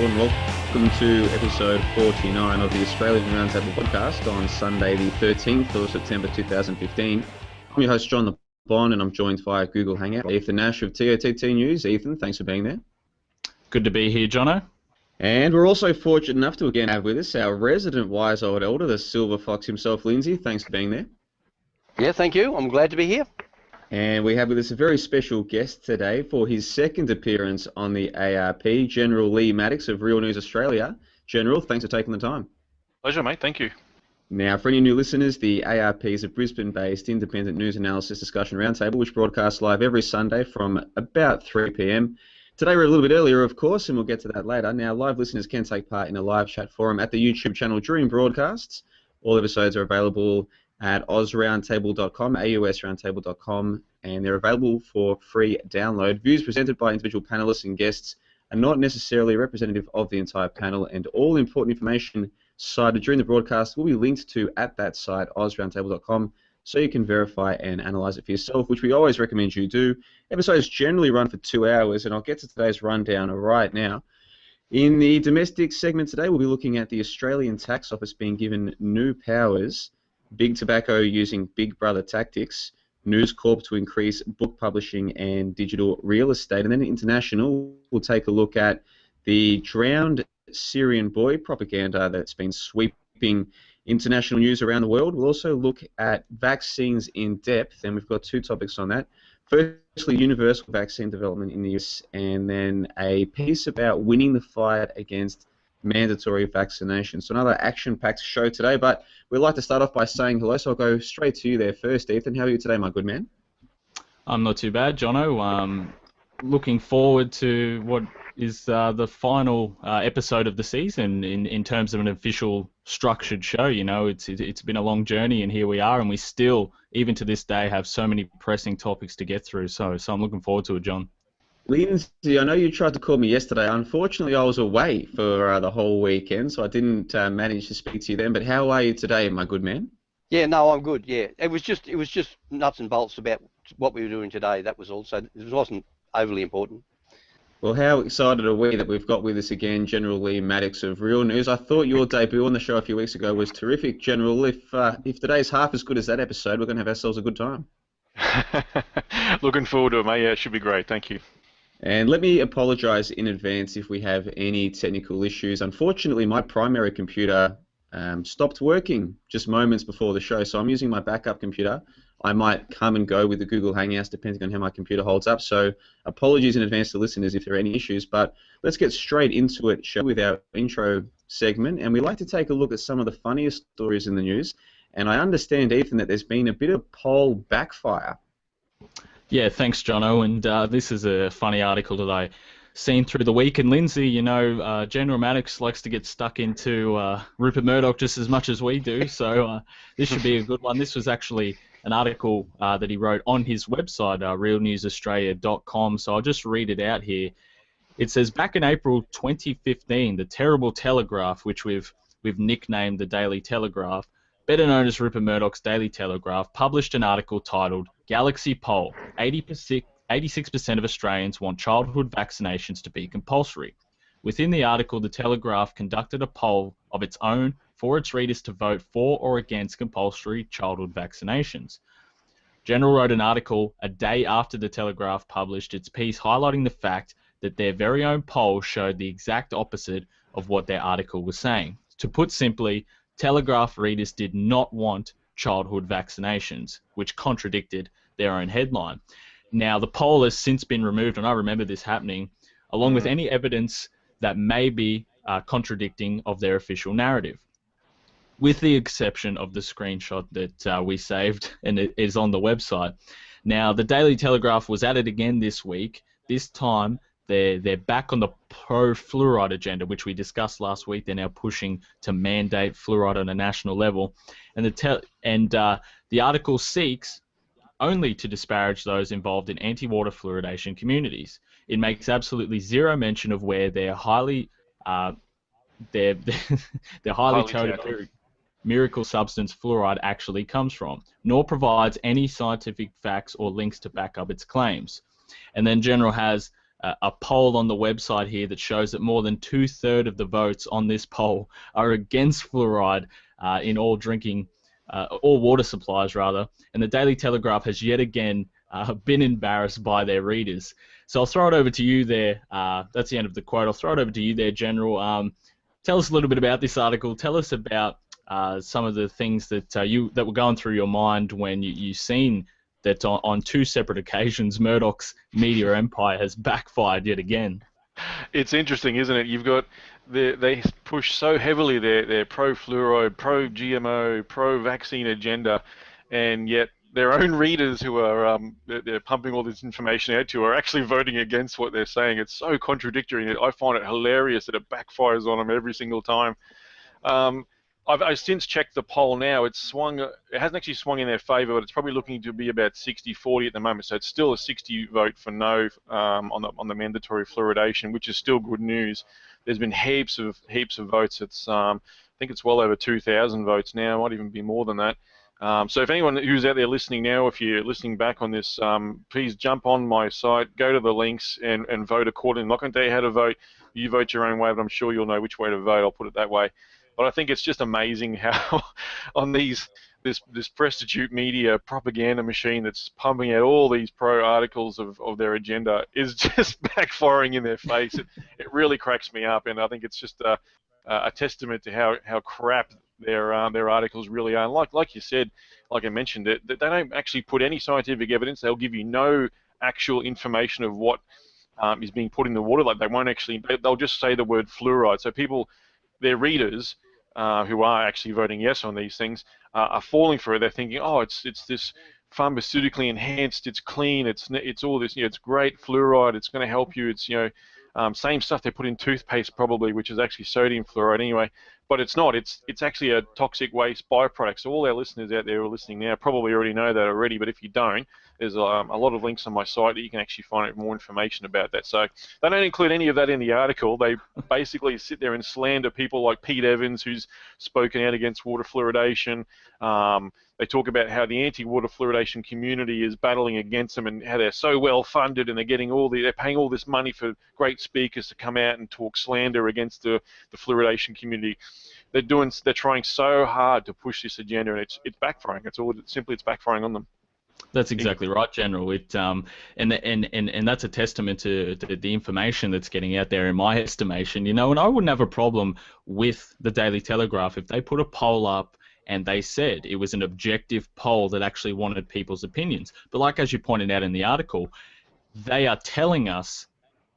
and welcome to episode 49 of the Australian Roundtable Podcast on Sunday the 13th of September 2015. I'm your host John LeBon, and I'm joined via Google Hangout Ethan Nash of TOTT News. Ethan, thanks for being there. Good to be here, Jono. And we're also fortunate enough to again have with us our resident wise old elder, the Silver Fox himself, Lindsay. Thanks for being there. Yeah, thank you. I'm glad to be here. And we have with us a very special guest today for his second appearance on the ARP, General Lee Maddox of RealNewsAustralia. General, thanks for taking the time. Pleasure, mate. Thank you. Now, for any new listeners, the ARP is a Brisbane-based independent news analysis discussion roundtable which broadcasts live every Sunday from about 3 p.m. Today we're a little bit earlier, of course, and we'll get to that later. Now, live listeners can take part in a live chat forum at the YouTube channel during broadcasts. All episodes are available at ausroundtable.com, AWSroundtable.com, and they're available for free download. Views presented by individual panelists and guests are not necessarily representative of the entire panel, and all important information cited during the broadcast will be linked to at that site, ausroundtable.com, so you can verify and analyse it for yourself, which we always recommend you do. Episodes generally run for 2 hours, and I'll get to today's rundown right now. In the domestic segment today, we'll be looking at the Australian Tax Office being given new powers, Big Tobacco using Big Brother tactics, NewsCorp to increase book publishing and digital real estate, and then international, we'll take a look at the drowned Syrian boy propaganda that's been sweeping international news around the world. We'll also look at vaccines in depth, and we've got 2 topics on that. Firstly, universal vaccine development in the US, and then a piece about winning the fight against mandatory vaccination. So another action-packed show today, but we'd like to start off by saying hello, so I'll go straight to you there first. Ethan, how are you today, my good man? I'm not too bad, Jono. Looking forward to what is the final episode of the season in terms of an official structured show. You know, it's been a long journey, and here we are, and we still, even to this day, have so many pressing topics to get through. So I'm looking forward to it, John. Lindsay, I know you tried to call me yesterday. Unfortunately, I was away for the whole weekend, so I didn't manage to speak to you then. But how are you today, my good man? Yeah, no, I'm good. Yeah, it was just nuts and bolts about what we were doing today. That was all. So it wasn't overly important. Well, how excited are we that we've got with us again General Lee Maddox of Real News. I thought your debut on the show a few weeks ago was terrific, General. If today's half as good as that episode, we're going to have ourselves a good time. Looking forward to it, mate. Yeah, it should be great. Thank you. And let me apologise in advance if we have any technical issues. Unfortunately, my primary computer stopped working just moments before the show, so I'm using my backup computer. I might come and go with the Google Hangouts depending on how my computer holds up, so apologies in advance to listeners if there are any issues, but let's get straight into it, shall we, with our intro segment. And we like to take a look at some of the funniest stories in the news, and I understand, Ethan, that there's been a bit of poll backfire. Yeah, thanks, Jono. And this is a funny article that I seen through the week. And Lindsay, you know, General Maddox likes to get stuck into Rupert Murdoch just as much as we do. So this should be a good one. This was actually an article that he wrote on his website, realnewsaustralia.com. So I'll just read it out here. It says, back in April 2015, the terrible Telegraph, which we've nicknamed the Daily Telegraph, better known as Rupert Murdoch's Daily Telegraph, published an article titled Galaxy Poll, 86% of Australians want childhood vaccinations to be compulsory. Within the article, the Telegraph conducted a poll of its own for its readers to vote for or against compulsory childhood vaccinations. General wrote an article a day after the Telegraph published its piece, highlighting the fact that their very own poll showed the exact opposite of what their article was saying. To put simply, Telegraph readers did not want childhood vaccinations, which contradicted their own headline. Now, the poll has since been removed, and I remember this happening, along with any evidence that may be contradicting of their official narrative, with the exception of the screenshot that we saved, and it is on the website. Now, the Daily Telegraph was at it again this week. This time, they're back on the pro-fluoride agenda, which we discussed last week. They're now pushing to mandate fluoride on a national level, and the article seeks only to disparage those involved in anti-water fluoridation communities. It makes absolutely zero mention of where their highly touted miracle substance fluoride actually comes from, nor provides any scientific facts or links to back up its claims. And then General has a poll on the website here that shows that more than 2/3 of the votes on this poll are against fluoride in all drinking, all water supplies rather. And the Daily Telegraph has yet again been embarrassed by their readers. So I'll throw it over to you there. That's the end of the quote. I'll throw it over to you there, General. Tell us a little bit about this article. Tell us about some of the things that that were going through your mind when you seen that on 2 separate occasions Murdoch's media empire has backfired yet again. It's interesting, isn't it? You've got they push so heavily their pro-fluoride, pro-GMO, pro-vaccine agenda, and yet their own readers who are they're pumping all this information out to are actually voting against what they're saying. It's so contradictory, and I find it hilarious that it backfires on them every single time. I've since checked the poll now. It's swung. It hasn't actually swung in their favour, but it's probably looking to be about 60-40 at the moment. So it's still a 60 vote for no on the mandatory fluoridation, which is still good news. There's been heaps of votes. It's I think it's well over 2,000 votes now. It might even be more than that. So if anyone who's out there listening now, if you're listening back on this, please jump on my site, go to the links, and vote accordingly. I'm not going to tell you how to vote. You vote your own way, but I'm sure you'll know which way to vote. I'll put it that way. But I think it's just amazing how on this prostitute media propaganda machine that's pumping out all these pro articles of their agenda is just backfiring in their face. It really cracks me up, and I think it's just a testament to how crap their articles really are. And like you said, like I mentioned, that they don't actually put any scientific evidence. They'll give you no actual information of what is being put in the water. Like they won't actually. They'll just say the word fluoride. So people, their readers, who are actually voting yes on these things, are falling for it. They're thinking, oh, it's this pharmaceutically enhanced, it's clean, it's all this, it's great fluoride, it's going to help you. It's same stuff they put in toothpaste probably, which is actually sodium fluoride anyway. But it's not. It's actually a toxic waste byproduct. So all our listeners out there who are listening now probably already know that already. But if you don't, there's a lot of links on my site that you can actually find out more information about that. So they don't include any of that in the article. They basically sit there and slander people like Pete Evans, who's spoken out against water fluoridation. They talk about how the anti-water fluoridation community is battling against them and how they're so well funded and they're paying all this money for great speakers to come out and talk slander against the fluoridation community. They're trying so hard to push this agenda, and it's backfiring. It's backfiring on them. That's exactly right, General. And that's a testament to the information that's getting out there, in my estimation. And I wouldn't have a problem with the Daily Telegraph if they put a poll up and they said it was an objective poll that actually wanted people's opinions. But like as you pointed out in the article, they are telling us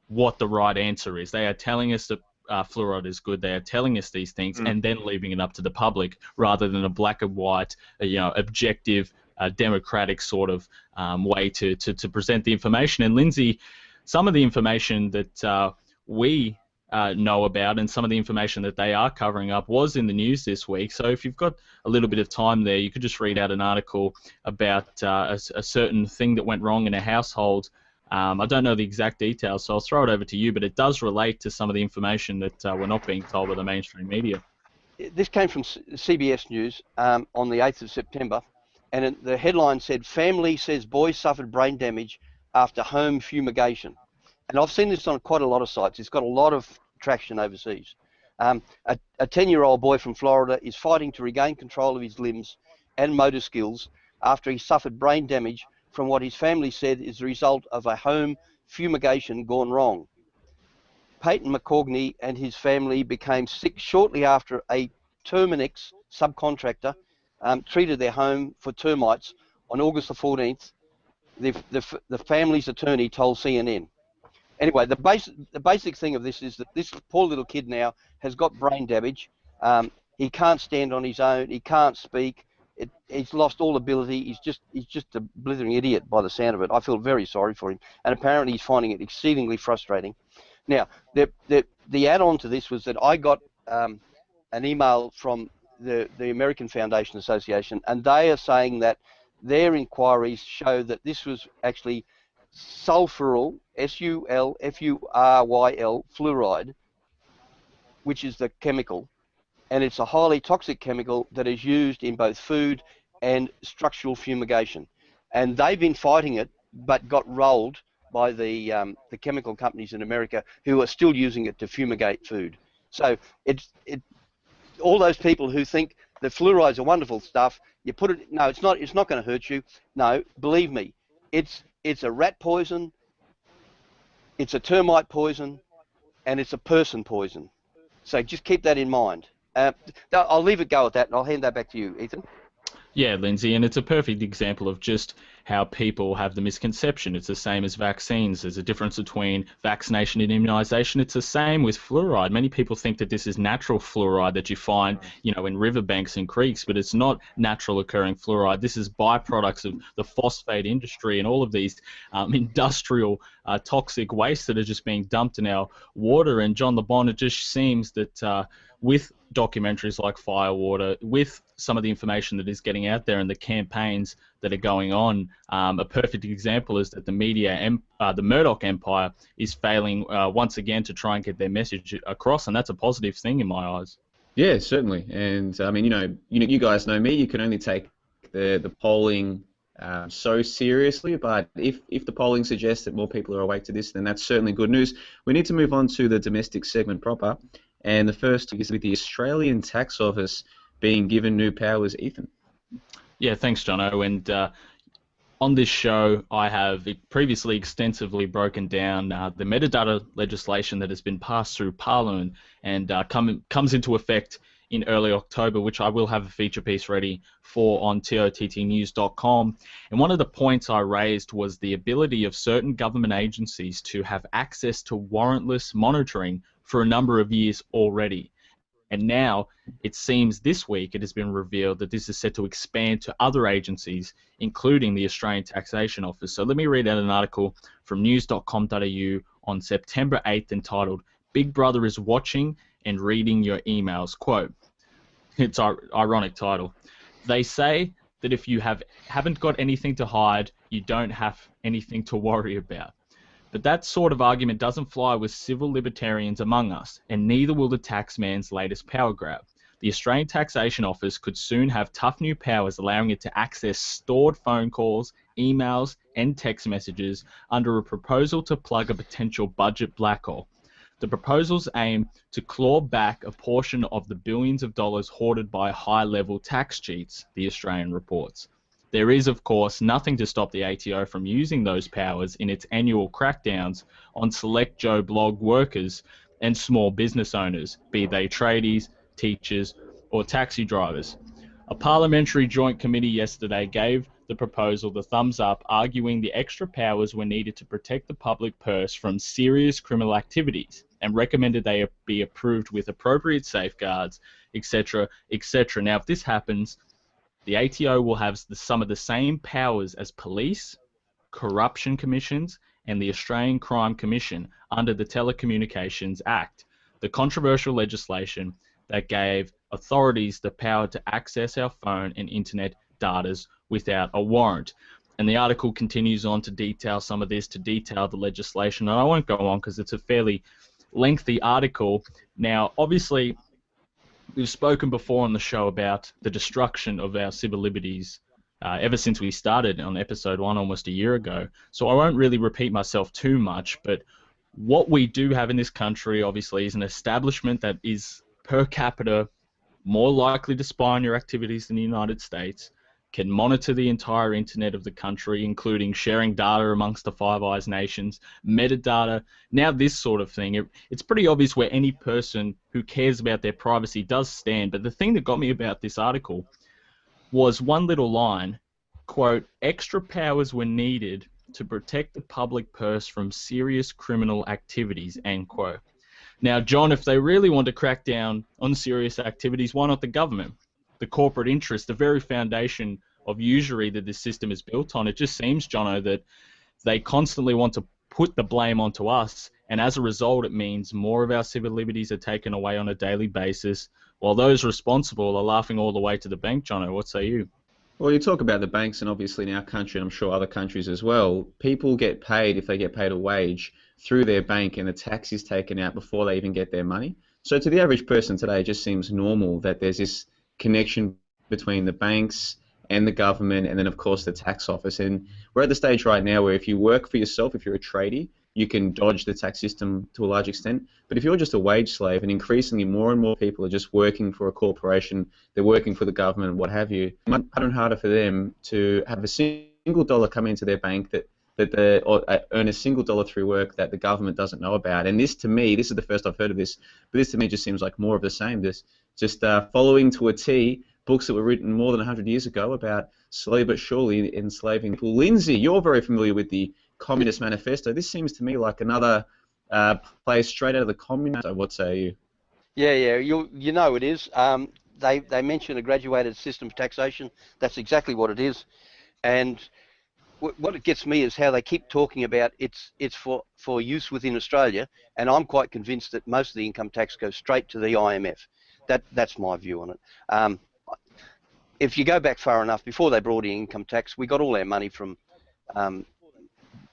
what the right answer is. They are telling us that fluoride is good. They are telling us these things and then leaving it up to the public rather than a black and white, objective, democratic sort of way to present the information. And Lindsay, some of the information that we know about and some of the information that they are covering up was in the news this week. So if you've got a little bit of time there, you could just read out an article about a certain thing that went wrong in a household. I don't know the exact details, so I'll throw it over to you, but it does relate to some of the information that we're not being told by the mainstream media. This came from CBS News on the 8th of September, and the headline said, "Family says boy suffered brain damage after home fumigation." And I've seen this on quite a lot of sites. It's got a lot of traction overseas. A 10-year-old boy from Florida is fighting to regain control of his limbs and motor skills after he suffered brain damage from what his family said is the result of a home fumigation gone wrong. Peyton McCorgney and his family became sick shortly after a Terminix subcontractor treated their home for termites on August the 14th. The family's attorney told CNN. Anyway, the basic thing of this is that this poor little kid now has got brain damage. He can't stand on his own. He can't speak. He's lost all ability. He's just a blithering idiot by the sound of it. I feel very sorry for him, and apparently he's finding it exceedingly frustrating. Now, the add-on to this was that I got an email from the American Foundation Association, and they are saying that their inquiries show that this was actually sulfuryl, S-U-L-F-U-R-Y-L, fluoride, which is the chemical, and it's a highly toxic chemical that is used in both food and structural fumigation. And they've been fighting it, but got rolled by the chemical companies in America who are still using it to fumigate food. So all those people who think that fluoride's a wonderful stuff, you put it, no, it's not going to hurt you. No, believe me, it's a rat poison, it's a termite poison, and it's a person poison. So just keep that in mind. I'll leave it go at that, and I'll hand that back to you, Ethan. Yeah, Lindsay, and it's a perfect example of just how people have the misconception. It's the same as vaccines. There's a difference between vaccination and immunisation. It's the same with fluoride. Many people think that this is natural fluoride that you find, in riverbanks and creeks, but it's not natural occurring fluoride. This is byproducts of the phosphate industry and all of these industrial toxic wastes that are just being dumped in our water. And John LeBon, it just seems that with documentaries like Firewater, with some of the information that is getting out there and the campaigns that are going on, a perfect example is that the media, the Murdoch empire, is failing once again to try and get their message across, and that's a positive thing in my eyes. Yeah, certainly. And I mean, you guys know me. You can only take the polling so seriously, but if the polling suggests that more people are awake to this, then that's certainly good news. We need to move on to the domestic segment proper. And the first is with the Australian Tax Office being given new powers. Ethan. Yeah, thanks, Jono. And on this show, I have previously extensively broken down the metadata legislation that has been passed through Parliament and comes into effect in early October, which I will have a feature piece ready for on tottnews.com. And one of the points I raised was the ability of certain government agencies to have access to warrantless monitoring for a number of years already. And now, it seems this week, it has been revealed that this is set to expand to other agencies, including the Australian Taxation Office. So let me read out an article from news.com.au on September 8th entitled, "Big Brother is Watching and Reading Your Emails." Quote, it's an ironic title. "They say that if you haven't got anything to hide, you don't have anything to worry about. But that sort of argument doesn't fly with civil libertarians among us, and neither will the taxman's latest power grab. The Australian Taxation Office could soon have tough new powers allowing it to access stored phone calls, emails, and text messages under a proposal to plug a potential budget black hole. The proposals aim to claw back a portion of the billions of dollars hoarded by high-level tax cheats," the Australian reports. There is, of course, nothing to stop the ATO from using those powers in its annual crackdowns on select Joe Blog workers and small business owners, be they tradies, teachers, or taxi drivers. A parliamentary joint committee yesterday gave the proposal the thumbs up, arguing the extra powers were needed to protect the public purse from serious criminal activities, and recommended they be approved with appropriate safeguards, etc., etc. Now, if this happens, the ATO will have some of the same powers as police, corruption commissions, and the Australian Crime Commission under the Telecommunications Act, the controversial legislation that gave authorities the power to access our phone and internet data without a warrant. And the article continues on to detail some of this, to detail the legislation, and I won't go on because it's a fairly lengthy article. Now, obviously, we've spoken before on the show about the destruction of our civil liberties ever since we started on episode 1 almost a year ago. So I won't really repeat myself too much, but what we do have in this country, obviously, is an establishment that is per capita more likely to spy on your activities than the United States, can monitor the entire internet of the country, including sharing data amongst the Five Eyes nations, metadata, now this sort of thing. It's pretty obvious where any person who cares about their privacy does stand. But the thing that got me about this article was one little line, quote, "Extra powers were needed to protect the public purse from serious criminal activities," end quote. Now, John, if they really want to crack down on serious activities, why not the government? The corporate interest, the very foundation of usury that this system is built on. It just seems, Jono, that they constantly want to put the blame onto us, and as a result, it means more of our civil liberties are taken away on a daily basis, while those responsible are laughing all the way to the bank, Jono. What say you? Well, you talk about the banks, and obviously in our country, and I'm sure other countries as well, people get paid, if they get paid a wage, through their bank, and the tax is taken out before they even get their money. So to the average person today, it just seems normal that there's this connection between the banks and the government, and then of course the tax office. And we're at the stage right now where if you work for yourself, if you're a tradie, you can dodge the tax system to a large extent. But if you're just a wage slave, and increasingly more and more people are just working for a corporation, they're working for the government, what have you, it's harder and harder for them to have a single dollar come into their bank or earn a single dollar through work that the government doesn't know about. And this, to me, this is the first I've heard of this, but this to me just seems like more of the same. This just following to a T books that were written more than 100 years ago about slowly but surely enslaving people. Lindsay, you're very familiar with the Communist Manifesto. This seems to me like another place straight out of the Communist. What say you? Yeah, you know it is. They mention a graduated system of taxation. That's exactly what it is. And what it gets me is how they keep talking about it's for use within Australia, and I'm quite convinced that most of the income tax goes straight to the IMF. That's my view on it. If you go back far enough, before they brought in income tax, we got all our money from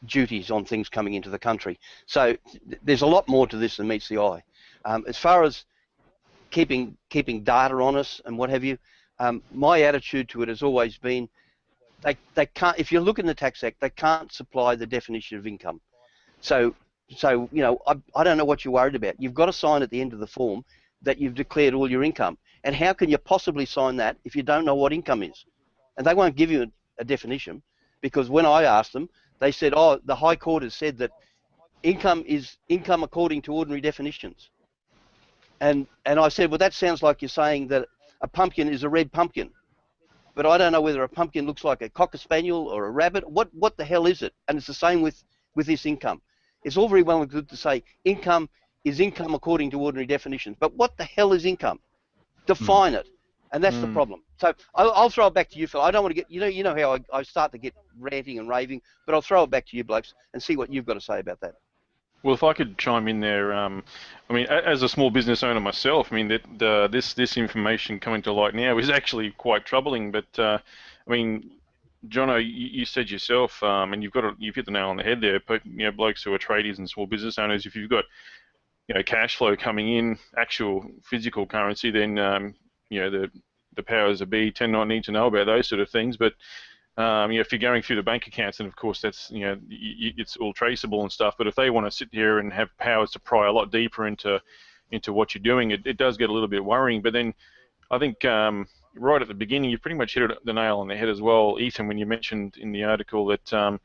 duties on things coming into the country. So there's a lot more to this than meets the eye. As far as keeping data on us and what have you, my attitude to it has always been they can't. If you look in the Tax Act, they can't supply the definition of income. So you know, I don't know what you're worried about. You've got to sign at the end of the form that you've declared all your income. And how can you possibly sign that if you don't know what income is? And they won't give you a definition, because when I asked them, they said, oh, the High Court has said that income is income according to ordinary definitions. And I said, well, that sounds like you're saying that a pumpkin is a red pumpkin. But I don't know whether a pumpkin looks like a cocker spaniel or a rabbit. What the hell is it? And it's the same with this income. It's all very well and good to say income is income according to ordinary definitions. But what the hell is income? Define it. And that's the problem. So I'll throw it back to you, Phil. I don't want to get, you know how I start to get ranting and raving, but I'll throw it back to you blokes and see what you've got to say about that. Well, if I could chime in there, I mean, as a small business owner myself, I mean, this information coming to light now is actually quite troubling. But I mean, Jono, you said yourself, and you've hit the nail on the head there. You know, blokes who are tradies and small business owners, if you've got cash flow coming in, actual physical currency, then the powers that be tend not need to know about those sort of things. But if you're going through the bank accounts, then of course that's it's all traceable and stuff. But if they want to sit here and have powers to pry a lot deeper into what you're doing, it does get a little bit worrying. But then I think right at the beginning, you pretty much hit the nail on the head as well, Ethan, when you mentioned in the article that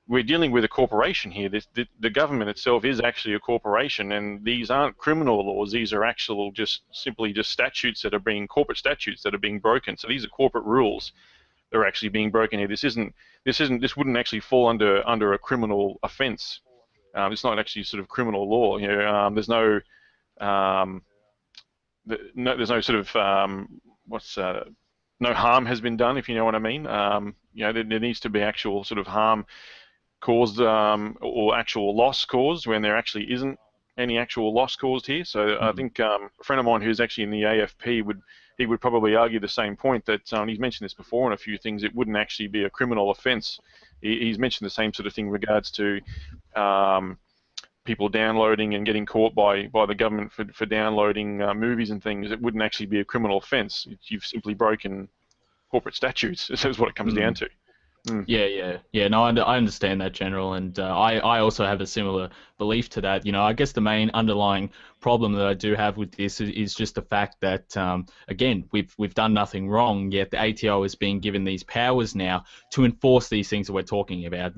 we're dealing with a corporation here. The government itself is actually a corporation, and these aren't criminal laws. These are actual simply statutes that are corporate statutes that are being broken. So these are corporate rules that are actually being broken here. This wouldn't actually fall under a criminal offence. It's not actually sort of criminal law. There's no sort of no harm has been done, if you know what I mean. There needs to be actual sort of harm caused or actual loss caused when there actually isn't any actual loss caused here. So I think a friend of mine who's actually in the AFP would probably argue the same point, that he's mentioned this before in a few things. It wouldn't actually be a criminal offence. He's mentioned the same sort of thing in regards to people downloading and getting caught by the government for downloading movies and things. It wouldn't actually be a criminal offence. You've simply broken corporate statutes. That's what it comes down to. Yeah. No, I understand that, General, and I also have a similar belief to that. I guess the main underlying problem that I do have with this is just the fact that again, we've done nothing wrong, yet the ATO is being given these powers now to enforce these things that we're talking about.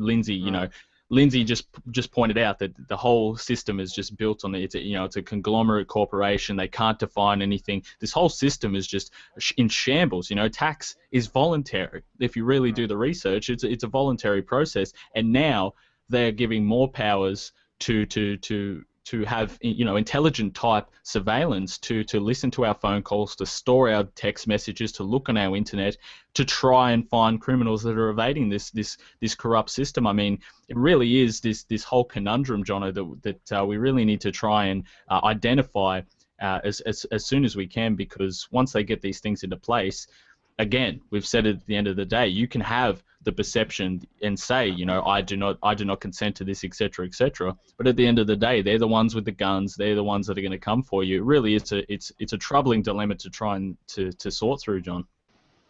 Lindsay just pointed out that the whole system is just built on it's a conglomerate corporation. They can't define anything. This whole system is just in shambles. Tax is voluntary. If you really do the research, it's a voluntary process. And now they're giving more powers to have intelligent type surveillance, to listen to our phone calls, to store our text messages, to look on our internet, to try and find criminals that are evading this corrupt system. I mean, it really is this whole conundrum, Jono, that we really need to try and identify as soon as we can, because once they get these things into place, again, we've said at the end of the day, you can have the perception and say, I do not consent to this, etc., etc. But at the end of the day, they're the ones with the guns. They're the ones that are going to come for you. Really, it's a troubling dilemma to try and to sort through, John.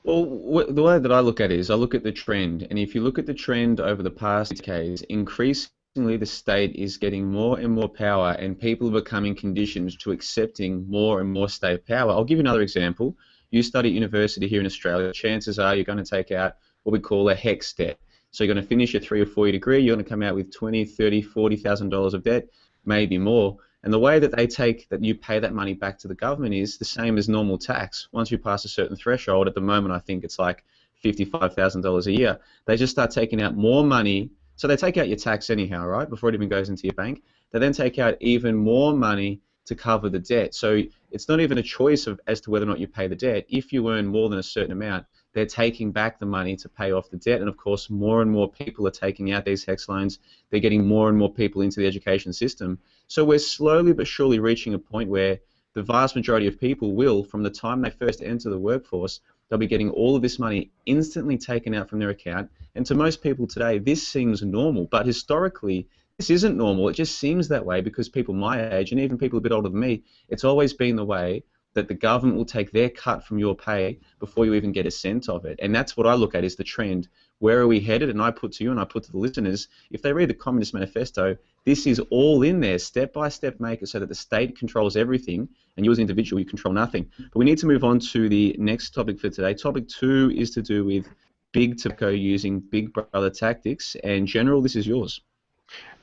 Well, the way that I look at it is I look at the trend, and if you look at the trend over the past decades, increasingly the state is getting more and more power, and people are becoming conditioned to accepting more and more state power. I'll give you another example. You study at university here in Australia, chances are you're going to take out what we call a HEX debt. So you're going to finish your 3 or 4 year degree, you're going to come out with $20, $30, $40,000 of debt, maybe more. And the way that they take that you pay that money back to the government is the same as normal tax. Once you pass a certain threshold, at the moment I think it's like $55,000 a year, they just start taking out more money. So they take out your tax anyhow, right, before it even goes into your bank. They then take out even more money to cover the debt. So it's not even a choice as to whether or not you pay the debt. If you earn more than a certain amount, they're taking back the money to pay off the debt. And of course, more and more people are taking out these HEX loans. They're getting more and more people into the education system. So we're slowly but surely reaching a point where the vast majority of people will, from the time they first enter the workforce, they'll be getting all of this money instantly taken out from their account. And to most people today, this seems normal. But historically, this isn't normal. It just seems that way because people my age, and even people a bit older than me, it's always been the way that the government will take their cut from your pay before you even get a cent of it. And that's what I look at is the trend. Where are we headed? And I put to you and I put to the listeners, if they read the Communist Manifesto, this is all in there, step-by-step make it so that the state controls everything and you as an individual, you control nothing. But we need to move on to the next topic for today. Topic 2 is to do with big tobacco using big brother tactics. And General, this is yours.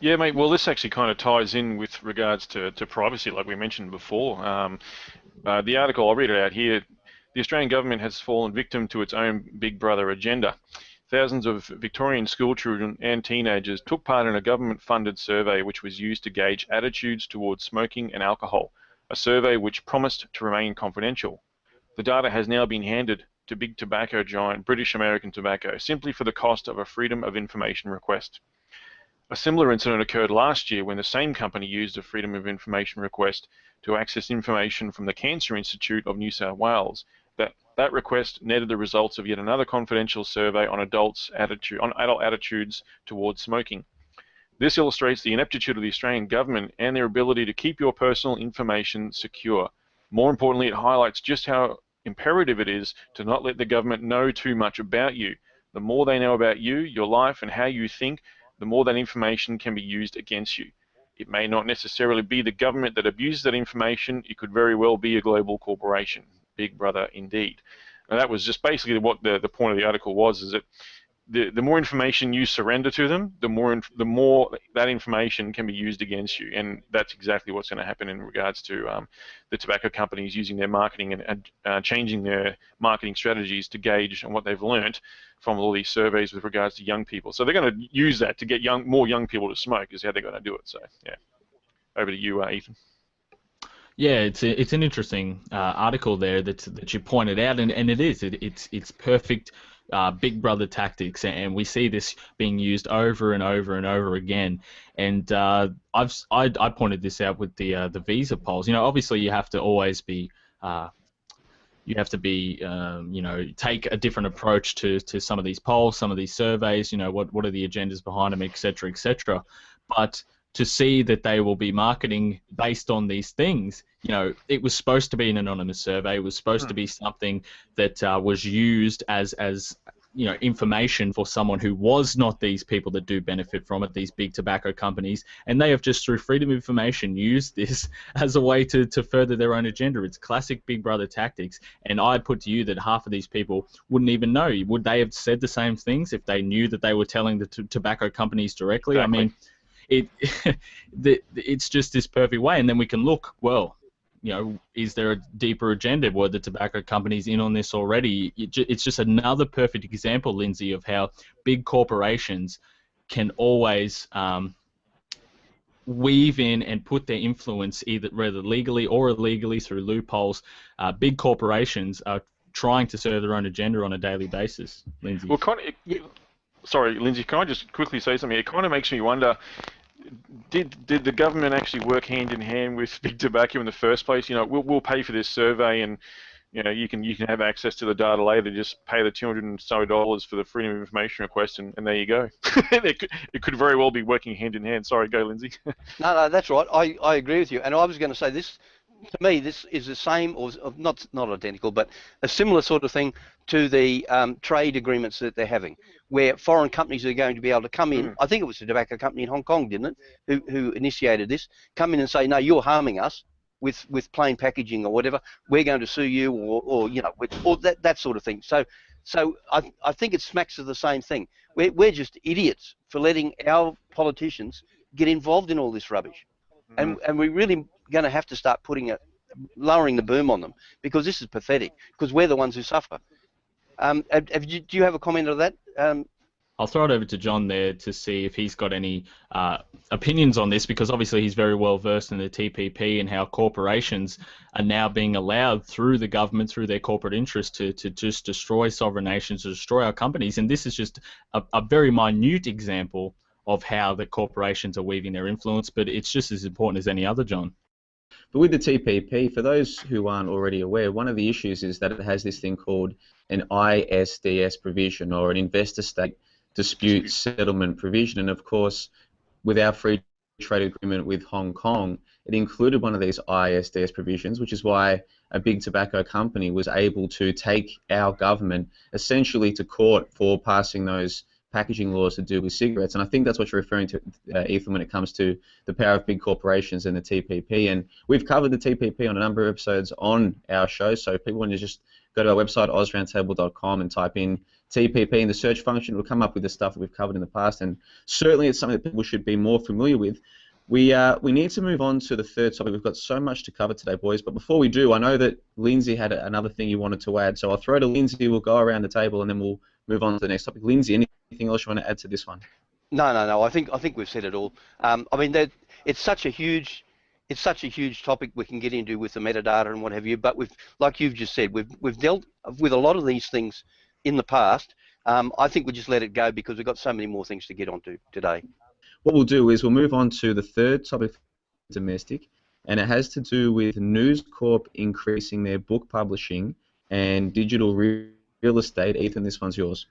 Yeah, mate. Well, this actually kind of ties in with regards to privacy, like we mentioned before. The article, I'll read it out here. The Australian government has fallen victim to its own Big Brother agenda. Thousands of Victorian school children and teenagers took part in a government-funded survey which was used to gauge attitudes towards smoking and alcohol, a survey which promised to remain confidential. The data has now been handed to big tobacco giant British American Tobacco simply for the cost of a Freedom of Information request. A similar incident occurred last year when the same company used a Freedom of Information request to access information from the Cancer Institute of New South Wales. That request netted the results of yet another confidential survey on adult attitudes towards smoking. This illustrates the ineptitude of the Australian government and their ability to keep your personal information secure. More importantly, it highlights just how imperative it is to not let the government know too much about you. The more they know about you, your life, and how you think, the more that information can be used against you. It may not necessarily be the government that abuses that information. It could very well be a global corporation. Big brother indeed. And that was just basically what the point of the article was, is that the more information you surrender to them, the more that information can be used against you. And that's exactly what's going to happen in regards to the tobacco companies using their marketing and changing their marketing strategies to gauge on what they've learned from all these surveys with regards to young people. So they're going to use that to get more young people to smoke is how they're going to do it. So yeah, over to you, Ethan. Yeah, it's an interesting article there that you pointed out, and it's perfect Big Brother tactics, and we see this being used over and over and over again. And I pointed this out with the visa polls. You know, obviously you have to always be take a different approach to some of these polls, some of these surveys. You know, what are the agendas behind them, etc., etc. But to see that they will be marketing based on these things, you know, it was supposed to be an anonymous survey. It was supposed to be something that was used as you know, information for someone who was not these people that do benefit from it, these big tobacco companies, and they have just through freedom of information used this as a way to further their own agenda. It's classic Big Brother tactics, and I put to you that half of these people wouldn't even know. Would they have said the same things if they knew that they were telling the tobacco companies directly? Exactly. I mean, it's just this perfect way, and then we can look, well, you know, is there a deeper agenda? Were the tobacco companies in on this already? It's just another perfect example, Lindsay, of how big corporations can always weave in and put their influence whether legally or illegally through loopholes. Big corporations are trying to serve their own agenda on a daily basis, Lindsay. Well, sorry, Lindsay, can I just quickly say something? It kind of makes me wonder, did the government actually work hand in hand with big tobacco in the first place? You know, we'll pay for this survey, and you know, you can have access to the data later. Just pay the $200 and so for the Freedom of Information request, and there you go. It could very well be working hand in hand. Sorry, go, Lindsay. No, that's right. I agree with you. And I was going to say this. to me, this is the same, or not identical, but a similar sort of thing to the trade agreements that they're having, where foreign companies are going to be able to come in. I think it was the tobacco company in Hong Kong, didn't it, who initiated this, come in and say, no, you're harming us with plain packaging or whatever. We're going to sue you, or you know, or that sort of thing. So I think it smacks of the same thing. We're just idiots for letting our politicians get involved in all this rubbish. And we're really going to have to start lowering the boom on them, because this is pathetic, because we're the ones who suffer. Do you have a comment on that? I'll throw it over to John there to see if he's got any opinions on this, because obviously he's very well versed in the TPP and how corporations are now being allowed through the government, through their corporate interests, to just destroy sovereign nations, to destroy our companies. And this is just a very minute example of how the corporations are weaving their influence, but it's just as important as any other, John. But with the TPP, for those who aren't already aware, one of the issues is that it has this thing called an ISDS provision, or an investor state dispute settlement provision. And of course, with our free trade agreement with Hong Kong, it included one of these ISDS provisions, which is why a big tobacco company was able to take our government essentially to court for passing those packaging laws to do with cigarettes. And I think that's what you're referring to, Ethan, when it comes to the power of big corporations and the TPP. And we've covered the TPP on a number of episodes on our show, so if people want to just go to our website, ausroundtable.com, and type in TPP in the search function, it'll come up with the stuff that we've covered in the past, and certainly it's something that people should be more familiar with. We need to move on to the third topic. We've got so much to cover today, boys, but before we do, I know that Lindsay had another thing you wanted to add, so I'll throw to Lindsay, we'll go around the table, and then we'll move on to the next topic. Lindsay, anything else you want to add to this one? No. I think we've said it all. I mean, it's such a huge topic we can get into with the metadata and what have you. But like you've just said, we've dealt with a lot of these things in the past. I think we just let it go because we've got so many more things to get onto today. What we'll do is we'll move on to the third topic, domestic, and it has to do with NewsCorp increasing their book publishing and digital real estate. Ethan, this one's yours.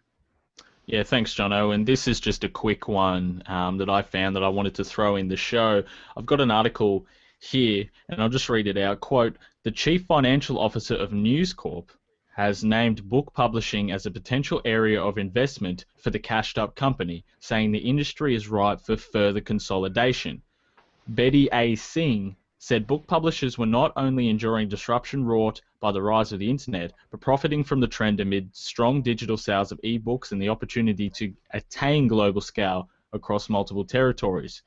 Yeah, thanks, Jono. And this is just a quick one that I found that I wanted to throw in the show. I've got an article here, and I'll just read it out. Quote, "The Chief Financial Officer of NewsCorp has named book publishing as a potential area of investment for the cashed-up company, saying the industry is ripe for further consolidation. Betty A. Singh said book publishers were not only enduring disruption wrought by the rise of the internet, but profiting from the trend amid strong digital sales of e-books and the opportunity to attain global scale across multiple territories.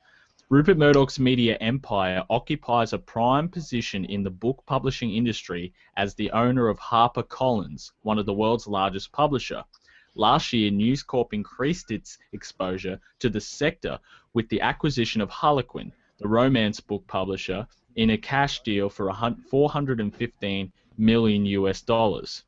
Rupert Murdoch's media empire occupies a prime position in the book publishing industry as the owner of HarperCollins, one of the world's largest publisher. Last year, NewsCorp increased its exposure to the sector with the acquisition of Harlequin, the romance book publisher, in a cash deal for $415 million US.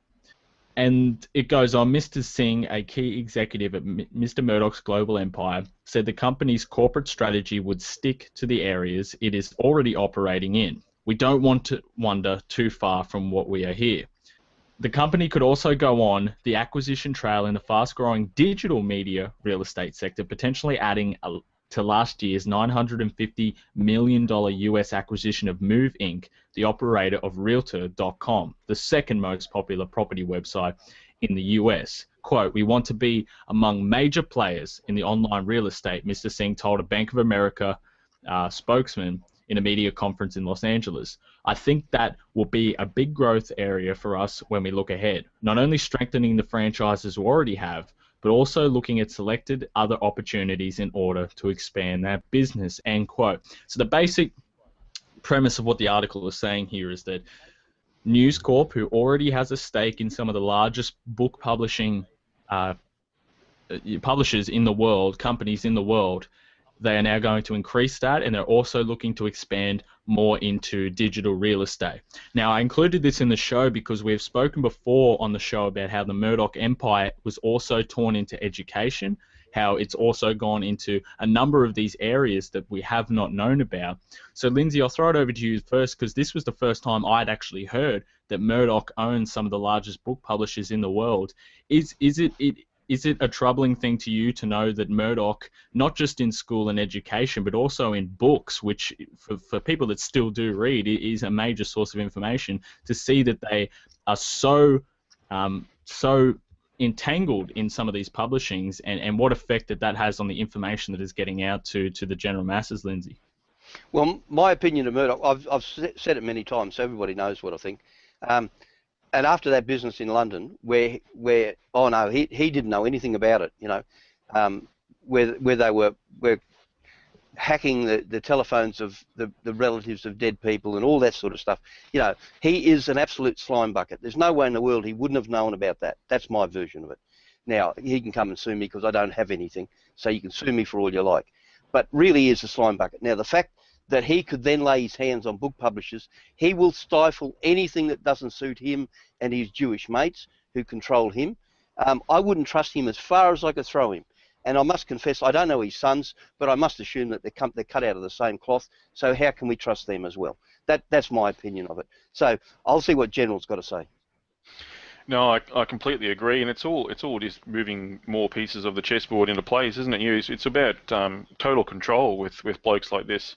And it goes on, Mr. Singh, a key executive at Mr. Murdoch's global empire, said the company's corporate strategy would stick to the areas it is already operating in. We don't want to wander too far from what we are here. The company could also go on the acquisition trail in the fast-growing digital media real estate sector, potentially adding to last year's $950 million US acquisition of Move Inc., the operator of Realtor.com, the second most popular property website in the US. Quote, "We want to be among major players in the online real estate," Mr. Singh told a Bank of America spokesman in a media conference in Los Angeles. "I think that will be a big growth area for us when we look ahead, not only strengthening the franchises we already have, but also looking at selected other opportunities in order to expand that business," end quote. So the basic premise of what the article is saying here is that NewsCorp, who already has a stake in some of the largest book publishing publishers in the world, companies in the world, they are now going to increase that, and they're also looking to expand more into digital real estate. Now, I included this in the show because we've spoken before on the show about how the Murdoch empire was also torn into education, how it's also gone into a number of these areas that we have not known about. So, Lindsay, I'll throw it over to you first, because this was the first time I'd actually heard that Murdoch owns some of the largest book publishers in the world. Is it is it a troubling thing to you to know that Murdoch, not just in school and education, but also in books, which for people that still do read, is a major source of information, to see that they are so entangled in some of these publishings, and what effect that has on the information that is getting out to the general masses, Lindsay? Well, my opinion of Murdoch, I've said it many times, so everybody knows what I think. And after that business in London, where oh no, he didn't know anything about it, you know, where they were hacking the telephones of the relatives of dead people and all that sort of stuff. You know, he is an absolute slime bucket. There's no way in the world he wouldn't have known about that. That's my version of it. Now, he can come and sue me because I don't have anything, so you can sue me for all you like. But really he is a slime bucket. Now, the fact that he could then lay his hands on book publishers, he will stifle anything that doesn't suit him and his Jewish mates who control him. I wouldn't trust him as far as I could throw him. And I must confess, I don't know his sons, but I must assume that they're cut out of the same cloth, so how can we trust them as well? That's my opinion of it. So I'll see what General's got to say. No, I completely agree, and it's all just moving more pieces of the chessboard into place, isn't it? It's about total control with blokes like this.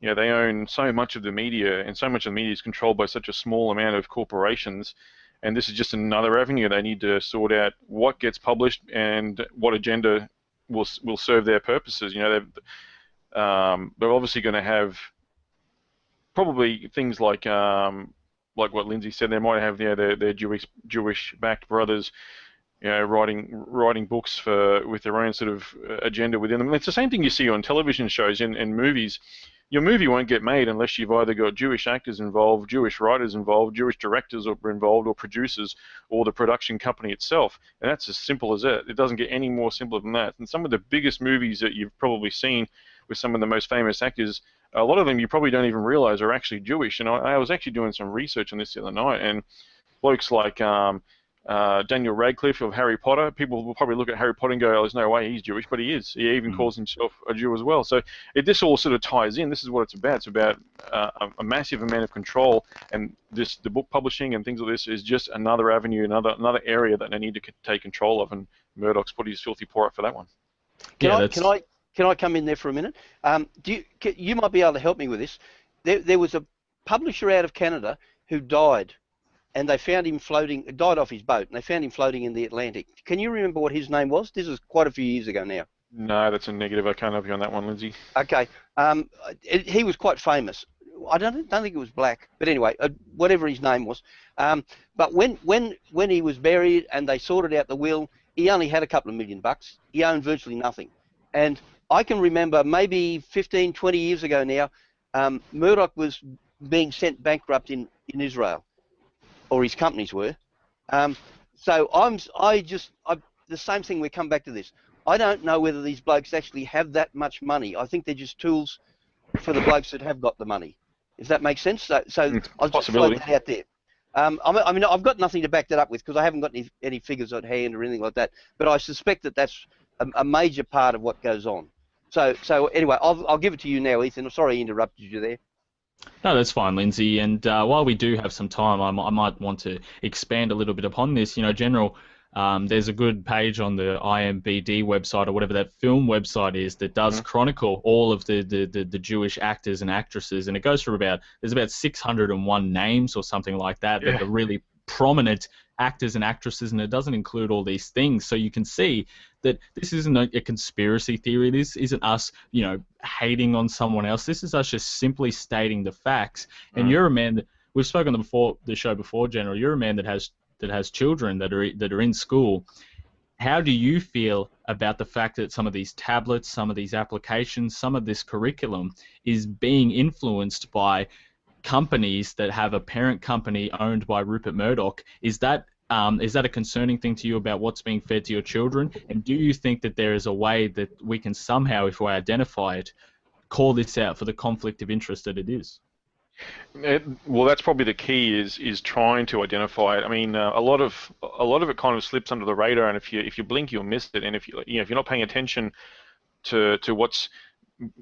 You know, they own so much of the media, and so much of the media is controlled by such a small amount of corporations. And this is just another avenue. They need to sort out what gets published and what agenda will serve their purposes. You know, they're obviously going to have probably things like what Lindsay said. They might have their Jewish-backed brothers, you know, writing books with their own sort of agenda within them. It's the same thing you see on television shows and movies. Your movie won't get made unless you've either got Jewish actors involved, Jewish writers involved, Jewish directors involved, or producers, or the production company itself. And that's as simple as it. It doesn't get any more simpler than that. And some of the biggest movies that you've probably seen with some of the most famous actors, a lot of them you probably don't even realize are actually Jewish. And I was actually doing some research on this the other night, and blokes like Daniel Radcliffe of Harry Potter, people will probably look at Harry Potter and go, oh, there's no way he's Jewish, but he is. He even calls himself a Jew as well. So this all sort of ties in. This is what it's about. It's about a massive amount of control, and the book publishing and things like this is just another avenue, another area that they need to take control of, and Murdoch's put his filthy paw up for that one. Can I come in there for a minute? You might be able to help me with this. There was a publisher out of Canada who died, and they found him died off his boat, and they found him floating in the Atlantic. Can you remember what his name was? This is quite a few years ago now. No, that's a negative. I can't help you on that one, Lindsay. Okay. He was quite famous. I don't think it was black, but anyway, whatever his name was. But when he was buried and they sorted out the will, he only had a couple of $1 million. He owned virtually nothing. And I can remember maybe 15, 20 years ago now, Murdoch was being sent bankrupt in Israel, or his companies were. So the same thing, we come back to this. I don't know whether these blokes actually have that much money. I think they're just tools for the blokes that have got the money, if that makes sense. So I'll just float that out there. I mean, I've got nothing to back that up with because I haven't got any figures at hand or anything like that, but I suspect that that's a major part of what goes on. So anyway, I'll give it to you now, Ethan. I'm sorry I interrupted you there. No, that's fine, Lindsay. And while we do have some time, I might want to expand a little bit upon this. You know, General, there's a good page on the IMBD website, or whatever that film website is, that does chronicle all of the Jewish actors and actresses, and it goes through there's about 601 names or something like that that are really prominent actors and actresses, and it doesn't include all these things. So you can see that this isn't a conspiracy theory. This isn't us, you know, hating on someone else. This is us just simply stating the facts. And you're a man that we've spoken on the show before, General. You're a man that has children that are in school. How do you feel about the fact that some of these tablets, some of these applications, some of this curriculum is being influenced by companies that have a parent company owned by Rupert Murdoch? Is that a concerning thing to you about what's being fed to your children? And do you think that there is a way that we can somehow, if we identify it, call this out for the conflict of interest that it is? Well, that's probably the key, is trying to identify it. I mean, a lot of it kind of slips under the radar, and if you blink, you'll miss it. And if you're not paying attention to what's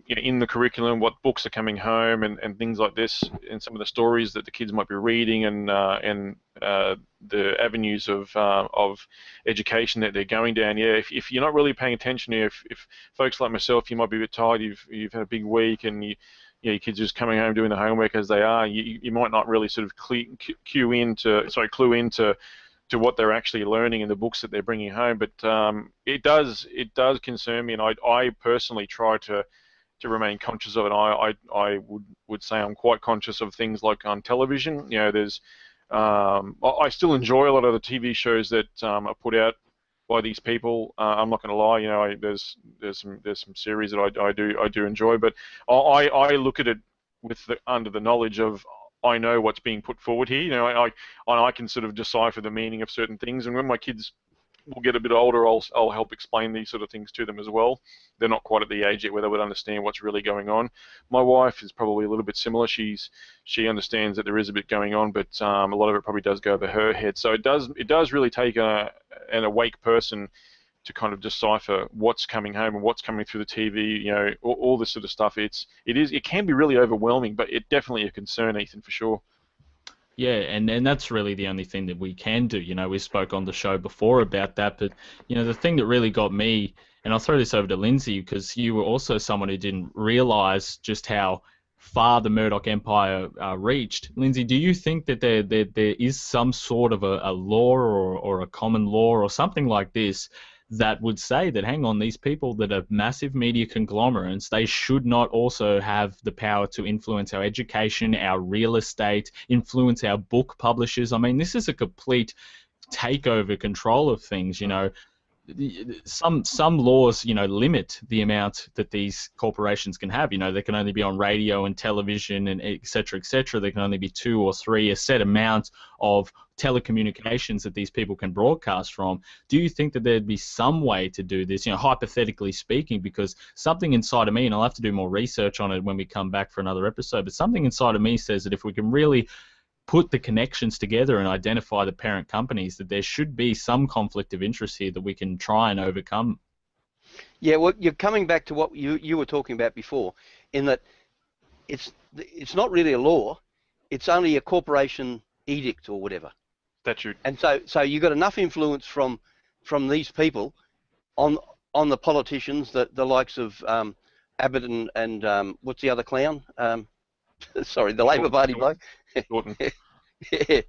in the curriculum, what books are coming home, and things like this, and some of the stories that the kids might be reading and the avenues of education that they're going down. Yeah, if you're not really paying attention, if folks like myself, you might be a bit tired, you've had a big week, and your kids are just coming home doing the homework as they are, you might not really sort of clue into what they're actually learning in the books that they're bringing home. But it does concern me, and I personally try to remain conscious of it. I would say I'm quite conscious of things like on television. There's I still enjoy a lot of the TV shows that are put out by these people. I'm not going to lie. There's some series that I do enjoy, but I look at it under the knowledge of, I know what's being put forward here. I can sort of decipher the meaning of certain things, and when my kids will get a bit older, I'll help explain these sort of things to them as well. They're not quite at the age yet where they would understand what's really going on. My wife is probably a little bit similar. She understands that there is a bit going on, but a lot of it probably does go over her head. So it does really take an awake person to kind of decipher what's coming home and what's coming through the TV. All this sort of stuff. It can be really overwhelming, but it's definitely a concern, Ethan, for sure. Yeah, and that's really the only thing that we can do. We spoke on the show before about that, but the thing that really got me, and I'll throw this over to Lindsay, because you were also someone who didn't realise just how far the Murdoch empire reached. Lindsay, do you think that there is some sort of a law or a common law or something like this that would say that, hang on, these people that are massive media conglomerates, they should not also have the power to influence our education, our real estate, influence our book publishers? I mean, this is a complete takeover control of things. Some laws, limit the amount that these corporations can have. They can only be on radio and television and et cetera, et cetera. There can only be 2 or 3, a set amount of telecommunications that these people can broadcast from. Do you think that there'd be some way to do this, hypothetically speaking? Because something inside of me, and I'll have to do more research on it when we come back for another episode, but something inside of me says that if we can really put the connections together and identify the parent companies, that there should be some conflict of interest here that we can try and overcome. Yeah, well, you're coming back to what you were talking about before, in that it's not really a law, it's only a corporation edict or whatever. That's true. And so you got enough influence from these people on the politicians, the likes of Abbott and what's the other clown? Sorry, the Labor Party bloke. Yeah.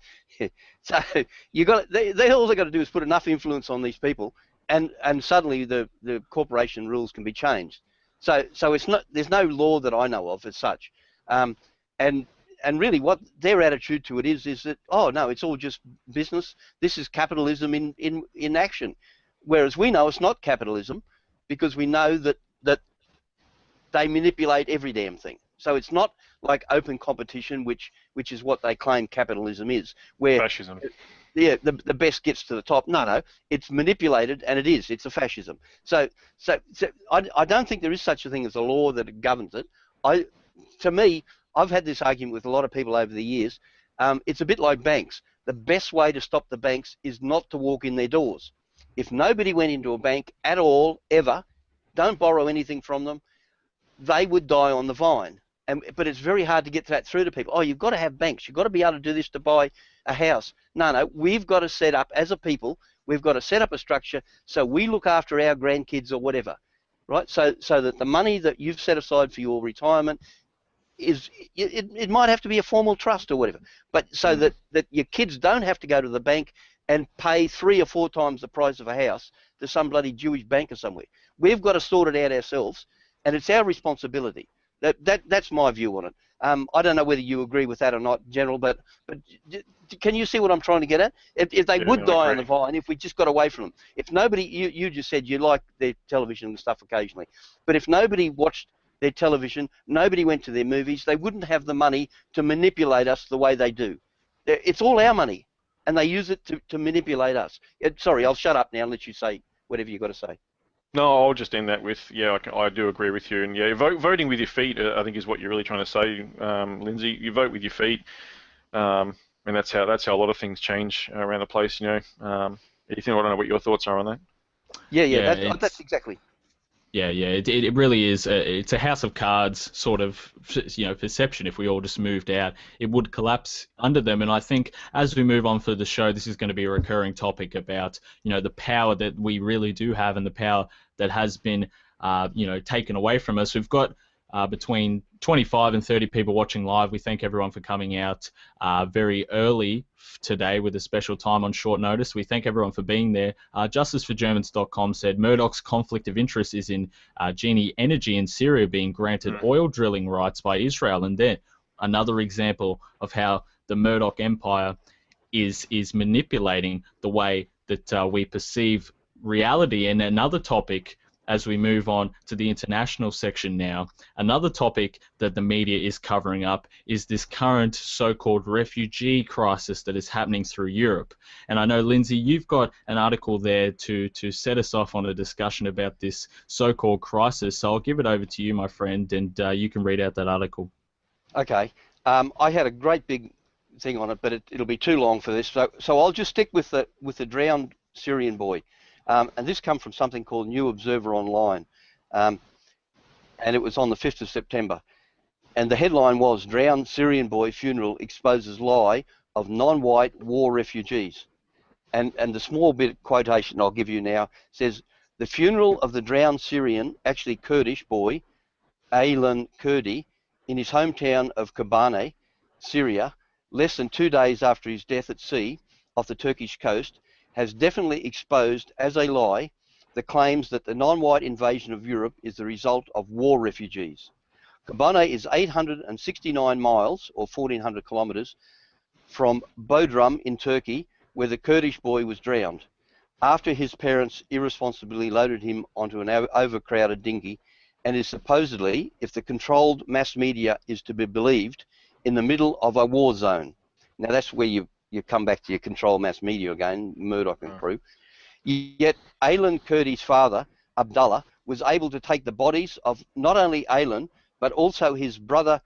So you got they all they got to do is put enough influence on these people, and suddenly the corporation rules can be changed. So it's not, there's no law that I know of as such, and really what their attitude to it is that, oh no, it's all just business. This is capitalism in action, whereas we know it's not capitalism, because we know that they manipulate every damn thing. So it's not like open competition, which is what they claim capitalism is, where fascism. Yeah, the best gets to the top. No, it's manipulated, and it's a fascism. So I don't think there is such a thing as a law that governs it. To me, I've had this argument with a lot of people over the years. It's a bit like banks. The best way to stop the banks is not to walk in their doors. If nobody went into a bank at all, ever, don't borrow anything from them, they would die on the vine. But it's very hard to get that through to people. Oh, you've got to have banks. You've got to be able to do this to buy a house. No, we've got to set up, as a people, we've got to set up a structure so we look after our grandkids or whatever, right? So that the money that you've set aside for your retirement it might have to be a formal trust or whatever, but so that your kids don't have to go to the bank and pay 3 or 4 times the price of a house to some bloody Jewish banker somewhere. We've got to sort it out ourselves, and it's our responsibility. That's my view on it. I don't know whether you agree with that or not, General, but can you see what I'm trying to get at? If they would die on the vine, if we just got away from them. If nobody, you just said you like their television and stuff occasionally, but if nobody watched their television, nobody went to their movies, they wouldn't have the money to manipulate us the way they do. It's all our money, and they use it to manipulate us. Sorry, I'll shut up now and let you say whatever you've got to say. No, I'll just end that with, I do agree with you. And yeah, voting with your feet, I think, is what you're really trying to say, Lindsay. You vote with your feet, and that's how a lot of things change around the place. Ethan, I don't know what your thoughts are on that. Yeah, that's exactly. Yeah, it really is. It's a house of cards sort of, perception. If we all just moved out, it would collapse under them. And I think as we move on for the show, this is going to be a recurring topic about, the power that we really do have and the power that has been, taken away from us. We've got between 25 and 30 people watching live. We thank everyone for coming out very early today with a special time on short notice. We thank everyone for being there. JusticeForGermans.com said Murdoch's conflict of interest is in Genie Energy in Syria being granted oil drilling rights by Israel, and then another example of how the Murdoch empire is manipulating the way that we perceive reality. And another topic, as we move on to the international section now, another topic that the media is covering up is this current so-called refugee crisis that is happening through Europe. And I know, Lindsay, you've got an article there to set us off on a discussion about this so-called crisis. So I'll give it over to you, my friend, and you can read out that article. Okay. I had a great big thing on it, but it'll be too long for this. So I'll just stick with the drowned Syrian boy. And this comes from something called New Observer Online, and it was on the 5th of September. And the headline was, Drowned Syrian Boy Funeral Exposes Lie of Non-White War Refugees. And the small bit of quotation I'll give you now says, the funeral of the drowned Syrian, actually Kurdish boy, Aylan Kurdi, in his hometown of Kobane, Syria, less than 2 days after his death at sea off the Turkish coast, has definitely exposed as a lie the claims that the non-white invasion of Europe is the result of war refugees. Kobane is 869 miles, or 1,400 kilometres, from Bodrum in Turkey, where the Kurdish boy was drowned, after his parents irresponsibly loaded him onto an overcrowded dinghy, and is supposedly, if the controlled mass media is to be believed, in the middle of a war zone. Now that's where you come back to your control mass media again, Murdoch and crew. Yet Aylan Kurdi's father, Abdullah, was able to take the bodies of not only Aylan, but also his brother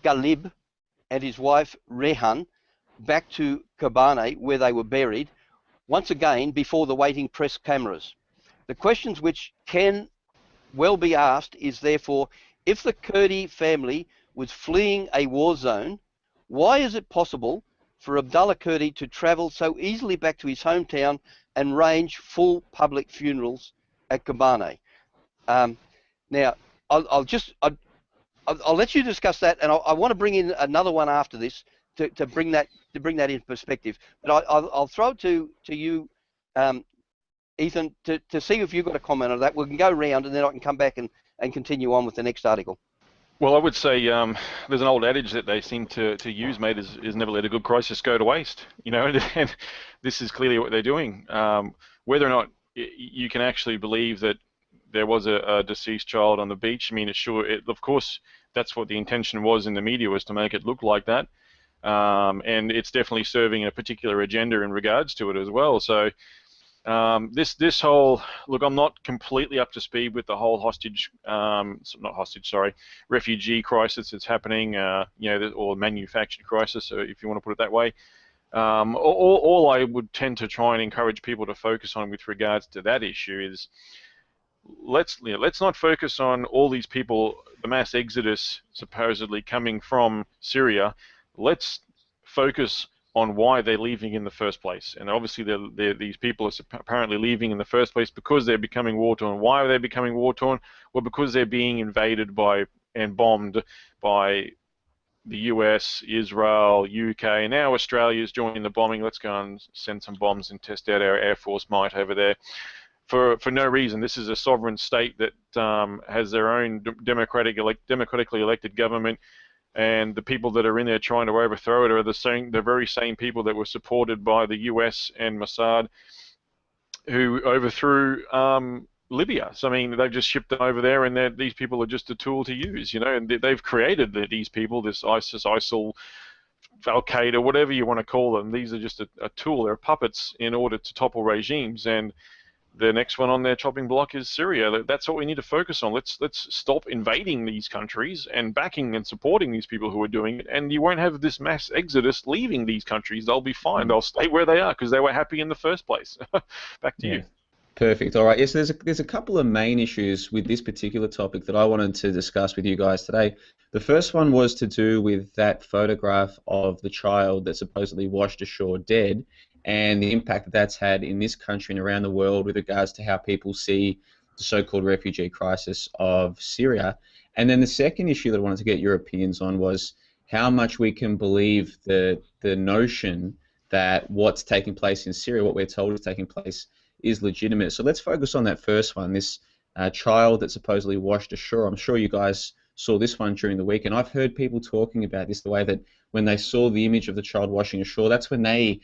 Galib and his wife Rehan back to Kobane, where they were buried, once again before the waiting press cameras. The questions which can well be asked is therefore, if the Kurdi family was fleeing a war zone, why is it possible for Abdullah Kurdi to travel so easily back to his hometown and arrange full public funerals at Kobane? Now, I'll let you discuss that, and I want to bring in another one after this to bring that in perspective. But I'll throw it to you, Ethan, to see if you've got a comment on that. We can go round, and then I can come back and continue on with the next article. Well, I would say there's an old adage that they seem to use, mate, is never let a good crisis go to waste. And this is clearly what they're doing. Whether or not you can actually believe that there was a deceased child on the beach, I mean, of course, that's what the intention was in the media, was to make it look like that. And it's definitely serving a particular agenda in regards to it as well. So this whole, look, I'm not completely up to speed with the whole refugee crisis that's happening, or manufactured crisis, if you want to put it that way. All I would tend to try and encourage people to focus on with regards to that issue is, let's not focus on all these people, the mass exodus supposedly coming from Syria. Let's focus on why they're leaving in the first place. And obviously these people are apparently leaving in the first place because they're becoming war-torn. Why are they becoming war-torn? Well, because they're being invaded by and bombed by the US, Israel, UK, and now Australia's joining the bombing. Let's go and send some bombs and test out our Air Force might over there. For no reason. This is a sovereign state that has their own democratically elected government, and the people that are in there trying to overthrow it are the very same people that were supported by the US and Mossad, who overthrew Libya. So I mean, they've just shipped them over there, and these people are just a tool to use, and they've created these people, this ISIS, ISIL, Al Qaeda, whatever you want to call them. These are just a tool. They're puppets in order to topple regimes, and the next one on their chopping block is Syria. That's what we need to focus on. Let's stop invading these countries and backing and supporting these people who are doing it, and you won't have this mass exodus leaving these countries. They'll be fine. They'll stay where they are because they were happy in the first place. Back to you. Perfect. All right. Yes, there's a couple of main issues with this particular topic that I wanted to discuss with you guys today. The first one was to do with that photograph of the child that supposedly washed ashore dead, and the impact that that's had in this country and around the world with regards to how people see the so-called refugee crisis of Syria. And then the second issue that I wanted to get your opinions on was how much we can believe the notion that what's taking place in Syria, what we're told is taking place, is legitimate. So let's focus on that first one, this child that supposedly washed ashore. I'm sure you guys saw this one during the week, and I've heard people talking about this, the way that when they saw the image of the child washing ashore, that's when they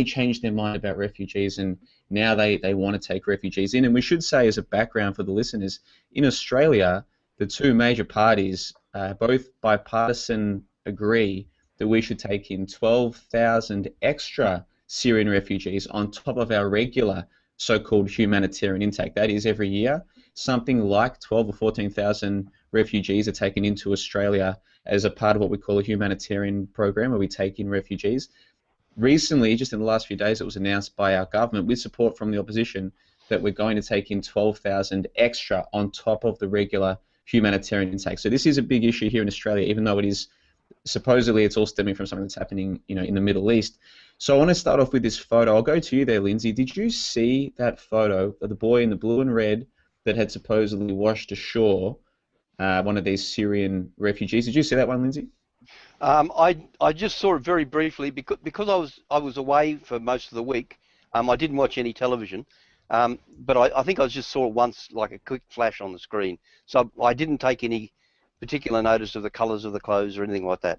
changed their mind about refugees, and now they want to take refugees in. And we should say, as a background for the listeners, in Australia, the two major parties, both bipartisan, agree that we should take in 12,000 extra Syrian refugees on top of our regular so-called humanitarian intake. That is, every year, something like 12 or 14,000 refugees are taken into Australia as a part of what we call a humanitarian program, where we take in refugees. Recently, just in the last few days, it was announced by our government, with support from the opposition, that we're going to take in 12,000 extra on top of the regular humanitarian intake. So this is a big issue here in Australia, even though it is supposedly it's all stemming from something that's happening, in the Middle East. So I want to start off with this photo. I'll go to you there, Lindsay. Did you see that photo of the boy in the blue and red that had supposedly washed ashore one of these Syrian refugees? Did you see that one, Lindsay? I just saw it very briefly because I was away for most of the week. I didn't watch any television, but I think I just saw it once, like a quick flash on the screen. So I didn't take any particular notice of the colours of the clothes or anything like that.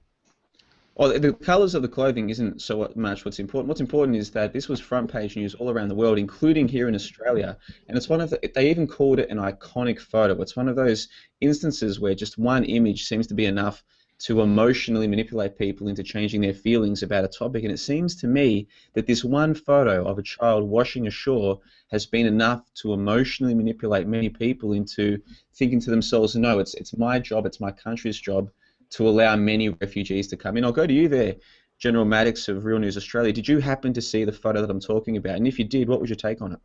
Well, the colours of the clothing isn't so much what's important. What's important is that this was front page news all around the world, including here in Australia. And it's one of they even called it an iconic photo. It's one of those instances where just one image seems to be enough to emotionally manipulate people into changing their feelings about a topic. And it seems to me that this one photo of a child washing ashore has been enough to emotionally manipulate many people into thinking to themselves, no, it's my job, it's my country's job to allow many refugees to come in. I'll go to you there, General Maddox of Real News Australia. Did you happen to see the photo that I'm talking about? And if you did, what was your take on it?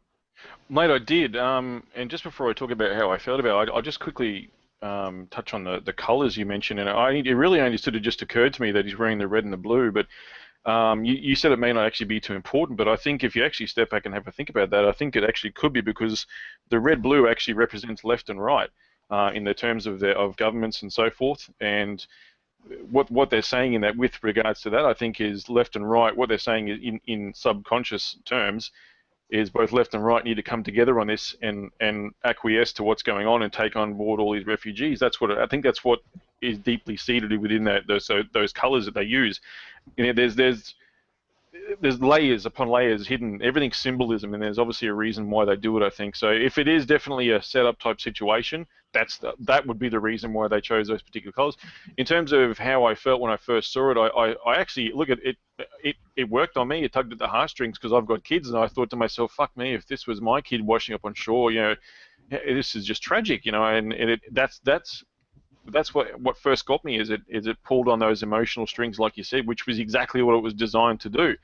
Mate, I did. And just before I talk about how I felt about it, I'll just quickly touch on the colours you mentioned. And it really only sort of just occurred to me that he's wearing the red and the blue. But you said it may not actually be too important, but I think if you actually step back and have a think about that, I think it actually could be because the red-blue actually represents left and right. In the terms of governments and so forth, and what they're saying in that with regards to that, I think is left and right. What they're saying is in subconscious terms is both left and right need to come together on this and acquiesce to what's going on and take on board all these refugees. I think that's what is deeply seated within those colours that they use. There's layers upon layers hidden. Everything's symbolism, and there's obviously a reason why they do it, I think. So if it is definitely a setup type situation, that would be the reason why they chose those particular colours. In terms of how I felt when I first saw it, I actually look at it. It worked on me. It tugged at the heartstrings because I've got kids, and I thought to myself, "Fuck me! If this was my kid washing up on shore, this is just tragic, And that's what first got me. Is it pulled on those emotional strings, like you said, which was exactly what it was designed to do.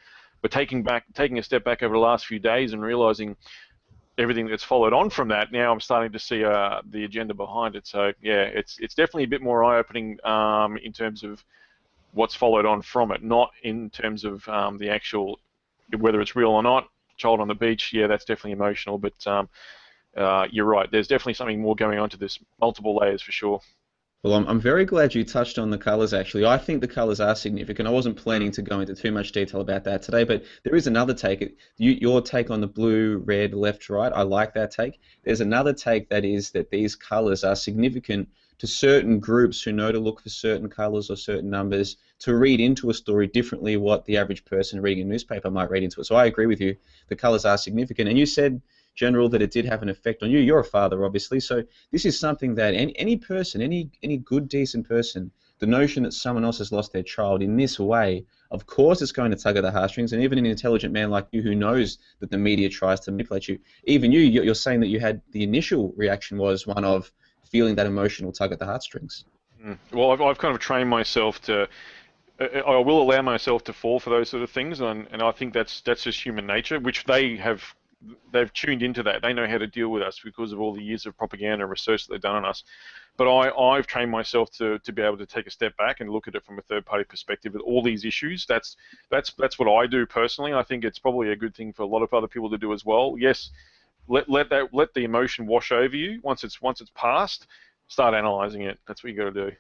But taking a step back over the last few days and realizing everything that's followed on from that, now I'm starting to see the agenda behind it. So yeah, it's definitely a bit more eye-opening in terms of what's followed on from it, not in terms of the actual, whether it's real or not. Child on the beach, yeah, that's definitely emotional, but you're right. There's definitely something more going on to this, multiple layers for sure. Well, I'm very glad you touched on the colours, actually. I think the colours are significant. I wasn't planning to go into too much detail about that today, but there is another take. Your take on the blue, red, left, right, I like that take. There's another take that is that these colours are significant to certain groups who know to look for certain colours or certain numbers to read into a story differently what the average person reading a newspaper might read into it. So I agree with you. The colours are significant. And you said, General, that it did have an effect on you. You're a father, obviously, so this is something that any person, any good, decent person, the notion that someone else has lost their child in this way, of course it's going to tug at the heartstrings, and even an intelligent man like you who knows that the media tries to manipulate you, even you're saying that you had the initial reaction was one of feeling that emotional tug at the heartstrings. Well, I've kind of trained myself to, I will allow myself to fall for those sort of things, and I think that's just human nature, which they have they've tuned into that. They know how to deal with us because of all the years of propaganda and research that they've done on us. But I've trained myself to be able to take a step back and look at it from a third-party perspective with all these issues. That's what I do personally. I think it's probably a good thing for a lot of other people to do as well. Yes, let the emotion wash over you. Once it's passed, start analysing it. That's what you got to do.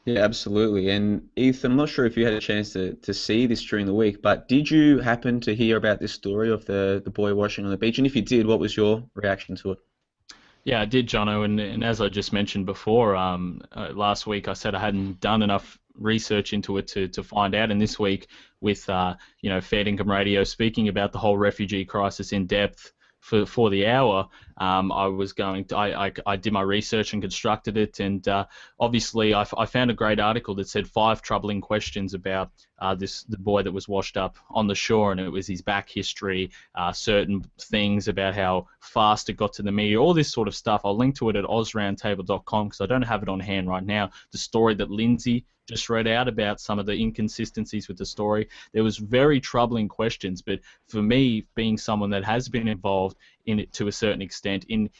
Yeah, absolutely. And Ethan, I'm not sure if you had a chance to see this during the week, but did you happen to hear about this story of the boy washing on the beach? And if you did, what was your reaction to it? Yeah, I did, Jono, and as I just mentioned before, last week I said I hadn't done enough research into it to find out, and this week with Fair Income Radio speaking about the whole refugee crisis in depth for the hour, I did my research and constructed it, and obviously I found a great article that said 5 troubling questions about the boy that was washed up on the shore, and it was his back history, certain things about how fast it got to the media, all this sort of stuff. I'll link to it at ausroundtable.com because I don't have it on hand right now. The story that Lindsay just read out about some of the inconsistencies with the story. There was very troubling questions, but for me, being someone that has been involved in it to a certain extent in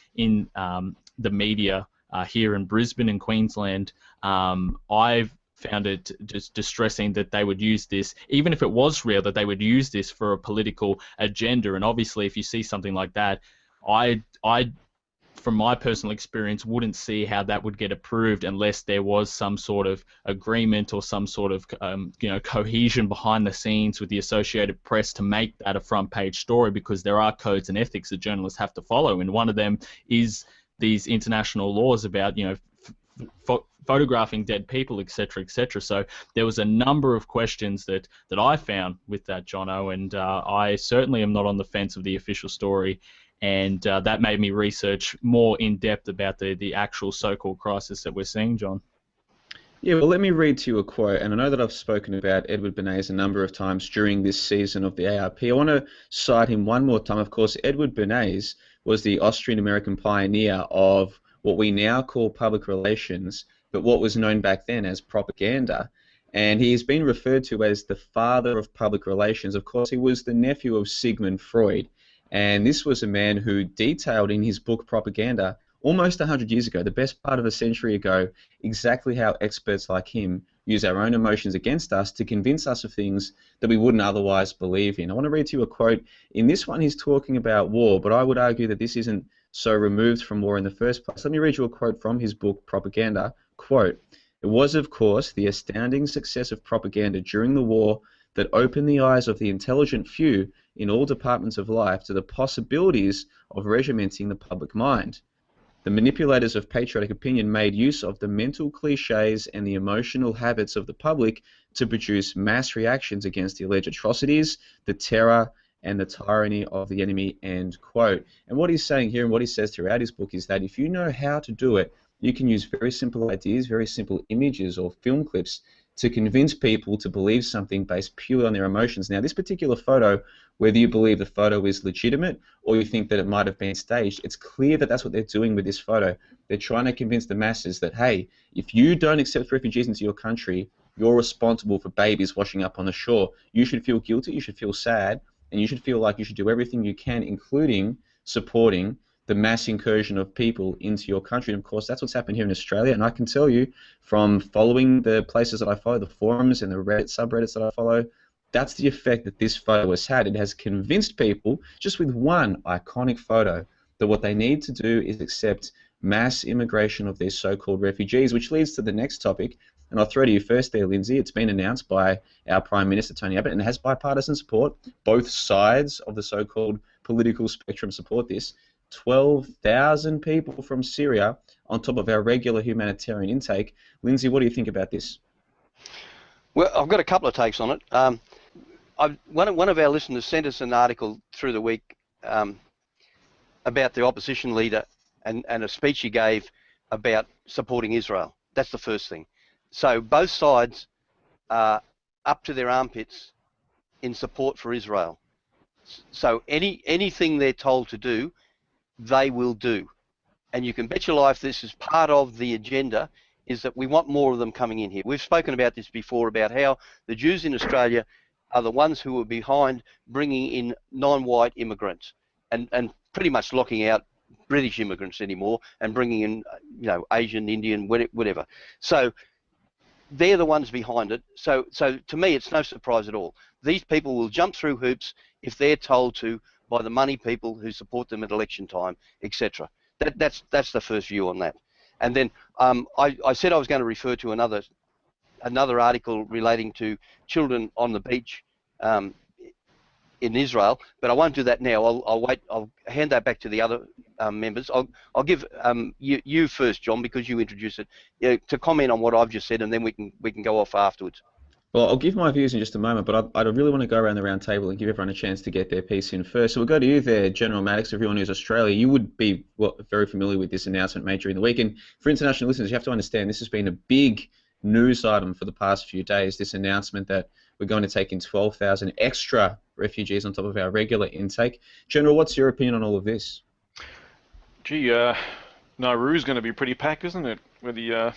the media here in Brisbane and Queensland, I've found it just distressing that they would use this, even if it was real, that they would use this for a political agenda. And obviously, if you see something like that, I from my personal experience, wouldn't see how that would get approved unless there was some sort of agreement or some sort of cohesion behind the scenes with the Associated Press to make that a front page story, because there are codes and ethics that journalists have to follow, and one of them is these international laws about photographing dead people, etc., etc. So there was a number of questions that I found with that, Jono, and I certainly am not on the fence of the official story. And that made me research more in depth about the actual so-called crisis that we're seeing, John. Yeah, well, let me read to you a quote, and I know that I've spoken about Edward Bernays a number of times during this season of the ARP. I want to cite him one more time. Of course, Edward Bernays was the Austrian-American pioneer of what we now call public relations, but what was known back then as propaganda. And he has been referred to as the father of public relations. Of course, he was the nephew of Sigmund Freud. And this was a man who detailed in his book Propaganda almost 100 years ago, the best part of a century ago, exactly how experts like him use our own emotions against us to convince us of things that we wouldn't otherwise believe in. I want to read to you a quote. In this one, he's talking about war, but I would argue that this isn't so removed from war in the first place. Let me read you a quote from his book Propaganda. Quote, "It was, of course, the astounding success of propaganda during the war that opened the eyes of the intelligent few in all departments of life to the possibilities of regimenting the public mind. The manipulators of patriotic opinion made use of the mental cliches and the emotional habits of the public to produce mass reactions against the alleged atrocities, the terror, and the tyranny of the enemy," end quote. And what he's saying here and what he says throughout his book is that if you know how to do it, you can use very simple ideas, very simple images or film clips to convince people to believe something based purely on their emotions. Now, this particular photo, whether you believe the photo is legitimate or you think that it might have been staged, it's clear that that's what they're doing with this photo. They're trying to convince the masses that, hey, if you don't accept refugees into your country, you're responsible for babies washing up on the shore. You should feel guilty, you should feel sad, and you should feel like you should do everything you can, including supporting the mass incursion of people into your country. And of course, that's what's happened here in Australia. And I can tell you from following the places that I follow, the forums and the Reddit subreddits that I follow, that's the effect that this photo has had. It has convinced people, just with one iconic photo, that what they need to do is accept mass immigration of these so-called refugees, which leads to the next topic. And I'll throw to you first there, Lindsay. It's been announced by our Prime Minister, Tony Abbott, and it has bipartisan support. Both sides of the so-called political spectrum support this. 12,000 people from Syria on top of our regular humanitarian intake. Lindsay, what do you think about this? Well, I've got a couple of takes on it. One of our listeners sent us an article through the week about the opposition leader and a speech he gave about supporting Israel. That's the first thing. So both sides are up to their armpits in support for Israel. So anything they're told to do, they will do. And you can bet your life this is part of the agenda, is that we want more of them coming in here. We've spoken about this before, about how the Jews in Australia are the ones who are behind bringing in non-white immigrants. and pretty much locking out British immigrants anymore and bringing in, Asian, Indian, whatever. So they're the ones behind it. So to me, it's no surprise at all. These people will jump through hoops if they're told to by the money people who support them at election time, etc. That's the first view on that. And then I said I was going to refer to another article relating to children on the beach in Israel, but I won't do that now. I'll wait. I'll hand that back to the other members. I'll give you first, John, because you introduced it, to comment on what I've just said, and then we can go off afterwards. Well, I'll give my views in just a moment, but I really want to go around the round table and give everyone a chance to get their piece in first. So we'll go to you there, General Maddox of RealNewsAustralia. You would be very familiar with this announcement made during the week. And for international listeners, you have to understand this has been a big news item for the past few days, this announcement that we're going to take in 12,000 extra refugees on top of our regular intake. General, what's your opinion on all of this? Gee, Nauru's going to be pretty packed, isn't it, where the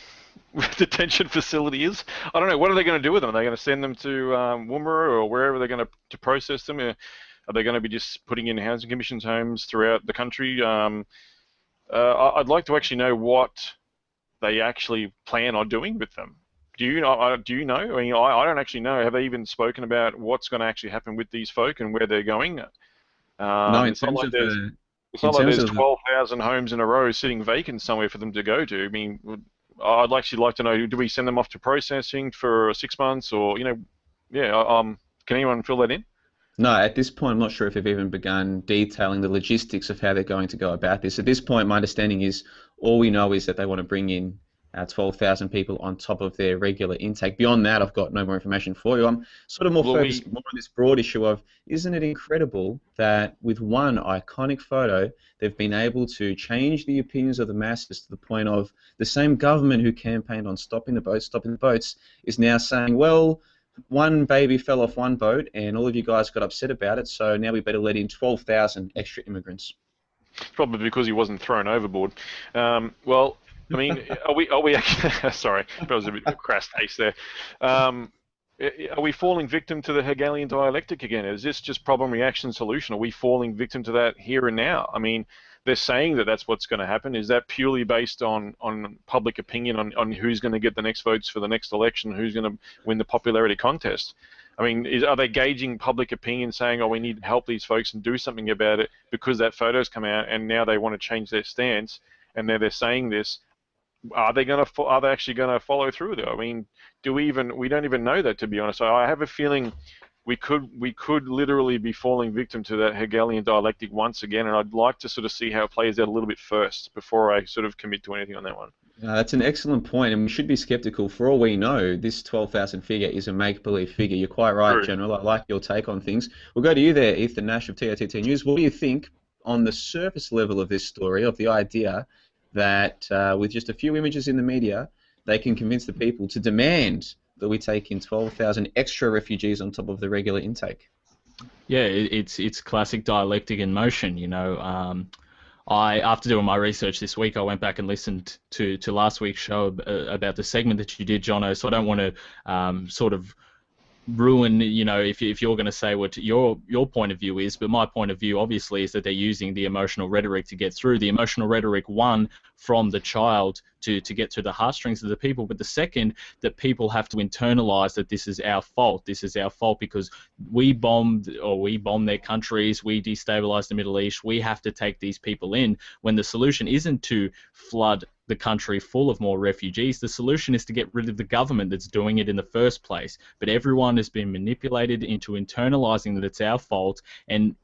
detention facility is? I don't know. What are they going to do with them? Are they going to send them to Woomera or wherever they're going to process them? Are they going to be just putting in housing commissions homes throughout the country? I'd like to actually know what they actually plan on doing with them. Do you know? I mean, I don't actually know. Have they even spoken about what's going to actually happen with these folk and where they're going? No, it's not like there's 12,000 homes in a row sitting vacant somewhere for them to go to. I mean, I'd actually like to know, do we send them off to processing for 6 months or, can anyone fill that in? No, at this point, I'm not sure if they've even begun detailing the logistics of how they're going to go about this. At this point, my understanding is all we know is that they want to bring in 12,000 people on top of their regular intake. Beyond that, I've got no more information for you. I'm sort of more focused more on this broad issue of, isn't it incredible that with one iconic photo, they've been able to change the opinions of the masses to the point of the same government who campaigned on stopping the boats is now saying, well, one baby fell off one boat and all of you guys got upset about it, so now we better let in 12,000 extra immigrants. Probably because he wasn't thrown overboard. Well, I mean, are we actually, sorry, that was a bit of a crass taste there. Are we falling victim to the Hegelian dialectic again? Is this just problem, reaction, solution? Are we falling victim to that here and now? I mean, they're saying that that's what's going to happen. Is that purely based on public opinion, on who's going to get the next votes for the next election, who's going to win the popularity contest? I mean, are they gauging public opinion, saying, oh, we need to help these folks and do something about it because that photo's come out and now they want to change their stance and now they're saying this? Are they actually going to follow through though? I mean, we don't even know that, to be honest. I have a feeling we could literally be falling victim to that Hegelian dialectic once again, and I'd like to sort of see how it plays out a little bit first before I sort of commit to anything on that one. That's an excellent point, and we should be skeptical. For all we know, this 12,000 figure is a make-believe figure. You're quite right, True. General. I like your take on things. We'll go to you there, Ethan Nash of TOTT News. What do you think on the surface level of this story, of the idea that with just a few images in the media, they can convince the people to demand that we take in 12,000 extra refugees on top of the regular intake? Yeah, it's classic dialectic in motion, you know. After doing my research this week, I went back and listened to last week's show about the segment that you did, Jono, so I don't want to sort of ruin, you know, if you're going to say what your point of view is, but my point of view obviously is that they're using the emotional rhetoric to get through. The emotional rhetoric, one, from the child to get to the heartstrings of the people, but the second, that people have to internalize that this is our fault. This is our fault because we bombed their countries, we destabilized the Middle East, we have to take these people in, when the solution isn't to flood the country full of more refugees. The solution is to get rid of the government that's doing it in the first place. But everyone has been manipulated into internalizing that it's our fault, and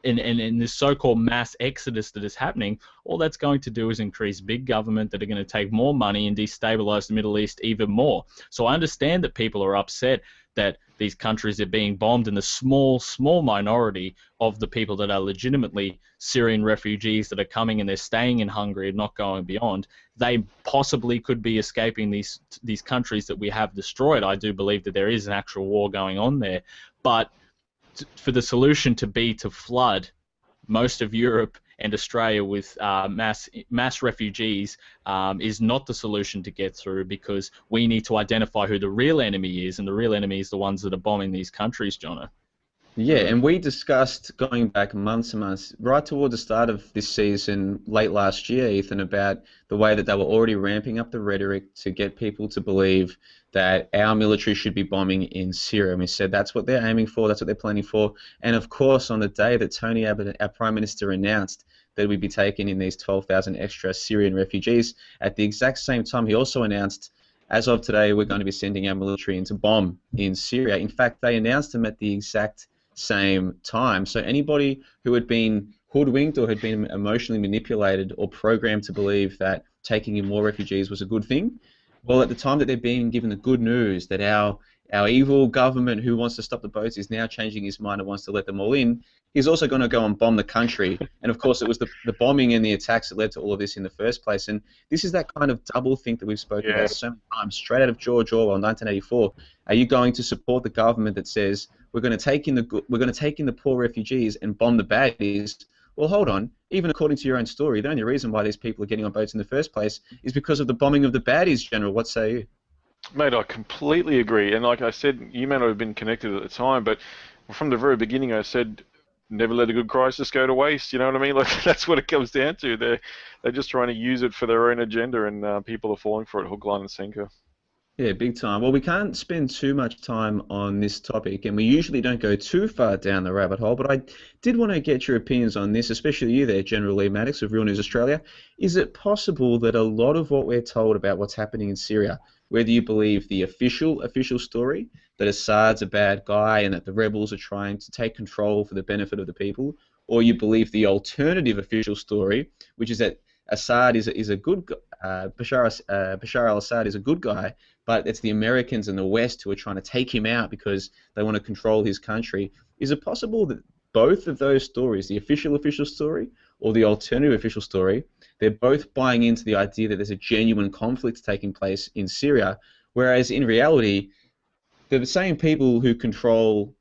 this so-called mass exodus that is happening, all that's going to do is increase big government that are going to take more money and destabilize the Middle East even more. So I understand that people are upset that these countries are being bombed, and the small minority of the people that are legitimately Syrian refugees that are coming and they're staying in Hungary and not going beyond, they possibly could be escaping these countries that we have destroyed. I do believe that there is an actual war going on there, but for the solution to be to flood most of Europe and Australia with mass refugees is not the solution to get through, because we need to identify who the real enemy is, and the real enemy is the ones that are bombing these countries, Jono. Yeah, and we discussed going back months and months, right towards the start of this season, late last year, Ethan, about the way that they were already ramping up the rhetoric to get people to believe that our military should be bombing in Syria. And we said that's what they're aiming for, that's what they're planning for. And of course, on the day that Tony Abbott, our Prime Minister, announced that we'd be taking in these 12,000 extra Syrian refugees, at the exact same time, he also announced, as of today, we're going to be sending our military in to bomb in Syria. In fact, they announced them at the exact same time. So anybody who had been hoodwinked or had been emotionally manipulated or programmed to believe that taking in more refugees was a good thing, well, at the time that they're being given the good news that our evil government who wants to stop the boats is now changing his mind and wants to let them all in, he's also going to go and bomb the country. And of course, it was the bombing and the attacks that led to all of this in the first place. And this is that kind of double think that we've spoken about so many times, straight out of George Orwell, 1984. Are you going to support the government that says we're going to take in the poor refugees and bomb the baddies? Well, hold on. Even according to your own story, the only reason why these people are getting on boats in the first place is because of the bombing of the baddies, General. What say you? Mate, I completely agree. And like I said, you may not have been connected at the time, but from the very beginning I said, never let a good crisis go to waste. You know what I mean? Like, that's what it comes down to. They're just trying to use it for their own agenda, and people are falling for it hook, line, and sinker. Yeah, big time. Well, we can't spend too much time on this topic, and we usually don't go too far down the rabbit hole, but I did want to get your opinions on this, especially you there, General Lee Maddox of Real News Australia. Is it possible that a lot of what we're told about what's happening in Syria, whether you believe the official story, that Assad's a bad guy and that the rebels are trying to take control for the benefit of the people, or you believe the alternative official story, which is that Assad is a good Bashar al-Assad is a good guy, but it's the Americans and the West who are trying to take him out because they want to control his country. Is it possible that both of those stories, the official story or the alternative official story, they're both buying into the idea that there's a genuine conflict taking place in Syria, whereas in reality, they're the same people who control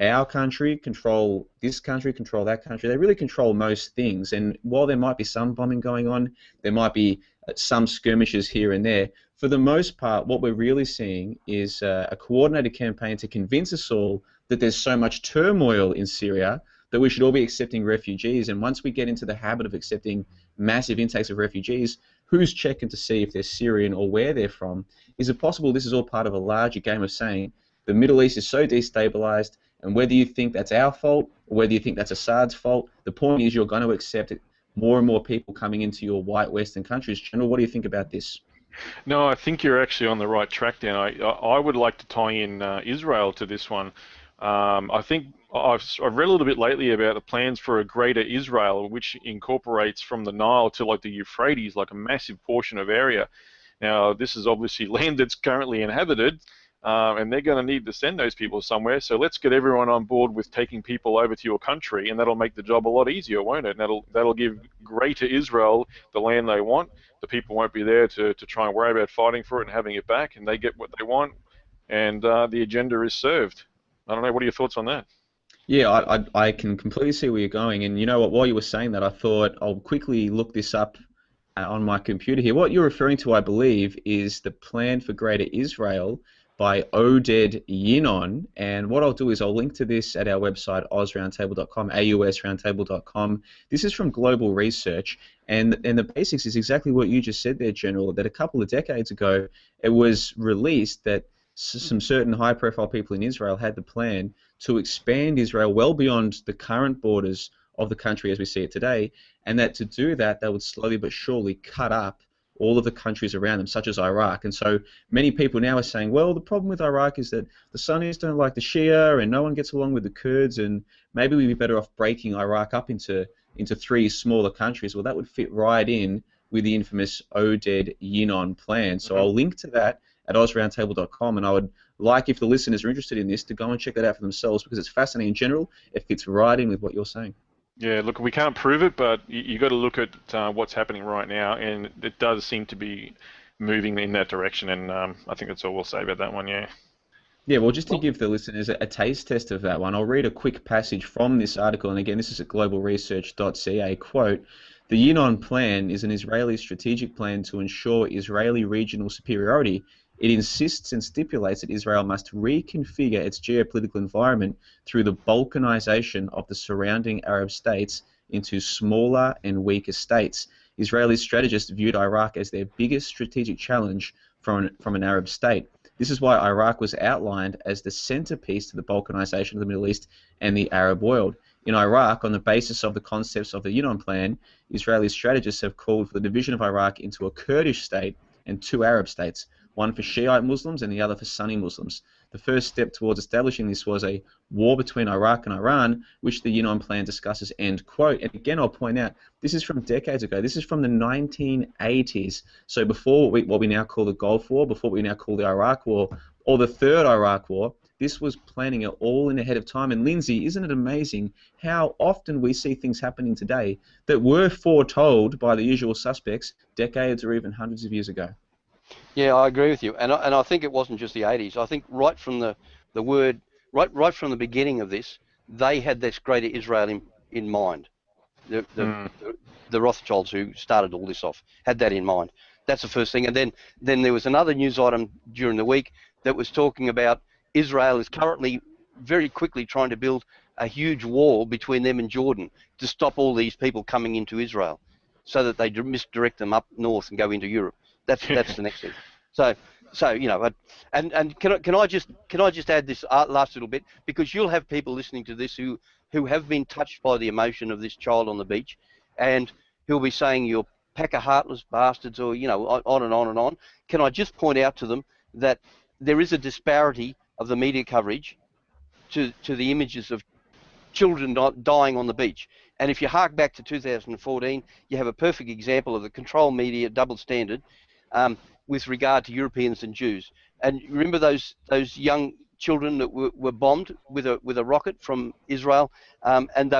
our country, control this country, control that country. They really control most things. And while there might be some bombing going on, there might be some skirmishes here and there, for the most part, what we're really seeing is a coordinated campaign to convince us all that there's so much turmoil in Syria that we should all be accepting refugees. And once we get into the habit of accepting massive intakes of refugees, who's checking to see if they're Syrian or where they're from? Is it possible this is all part of a larger game of saying the Middle East is so destabilized, and whether you think that's our fault or whether you think that's Assad's fault, the point is you're going to accept more and more people coming into your white Western countries. General, what do you think about this? No, I think you're actually on the right track, Dan. I would like to tie in Israel to this one. I think I've read a little bit lately about the plans for a greater Israel, which incorporates from the Nile to like the Euphrates, like a massive portion of area. Now, this is obviously land that's currently inhabited, and they're going to need to send those people somewhere. So let's get everyone on board with taking people over to your country, and that'll make the job a lot easier, won't it? And that'll give greater Israel the land they want. The people won't be there to try and worry about fighting for it and having it back, and they get what they want, and the agenda is served. I don't know, what are your thoughts on that? Yeah, I can completely see where you're going, and you know what, while you were saying that, I thought I'll quickly look this up on my computer here. What you're referring to, I believe, is the Plan for Greater Israel by Oded Yinon, and what I'll do is I'll link to this at our website, ausroundtable.com, AUSroundtable.com. This is from Global Research, and the basics is exactly what you just said there, General, that a couple of decades ago it was released that some certain high-profile people in Israel had the plan to expand Israel well beyond the current borders of the country as we see it today, and that to do that, they would slowly but surely cut up all of the countries around them, such as Iraq. And so many people now are saying, well, the problem with Iraq is that the Sunnis don't like the Shia, and no one gets along with the Kurds, and maybe we'd be better off breaking Iraq up into 3 smaller countries. Well, that would fit right in with the infamous Oded Yinon plan. So I'll link to that at ausroundtable.com, and I would like, if the listeners are interested in this, to go and check that out for themselves, because it's fascinating in general. It fits right in with what you're saying. Yeah, look, we can't prove it, but you got to look at what's happening right now, and it does seem to be moving in that direction, and I think that's all we'll say about that one, yeah. Yeah, well, just to give the listeners a taste test of that one, I'll read a quick passage from this article, and again, this is at globalresearch.ca, quote, "The Yinon Plan is an Israeli strategic plan to ensure Israeli regional superiority It insists and stipulates that Israel must reconfigure its geopolitical environment through the balkanization of the surrounding Arab states into smaller and weaker states. Israeli strategists viewed Iraq as their biggest strategic challenge from an Arab state. This is why Iraq was outlined as the centerpiece to the balkanization of the Middle East and the Arab world. In Iraq, on the basis of the concepts of the Yinon Plan, Israeli strategists have called for the division of Iraq into a Kurdish state and two Arab states, one for Shiite Muslims and the other for Sunni Muslims. The first step towards establishing this was a war between Iraq and Iran, which the Yinon Plan discusses, end quote. And again, I'll point out, this is from decades ago. This is from the 1980s. So before what we now call the Gulf War, before what we now call the Iraq War, or the Third Iraq War, this was planning it all in ahead of time. And Lindsay, isn't it amazing how often we see things happening today that were foretold by the usual suspects decades or even hundreds of years ago? Yeah, I agree with you, and I think it wasn't just the 80s. I think right from the from the beginning of this, they had this greater Israel in mind. The Rothschilds who started all this off had that in mind. That's the first thing, and then there was another news item during the week that was talking about Israel is currently very quickly trying to build a huge wall between them and Jordan to stop all these people coming into Israel, so that they misdirect them up north and go into Europe. That's the next thing. So you know, and can I just add this last little bit, because you'll have people listening to this who have been touched by the emotion of this child on the beach, and who'll be saying you're pack of heartless bastards, or you know, on and on and on. Can I just point out to them that there is a disparity of the media coverage to the images of children dying on the beach. And if you hark back to 2014, you have a perfect example of the control media double standard with regard to Europeans and Jews. And remember those young children that were bombed with a rocket from Israel, and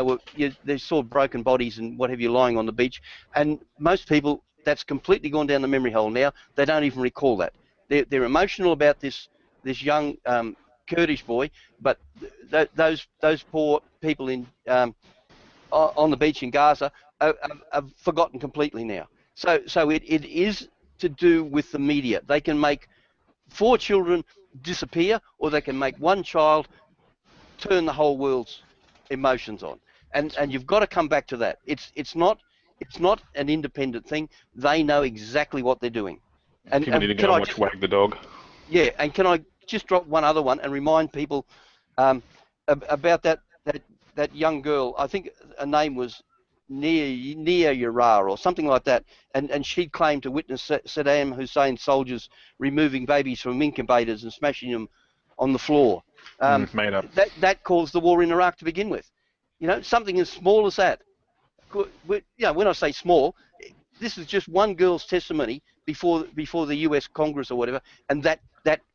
they saw broken bodies and what have you lying on the beach. And most people, that's completely gone down the memory hole now. They don't even recall that. They're emotional about this young Kurdish boy, but those poor people in on the beach in Gaza are forgotten completely now. So it is to do with the media. They can make 4 children disappear, or they can make one child turn the whole world's emotions on. And you've got to come back to that. It's not an independent thing. They know exactly what they're doing. And people need to go and watch Wag the Dog. Yeah, and can I just drop one other one and remind people about that young girl? I think her name was Nia Yara or something like that, and she claimed to witness Saddam Hussein's soldiers removing babies from incubators and smashing them on the floor. Made up. That caused the war in Iraq to begin with. You know, something as small as that. You know, when I say small, this is just one girl's testimony before the US Congress or whatever, and that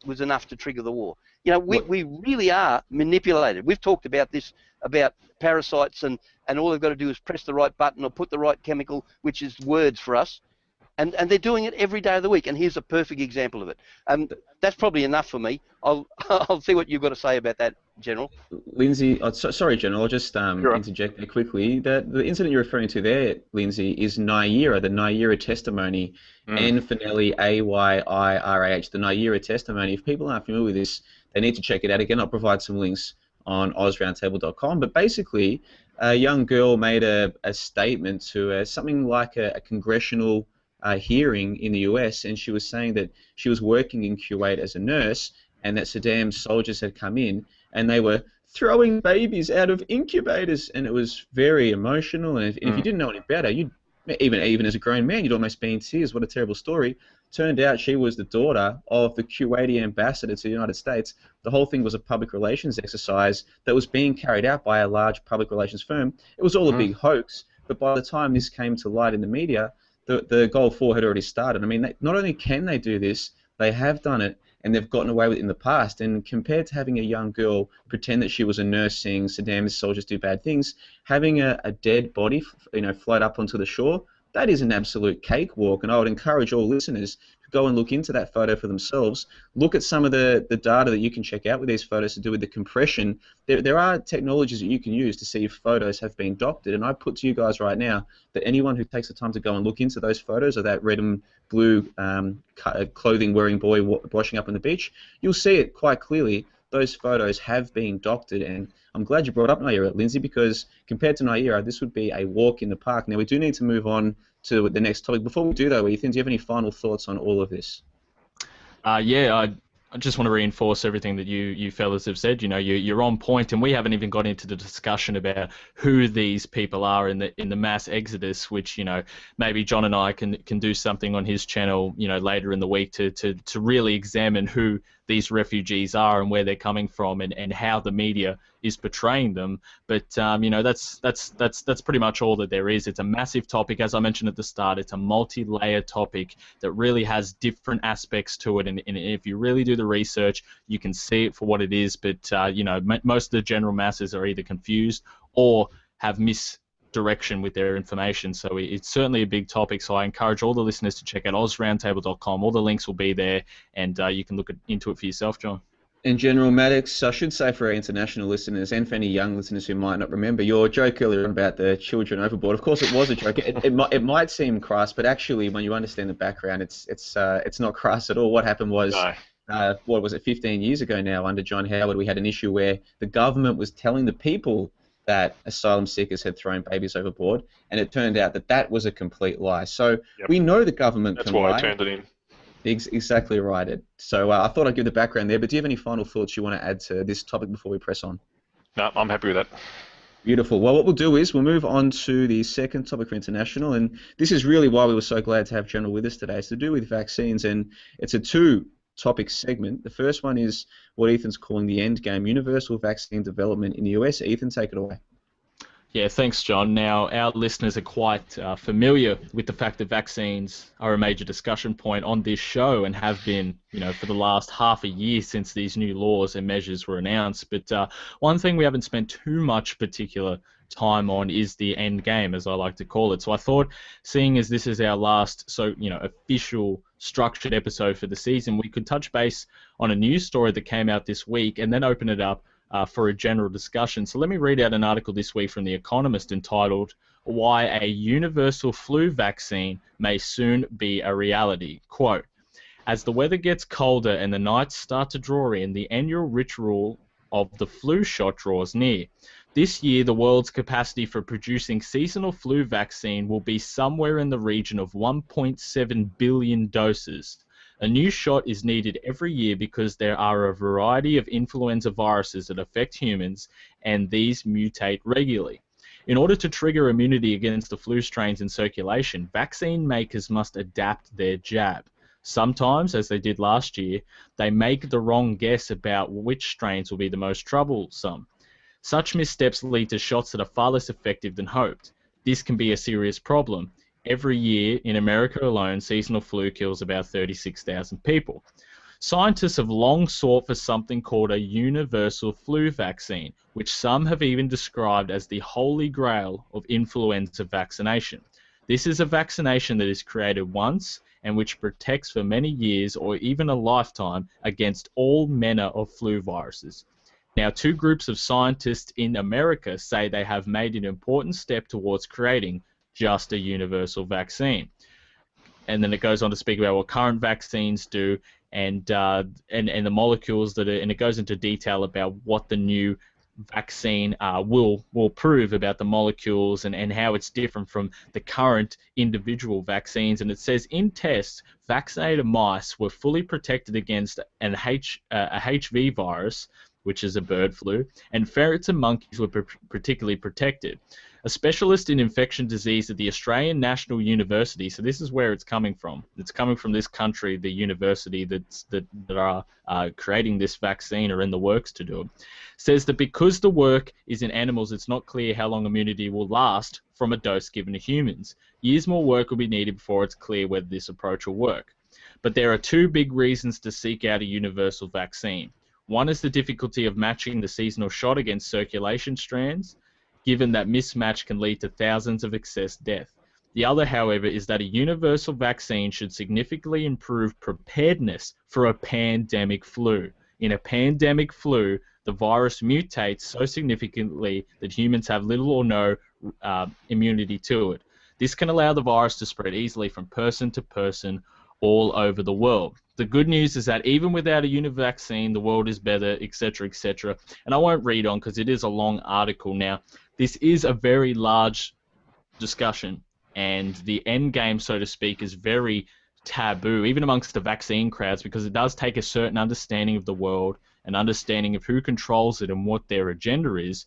was enough to trigger the war. You know, we really are manipulated. We've talked about this, about parasites, and all they've got to do is press the right button or put the right chemical, which is words for us, and they're doing it every day of the week. And here's a perfect example of it. That's probably enough for me. I'll see what you've got to say about that, General. Lindsay, sorry, General, I'll just interject there quickly. The incident you're referring to there, Lindsay, is Naira, the Naira testimony, N for Nelly, AYIRAH, the Naira testimony. If people aren't familiar with this, they need to check it out. Again, I'll provide some links on AusRoundtable.com. But basically, a young girl made a statement to something like a congressional hearing in the US, and she was saying that she was working in Kuwait as a nurse, and that Saddam's soldiers had come in and they were throwing babies out of incubators, and it was very emotional. And if you didn't know any better, you'd even as a grown man, you'd almost be in tears. What a terrible story. Turned out she was the daughter of the Kuwaiti ambassador to the United States. The whole thing was a public relations exercise that was being carried out by a large public relations firm. It was all a big hoax, but by the time this came to light in the media, the Gulf War had already started. I mean, not only can they do this, they have done it, and they've gotten away with it in the past. And compared to having a young girl pretend that she was a nurse saying Saddam's soldiers do bad things, having a dead body, float up onto the shore, that is an absolute cakewalk. And I would encourage all listeners to go and look into that photo for themselves. Look at some of the data that you can check out with these photos to do with the compression. There are technologies that you can use to see if photos have been doctored, and I put to you guys right now that anyone who takes the time to go and look into those photos of that red and blue clothing-wearing boy washing up on the beach, you'll see it quite clearly. Those photos have been doctored, and I'm glad you brought up Naira, Lindsay, because compared to Naira, this would be a walk in the park. Now, we do need to move on to the next topic. Before we do, though, Ethan, do you have any final thoughts on all of this? I just want to reinforce everything that you fellas have said. You know, you're on point, and we haven't even got into the discussion about who these people are in the mass exodus, which, you know, maybe John and I can do something on his channel, you know, later in the week to really examine who these refugees are and where they're coming from, and how the media is portraying them. But you know, that's pretty much all that there is. It's a massive topic, as I mentioned at the start. It's a multi-layered topic that really has different aspects to it, and if you really do the research, you can see it for what it is. But you know, most of the general masses are either confused or have misdirection with their information. So it's certainly a big topic. So I encourage all the listeners to check out AusRoundtable.com. All the links will be there, and you can look into it for yourself, John. And General Maddox, I should say for our international listeners and for any young listeners who might not remember, your joke earlier about the children overboard, of course it was a joke. It might seem crass, but actually when you understand the background, it's not crass at all. What happened was, what was it, 15 years ago now, under John Howard, we had an issue where the government was telling the people that asylum seekers had thrown babies overboard, and it turned out that that was a complete lie. So we know the government can lie. That's why I turned it in. Exactly right. So I thought I'd give the background there, but do you have any final thoughts you want to add to this topic before we press on? No, I'm happy with that. Beautiful. Well, what we'll do is we'll move on to the second topic for international, and this is really why we were so glad to have General with us today. It's to do with vaccines, and it's a two-topic segment. The first one is what Ethan's calling the end game, universal vaccine development in the US. Ethan, take it away. Yeah, thanks, John. Now, our listeners are quite familiar with the fact that vaccines are a major discussion point on this show and have been, you know, for the last half a year since these new laws and measures were announced. But one thing we haven't spent too much particular time on is the end game, as I like to call it. So I thought, seeing as this is our last, official structured episode for the season, we could touch base on a news story that came out this week and then open it up for a general discussion. So let me read out an article this week from The Economist entitled, "Why a Universal Flu Vaccine May Soon Be a Reality." Quote, "As the weather gets colder and the nights start to draw in, the annual ritual of the flu shot draws near. This year, the world's capacity for producing seasonal flu vaccine will be somewhere in the region of 1.7 billion doses. A new shot is needed every year because there are a variety of influenza viruses that affect humans, and these mutate regularly. In order to trigger immunity against the flu strains in circulation, vaccine makers must adapt their jab. Sometimes, as they did last year, they make the wrong guess about which strains will be the most troublesome. Such missteps lead to shots that are far less effective than hoped. This can be a serious problem. Every year, in America alone, seasonal flu kills about 36,000 people. Scientists have long sought for something called a universal flu vaccine, which some have even described as the holy grail of influenza vaccination. This is a vaccination that is created once and which protects for many years or even a lifetime against all manner of flu viruses. Now, two groups of scientists in America say they have made an important step towards creating just a universal vaccine." And then it goes on to speak about what current vaccines do and the molecules that are, and it goes into detail about what the new vaccine will prove about the molecules and how it's different from the current individual vaccines. And it says in tests, vaccinated mice were fully protected against a HV virus, which is a bird flu, and ferrets and monkeys were particularly protected. A specialist in infection disease at the Australian National University, so this is where it's coming from. It's coming from this country, the university that are creating this vaccine or in the works to do it, says that because the work is in animals, it's not clear how long immunity will last from a dose given to humans. Years more work will be needed before it's clear whether this approach will work. But there are two big reasons to seek out a universal vaccine. One is the difficulty of matching the seasonal shot against circulation strands, given that mismatch can lead to thousands of excess death. The other, however, is that a universal vaccine should significantly improve preparedness for a pandemic flu. In a pandemic flu, the virus mutates so significantly that humans have little or no immunity to it. This can allow the virus to spread easily from person to person all over the world. The good news is that even without a universal vaccine, the world is better, etc., etc. And I won't read on because it is a long article. Now, this is a very large discussion, and the end game, so to speak, is very taboo, even amongst the vaccine crowds, because it does take a certain understanding of the world, an understanding of who controls it and what their agenda is.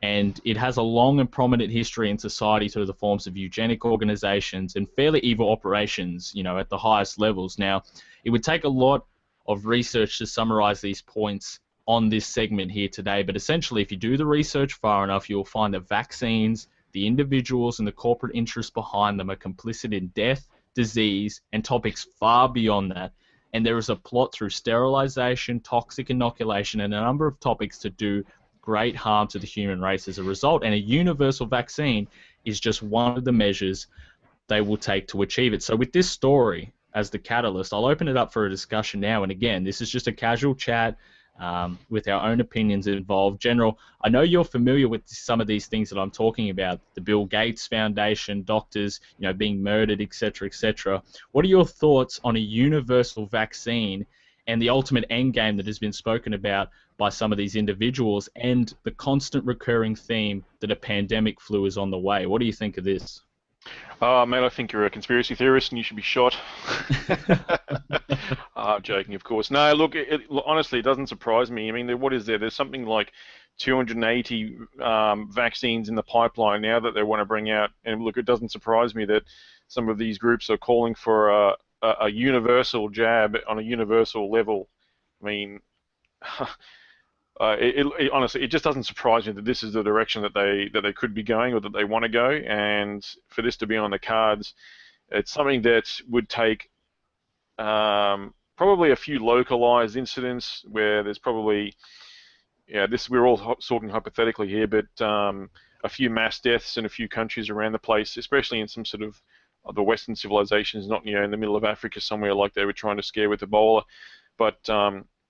And it has a long and prominent history in society through the forms of eugenic organizations and fairly evil operations, at the highest levels. Now, it would take a lot of research to summarize these points on this segment here today, but essentially, if you do the research far enough, you'll find that vaccines, the individuals and the corporate interests behind them, are complicit in death, disease, and topics far beyond that. And there is a plot through sterilization, toxic inoculation, and a number of topics to do great harm to the human race as a result, and a universal vaccine is just one of the measures they will take to achieve it. So with this story as the catalyst, I'll open it up for a discussion now, and again, this is just a casual chat with our own opinions involved. General, I know you're familiar with some of these things that I'm talking about, the Bill Gates Foundation, doctors being murdered, etc., etc. What are your thoughts on a universal vaccine and the ultimate end game that has been spoken about by some of these individuals, and the constant recurring theme that a pandemic flu is on the way? What do you think of this? Mate, I think you're a conspiracy theorist and you should be shot. I'm joking, of course. No, look, honestly, it doesn't surprise me. I mean, what is there? There's something like 280 vaccines in the pipeline now that they want to bring out. And look, it doesn't surprise me that some of these groups are calling for a universal jab on a universal level. I mean, honestly, it just doesn't surprise me that this is the direction that they could be going, or that they want to go. And for this to be on the cards, it's something that would take probably a few localized incidents where there's probably, we're all talking hypothetically here, but a few mass deaths in a few countries around the place, especially in some sort of the Western civilizations, not in the middle of Africa somewhere like they were trying to scare with Ebola, but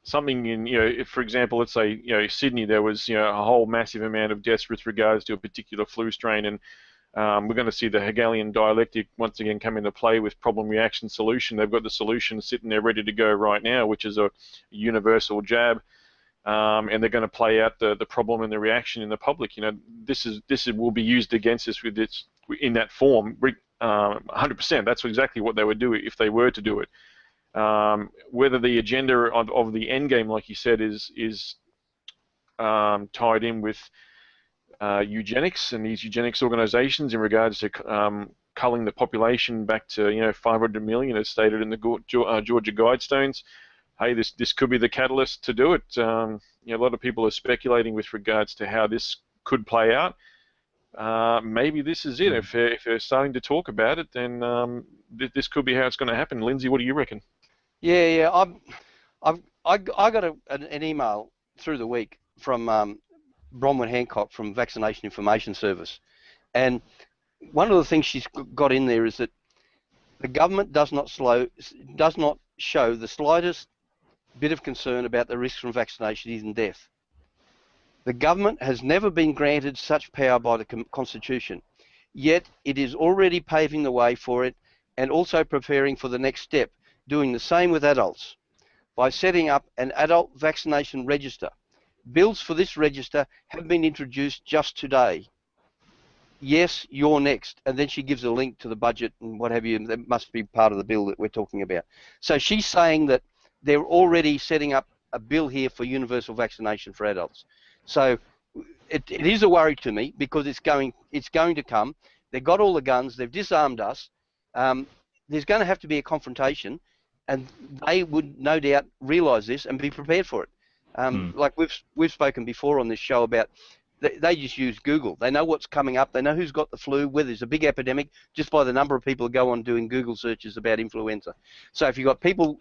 something in, for example, let's say, Sydney, there was, a whole massive amount of deaths with regards to a particular flu strain, and we're going to see the Hegelian dialectic once again come into play with problem, reaction, solution. They've got the solution sitting there ready to go right now, which is a universal jab, and they're going to play out the problem and the reaction in the public. This will be used against us with this in that form. 100%. That's exactly what they would do if they were to do it. Whether the agenda of the end game, like you said, is tied in with eugenics and these eugenics organizations in regards to culling the population back to 500 million, as stated in the Georgia Guidestones. Hey, this could be the catalyst to do it. A lot of people are speculating with regards to how this could play out. Maybe this is it. If they're starting to talk about it, then this could be how it's going to happen. Lindsay, what do you reckon? Yeah. I got an email through the week from Bronwyn Hancock from Vaccination Information Service, and one of the things she's got in there is that the government does not show the slightest bit of concern about the risks from vaccination, even death. The government has never been granted such power by the Constitution, yet it is already paving the way for it and also preparing for the next step, doing the same with adults by setting up an adult vaccination register. Bills for this register have been introduced just today. Yes, you're next. And then she gives a link to the budget and what have you. That must be part of the bill that we're talking about. So she's saying that they're already setting up a bill here for universal vaccination for adults. So it is a worry to me, because it's going to come. They've got all the guns. They've disarmed us. There's going to have to be a confrontation, and they would no doubt realise this and be prepared for it. Like we've spoken before on this show about, they just use Google. They know what's coming up. They know who's got the flu, whether there's a big epidemic, just by the number of people who go on doing Google searches about influenza. So if you've got people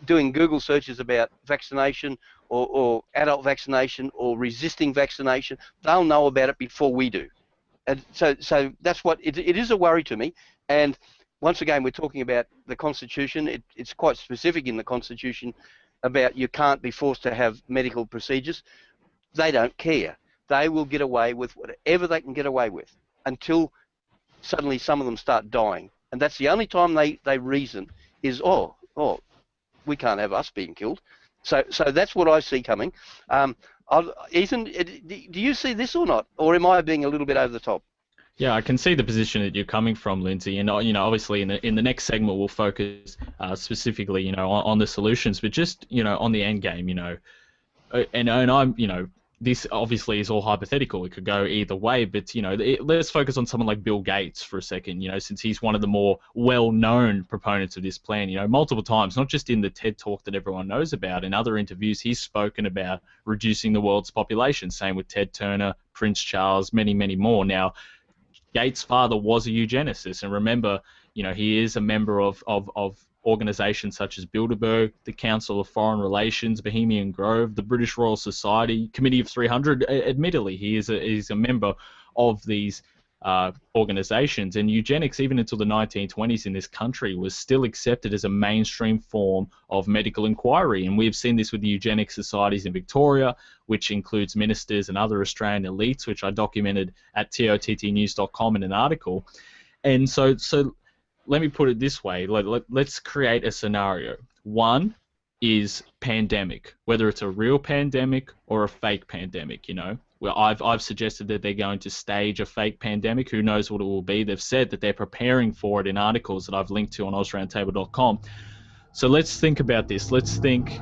doing Google searches about vaccination or adult vaccination or resisting vaccination, they'll know about it before we do. And so that's what it is a worry to me. And once again, we're talking about the Constitution. It's quite specific in the Constitution about you can't be forced to have medical procedures. They don't care. They will get away with whatever they can get away with until suddenly some of them start dying. And that's the only time they reason is, oh, we can't have us being killed. So that's what I see coming. Ethan, do you see this or not? Or am I being a little bit over the top? Yeah, I can see the position that you're coming from, Lindsay, and obviously in the next segment we'll focus specifically, on the solutions, but just on the end game, and I'm, this obviously is all hypothetical. It could go either way, but let's focus on someone like Bill Gates for a second. Since he's one of the more well-known proponents of this plan. Multiple times, not just in the TED Talk that everyone knows about. In other interviews, he's spoken about reducing the world's population. Same with Ted Turner, Prince Charles, many, many more. Now, Gates' father was a eugenicist, and remember, he is a member of organisations such as Bilderberg, the Council of Foreign Relations, Bohemian Grove, the British Royal Society, Committee of 300. Admittedly, he is a member of these organisations, and eugenics, even until the 1920s in this country, was still accepted as a mainstream form of medical inquiry. And we've seen this with the eugenic societies in Victoria, which includes ministers and other Australian elites, which I documented at tottnews.com in an article. And so let me put it this way. Let's create a scenario. One is pandemic, whether it's a real pandemic or a fake pandemic, Well, I've suggested that they're going to stage a fake pandemic. Who knows what it will be? They've said that they're preparing for it in articles that I've linked to on AusRoundtable.com. So let's think about this. Let's think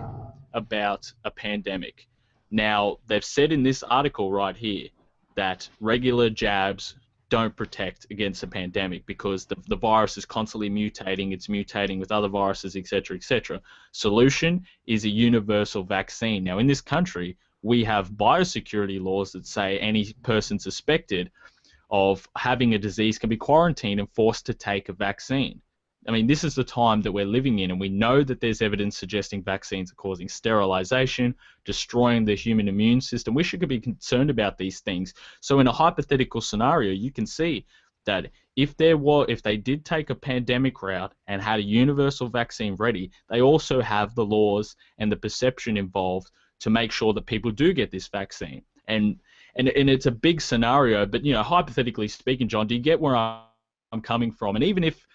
about a pandemic. Now, they've said in this article right here that regular jabs don't protect against a pandemic because the virus is constantly mutating. It's mutating with other viruses, etc., etc. Solution is a universal vaccine. Now, in this country, we have biosecurity laws that say any person suspected of having a disease can be quarantined and forced to take a vaccine. I mean, this is the time that we're living in, and we know that there's evidence suggesting vaccines are causing sterilization, destroying the human immune system. We should be concerned about these things. So in a hypothetical scenario, you can see that if they did take a pandemic route and had a universal vaccine ready, they also have the laws and the perception involved to make sure that people do get this vaccine. And it's a big scenario, but hypothetically speaking, John, do you get where I'm coming from? And even if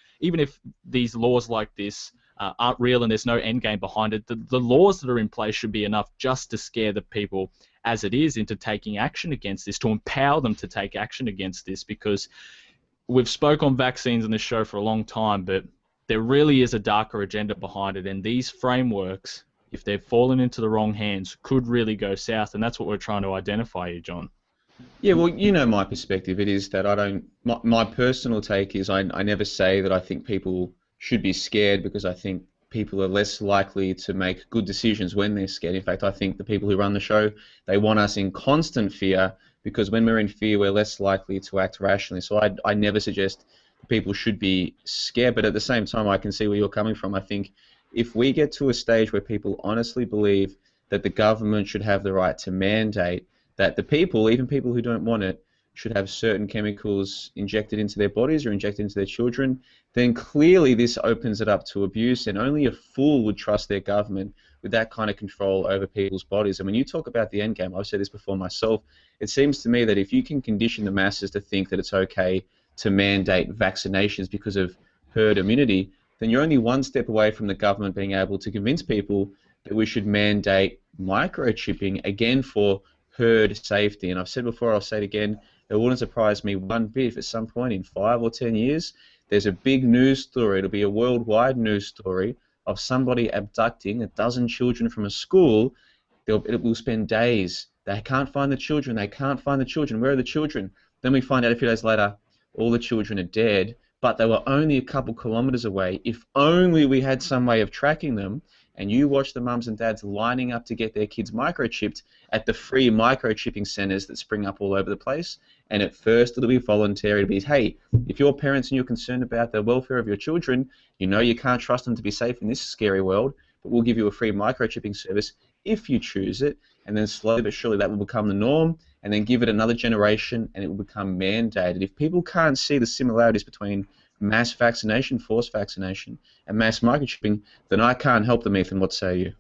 these laws like this aren't real and there's no end game behind it, the laws that are in place should be enough just to scare the people as it is into taking action against this, to empower them to take action against this, because we've spoke on vaccines on this show for a long time, but there really is a darker agenda behind it, and these frameworks, if they've fallen into the wrong hands, could really go south, and that's what we're trying to identify here, John. Yeah, well, my perspective. It is that my personal take is I never say that I think people should be scared, because I think people are less likely to make good decisions when they're scared. In fact, I think the people who run the show, they want us in constant fear, because when we're in fear, we're less likely to act rationally. So I never suggest people should be scared, but at the same time, I can see where you're coming from. I think if we get to a stage where people honestly believe that the government should have the right to mandate that the people, even people who don't want it, should have certain chemicals injected into their bodies or injected into their children, then clearly this opens it up to abuse, and only a fool would trust their government with that kind of control over people's bodies. And when you talk about the end game, I've said this before myself, it seems to me that if you can condition the masses to think that it's okay to mandate vaccinations because of herd immunity, then you're only one step away from the government being able to convince people that we should mandate microchipping, again for herd safety. And I've said before, I'll say it again, it wouldn't surprise me one bit if at some point in 5 or 10 years there's a big news story, it'll be a worldwide news story, of somebody abducting 12 children from a school. It will spend days. They can't find the children. They can't find the children. Where are the children? Then we find out a few days later all the children are dead, but they were only a couple kilometres away. If only we had some way of tracking them. And you watch the mums and dads lining up to get their kids microchipped at the free microchipping centres that spring up all over the place. And at first it'll be voluntary. It'll be, hey, if you're parents and you're concerned about the welfare of your children, you know you can't trust them to be safe in this scary world, but we'll give you a free microchipping service if you choose it. And then slowly but surely that will become the norm. and then give it another generation and it will become mandated. If people can't see the similarities between mass vaccination, forced vaccination, and mass microchipping, then I can't help them, Ethan. What say you?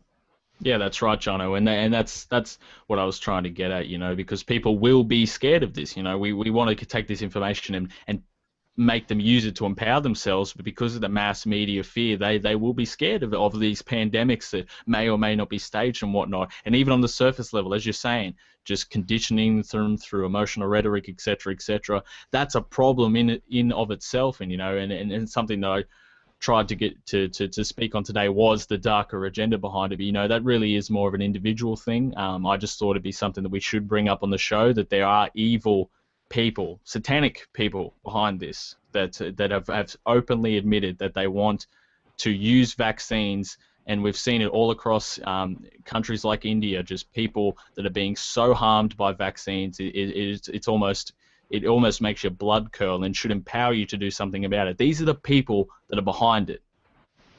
Yeah, that's right, Jono, and that's what I was trying to get at, because people will be scared of this. We want to take this information and make them use it to empower themselves, but because of the mass media fear, they will be scared of these pandemics that may or may not be staged and whatnot. And even on the surface level, as you're saying, just conditioning them through emotional rhetoric, etc., that's a problem in of itself, and something that I tried to get to speak on today was the darker agenda behind it. But that really is more of an individual thing. I just thought it'd be something that we should bring up on the show, that there are evil people, satanic people behind this that have openly admitted that they want to use vaccines, and we've seen it all across countries like India, just people that are being so harmed by vaccines. It almost makes your blood curl and should empower you to do something about it. These are the people that are behind it.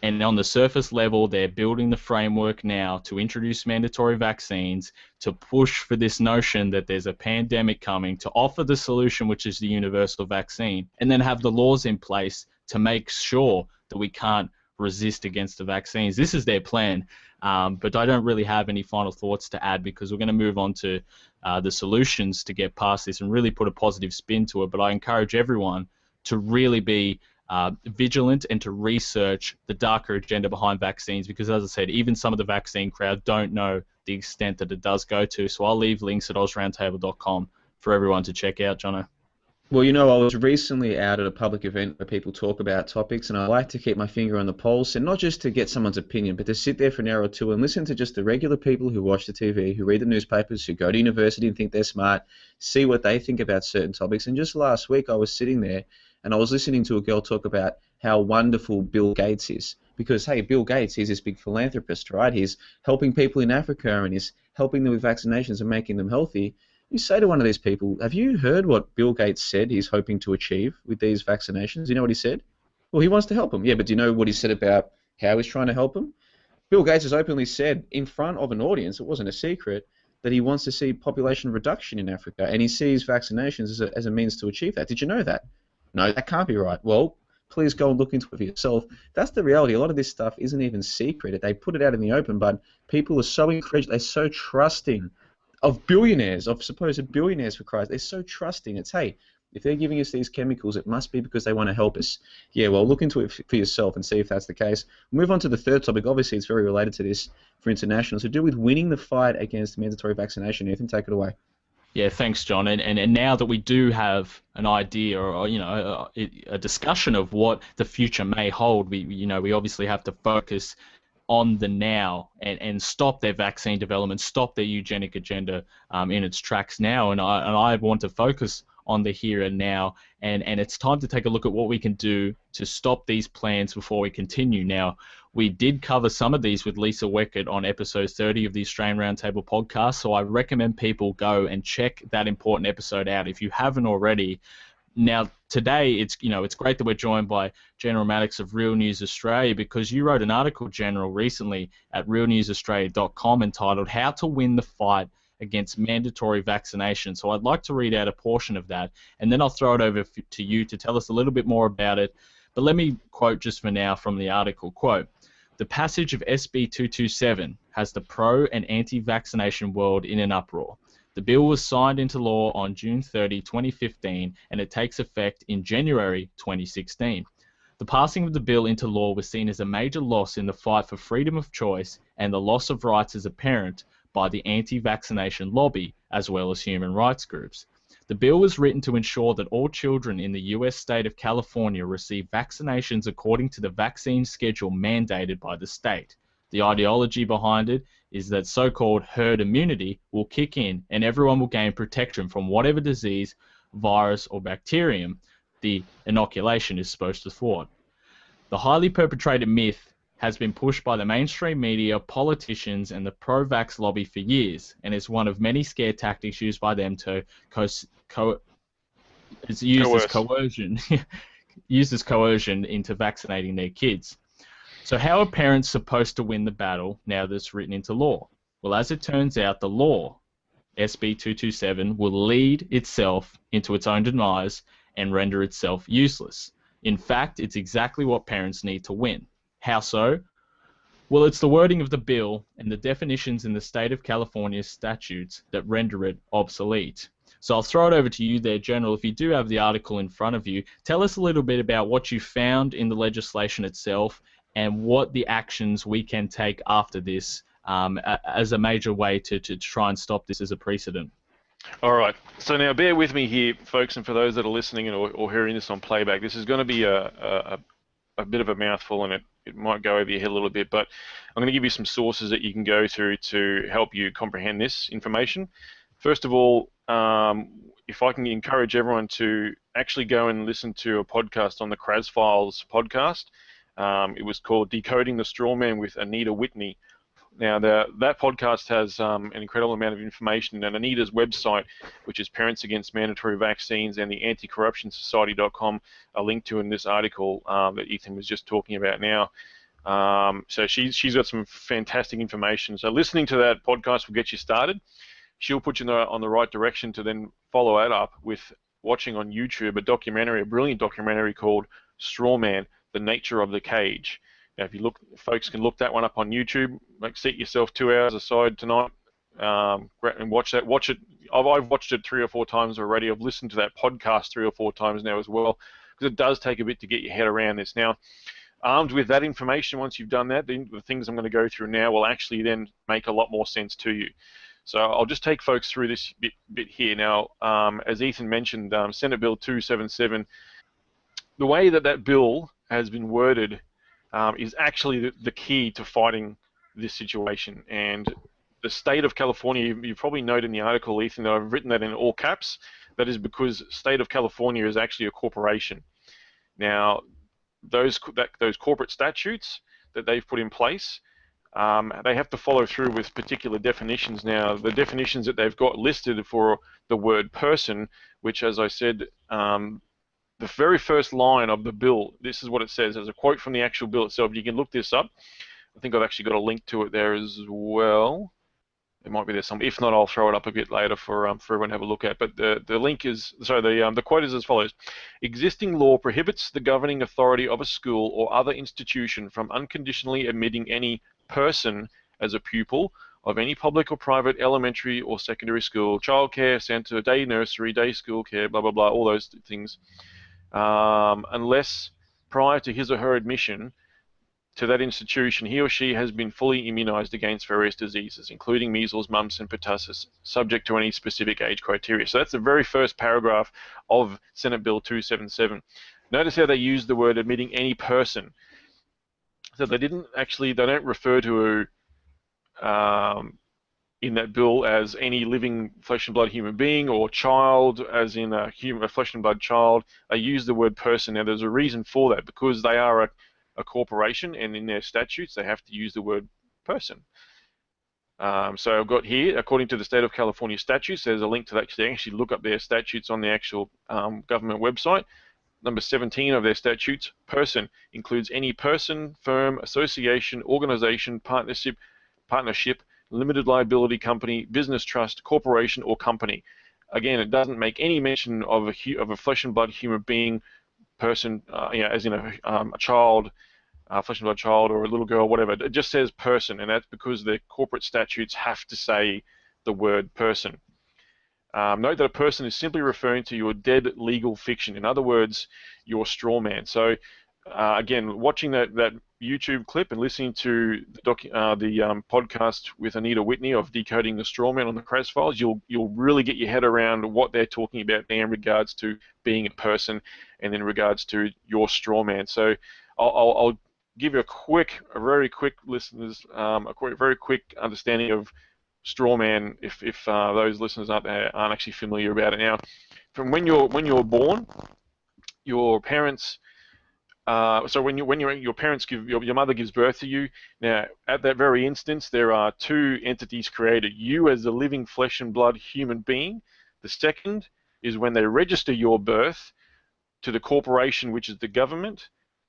And on the surface level, they're building the framework now to introduce mandatory vaccines, to push for this notion that there's a pandemic coming, to offer the solution, which is the universal vaccine, and then have the laws in place to make sure that we can't resist against the vaccines. This is their plan, but I don't really have any final thoughts to add, because we're going to move on to the solutions to get past this and really put a positive spin to it. But I encourage everyone to really be vigilant and to research the darker agenda behind vaccines, because, as I said, even some of the vaccine crowd don't know the extent that it does go to. So I'll leave links at AusRoundtable.com for everyone to check out, Jono. Well, I was recently out at a public event where people talk about topics, and I like to keep my finger on the pulse, and not just to get someone's opinion, but to sit there for an hour or two and listen to just the regular people who watch the TV, who read the newspapers, who go to university and think they're smart, see what they think about certain topics. And just last week I was sitting there and I was listening to a girl talk about how wonderful Bill Gates is. Because, hey, Bill Gates, he's this big philanthropist, right? He's helping people in Africa and he's helping them with vaccinations and making them healthy. You say to one of these people, have you heard what Bill Gates said he's hoping to achieve with these vaccinations? You know what he said? Well, he wants to help them. Yeah, but do you know what he said about how he's trying to help them? Bill Gates has openly said in front of an audience, it wasn't a secret, that he wants to see population reduction in Africa, and he sees vaccinations as a means to achieve that. Did you know that? No, that can't be right. Well, please go and look into it for yourself. That's the reality. A lot of this stuff isn't even secret. They put it out in the open, but people are so incredulous, they're so trusting of billionaires, of supposed billionaires, for Christ. They're so trusting. It's, hey, if they're giving us these chemicals, it must be because they want to help us. Yeah, well, look into it for yourself and see if that's the case. We'll move on to the third topic. Obviously, it's very related to this for internationals. To do with winning the fight against mandatory vaccination. Ethan, take it away. Yeah, thanks, John. And now that we do have an idea or a discussion of what the future may hold, we obviously have to focus on the now and stop their vaccine development, stop their eugenic agenda in its tracks now. And I want to focus on the here and now, and it's time to take a look at what we can do to stop these plans before we continue. Now, we did cover some of these with Lisa Weckert on episode 30 of the Australian Roundtable Podcast, so I recommend people go and check that important episode out if you haven't already. Now, today, it's great that we're joined by General Maddox of RealNewsAustralia, because you wrote an article, General, recently at realnewsaustralia.com entitled "How to Win the Fight Against Mandatory Vaccination." So I'd like to read out a portion of that, and then I'll throw it over to you to tell us a little bit more about it. But let me quote just for now from the article, quote, "The passage of SB 227 has the pro- and anti-vaccination world in an uproar. The bill was signed into law on June 30, 2015, and it takes effect in January 2016. The passing of the bill into law was seen as a major loss in the fight for freedom of choice, and the loss of rights as a parent by the anti-vaccination lobby, as well as human rights groups. The bill was written to ensure that all children in the US state of California receive vaccinations according to the vaccine schedule mandated by the state. The ideology behind it is that so-called herd immunity will kick in and everyone will gain protection from whatever disease, virus, or bacterium the inoculation is supposed to thwart. The highly perpetrated myth has been pushed by the mainstream media, politicians, and the pro-vax lobby for years, and is one of many scare tactics used by them to used as coercion into vaccinating their kids. So how are parents supposed to win the battle now that it's written into law? Well, as it turns out, the law SB 227 will lead itself into its own demise and render itself useless. In fact, it's exactly what parents need to win. How so? Well, it's the wording of the bill and the definitions in the state of California's statutes that render it obsolete. So I'll throw it over to you there, General. If you do have the article in front of you, tell us a little bit about what you found in the legislation itself and what the actions we can take after this as a major way to try and stop this as a precedent. All right. So now bear with me here, folks, and for those that are listening or hearing this on playback, this is going to be a bit of a mouthful, and it might go over your head a little bit, but I'm going to give you some sources that you can go through to help you comprehend this information. First of all, if I can encourage everyone to actually go and listen to a podcast on the Kraz Files podcast. It was called Decoding the Strawman with Anita Whitney. Now, that podcast has an incredible amount of information, and Anita's website, which is Parents Against Mandatory Vaccines, and the anticorruptionsociety.com, are linked to in this article that Ethan was just talking about now. So she's got some fantastic information. So listening to that podcast will get you started. She'll put you on the right direction to then follow that up with watching on YouTube a brilliant documentary called Strawman, The Nature of the Cage. Now, if you look, folks can look that one up on YouTube. Set yourself 2 hours aside tonight and watch that. Watch it. I've watched it 3 or 4 times already. I've listened to that podcast 3 or 4 times now as well, because it does take a bit to get your head around this. Now, armed with that information, once you've done that, the things I'm going to go through now will actually then make a lot more sense to you. So I'll just take folks through this bit here. Now, as Ethan mentioned, Senate Bill 277, the way that bill has been worded is actually the key to fighting this situation. And the state of California, you probably note in the article, Ethan, that I've written that in all caps. That is because state of California is actually a corporation. Now, those corporate statutes that they've put in place, they have to follow through with particular definitions. Now, the definitions that they've got listed for the word person, which, as I said, the very first line of the bill, this is what it says. There's a quote from the actual bill itself. You can look this up. I think I've actually got a link to it there as well. It might be there somewhere. If not, I'll throw it up a bit later for everyone to have a look at. But the link is, sorry, the quote is as follows: existing law prohibits the governing authority of a school or other institution from unconditionally admitting any person as a pupil of any public or private elementary or secondary school, childcare center, day nursery, day school care, blah, blah, blah, all those things, unless prior to his or her admission to that institution, he or she has been fully immunized against various diseases, including measles, mumps, and pertussis, subject to any specific age criteria. So that's the very first paragraph of Senate Bill 277. Notice how they use the word admitting any person. So they don't refer to in that bill as any living flesh and blood human being or child, as in a flesh and blood child. They use the word person. Now, there's a reason for that, because they are a corporation, and in their statutes they have to use the word person. So I've got here, according to the state of California statutes, there's a link to that. You can actually look up their statutes on the actual government website. Number 17 of their statutes, person, includes any person, firm, association, organization, partnership, limited liability company, business trust, corporation, or company. Again, it doesn't make any mention of a flesh and blood human being, person, as in a child, flesh and blood child, or a little girl, whatever. It just says person, and that's because the corporate statutes have to say the word person. Note that a person is simply referring to your dead legal fiction. In other words, your straw man. So again, watching that YouTube clip and listening to the podcast with Anita Whitney of Decoding the Strawman on the Kraz Files, you'll really get your head around what they're talking about there in regards to being a person and in regards to your strawman. So I'll give you a very quick understanding of strawman if those listeners aren't actually familiar about it. Now, from when you're born, your parents. So when your parents your mother gives birth to you. Now, at that very instance, there are two entities created: you as a living flesh and blood human being. The second is when they register your birth to the corporation, which is the government.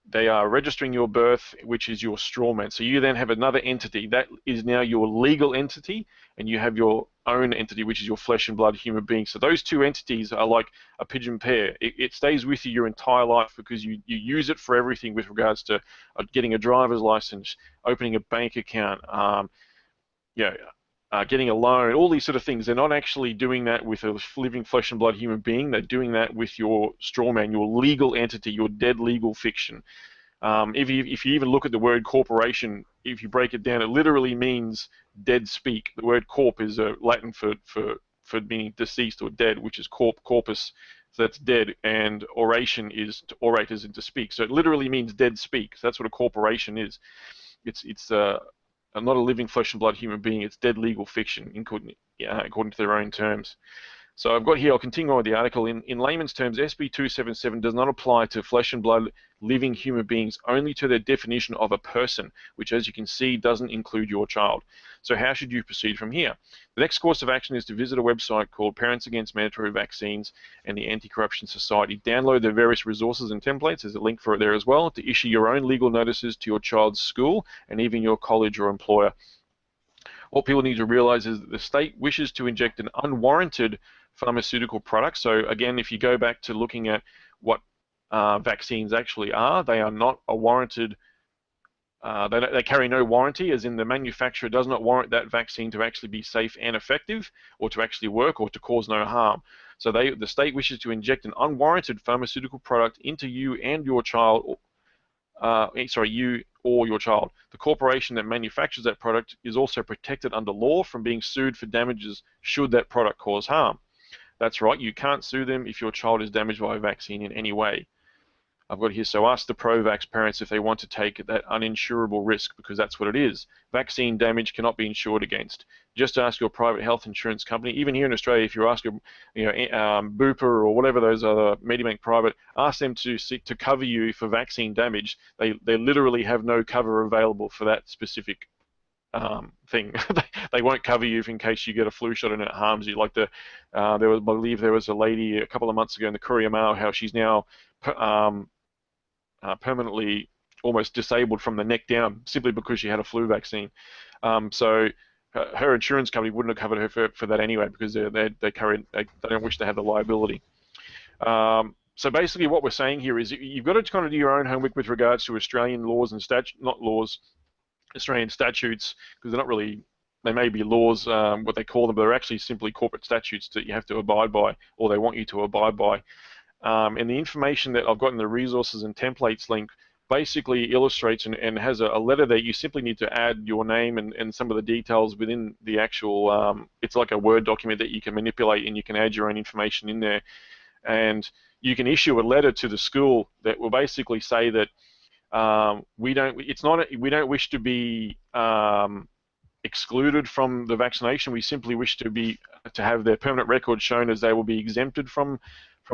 They are registering your birth, which is your strawman. So you then have another entity that is now your legal entity, and you have your own entity, which is your flesh and blood human being. So those two entities are like a pigeon pair. It stays with you your entire life because you use it for everything with regards to getting a driver's license, opening a bank account, getting a loan, all these sort of things. They're not actually doing that with a living flesh and blood human being. They're doing that with your straw man, your legal entity, your dead legal fiction. If you even look at the word corporation, if you break it down, it literally means dead speak. The word corp is Latin for being deceased or dead, which is corpus, so that's dead, and oration is to orate, as in to speak. So it literally means dead speak. So that's what a corporation is. It's not a living flesh and blood human being. It's dead legal fiction, according to their own terms. So I've got here, I'll continue on with the article. In layman's terms, SB 277 does not apply to flesh and blood living human beings, only to their definition of a person, which, as you can see, doesn't include your child. So how should you proceed from here? The next course of action is to visit a website called Parents Against Mandatory Vaccines and the Anti-Corruption Society. Download the various resources and templates, there's a link for it there as well, to issue your own legal notices to your child's school and even your college or employer. What people need to realize is that the state wishes to inject an unwarranted pharmaceutical product. So again, if you go back to looking at what vaccines actually are, they are not a warranted, they carry no warranty, as in the manufacturer does not warrant that vaccine to actually be safe and effective, or to actually work, or to cause no harm. So the state wishes to inject an unwarranted pharmaceutical product into you and your child, you or your child. The corporation that manufactures that product is also protected under law from being sued for damages should that product cause harm. That's right, you can't sue them if your child is damaged by a vaccine in any way. I've got here, so ask the pro-vax parents if they want to take that uninsurable risk, because that's what it is. Vaccine damage cannot be insured against. Just ask your private health insurance company. Even here in Australia, if you ask a Bupa or whatever those other Medibank private, ask them to cover you for vaccine damage. They literally have no cover available for that specific thing. They won't cover you in case you get a flu shot and it harms you. Like I believe there was a lady a couple of months ago in the Courier Mail, how she's now permanently almost disabled from the neck down simply because she had a flu vaccine. So her insurance company wouldn't have covered her for that anyway, because they don't wish to have the liability. So basically what we're saying here is you've got to kind of do your own homework with regards to Australian laws and Australian statutes, because they're not really, they may be laws, what they call them, but they're actually simply corporate statutes that you have to abide by, or they want you to abide by. And the information that I've got in the resources and templates link basically illustrates and has a letter there. You simply need to add your name and some of the details within the actual, it's like a Word document that you can manipulate, and you can add your own information in there. And you can issue a letter to the school that will basically say that we don't wish to be excluded from the vaccination. We simply wish to have their permanent record shown as they will be exempted from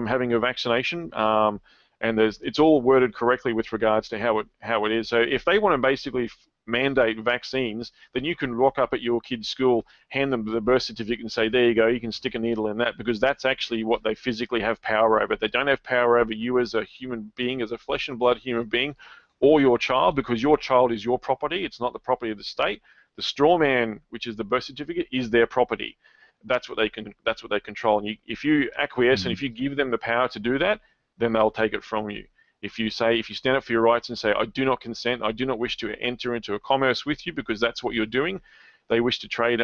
having a vaccination. And it's all worded correctly with regards to how it is. So if they want to basically mandate vaccines, then you can rock up at your kid's school, hand them the birth certificate and say, there you go, you can stick a needle in that, because that's actually what they physically have power over. They don't have power over you as a human being, as a flesh and blood human being, or your child, because your child is your property. It's not the property of the state. The straw man, which is the birth certificate, is their property. That's what they control. And if you acquiesce and if you give them the power to do that, then they'll take it from you. If you stand up for your rights and say, I do not consent, I do not wish to enter into a commerce with you, because that's what you're doing. They wish to trade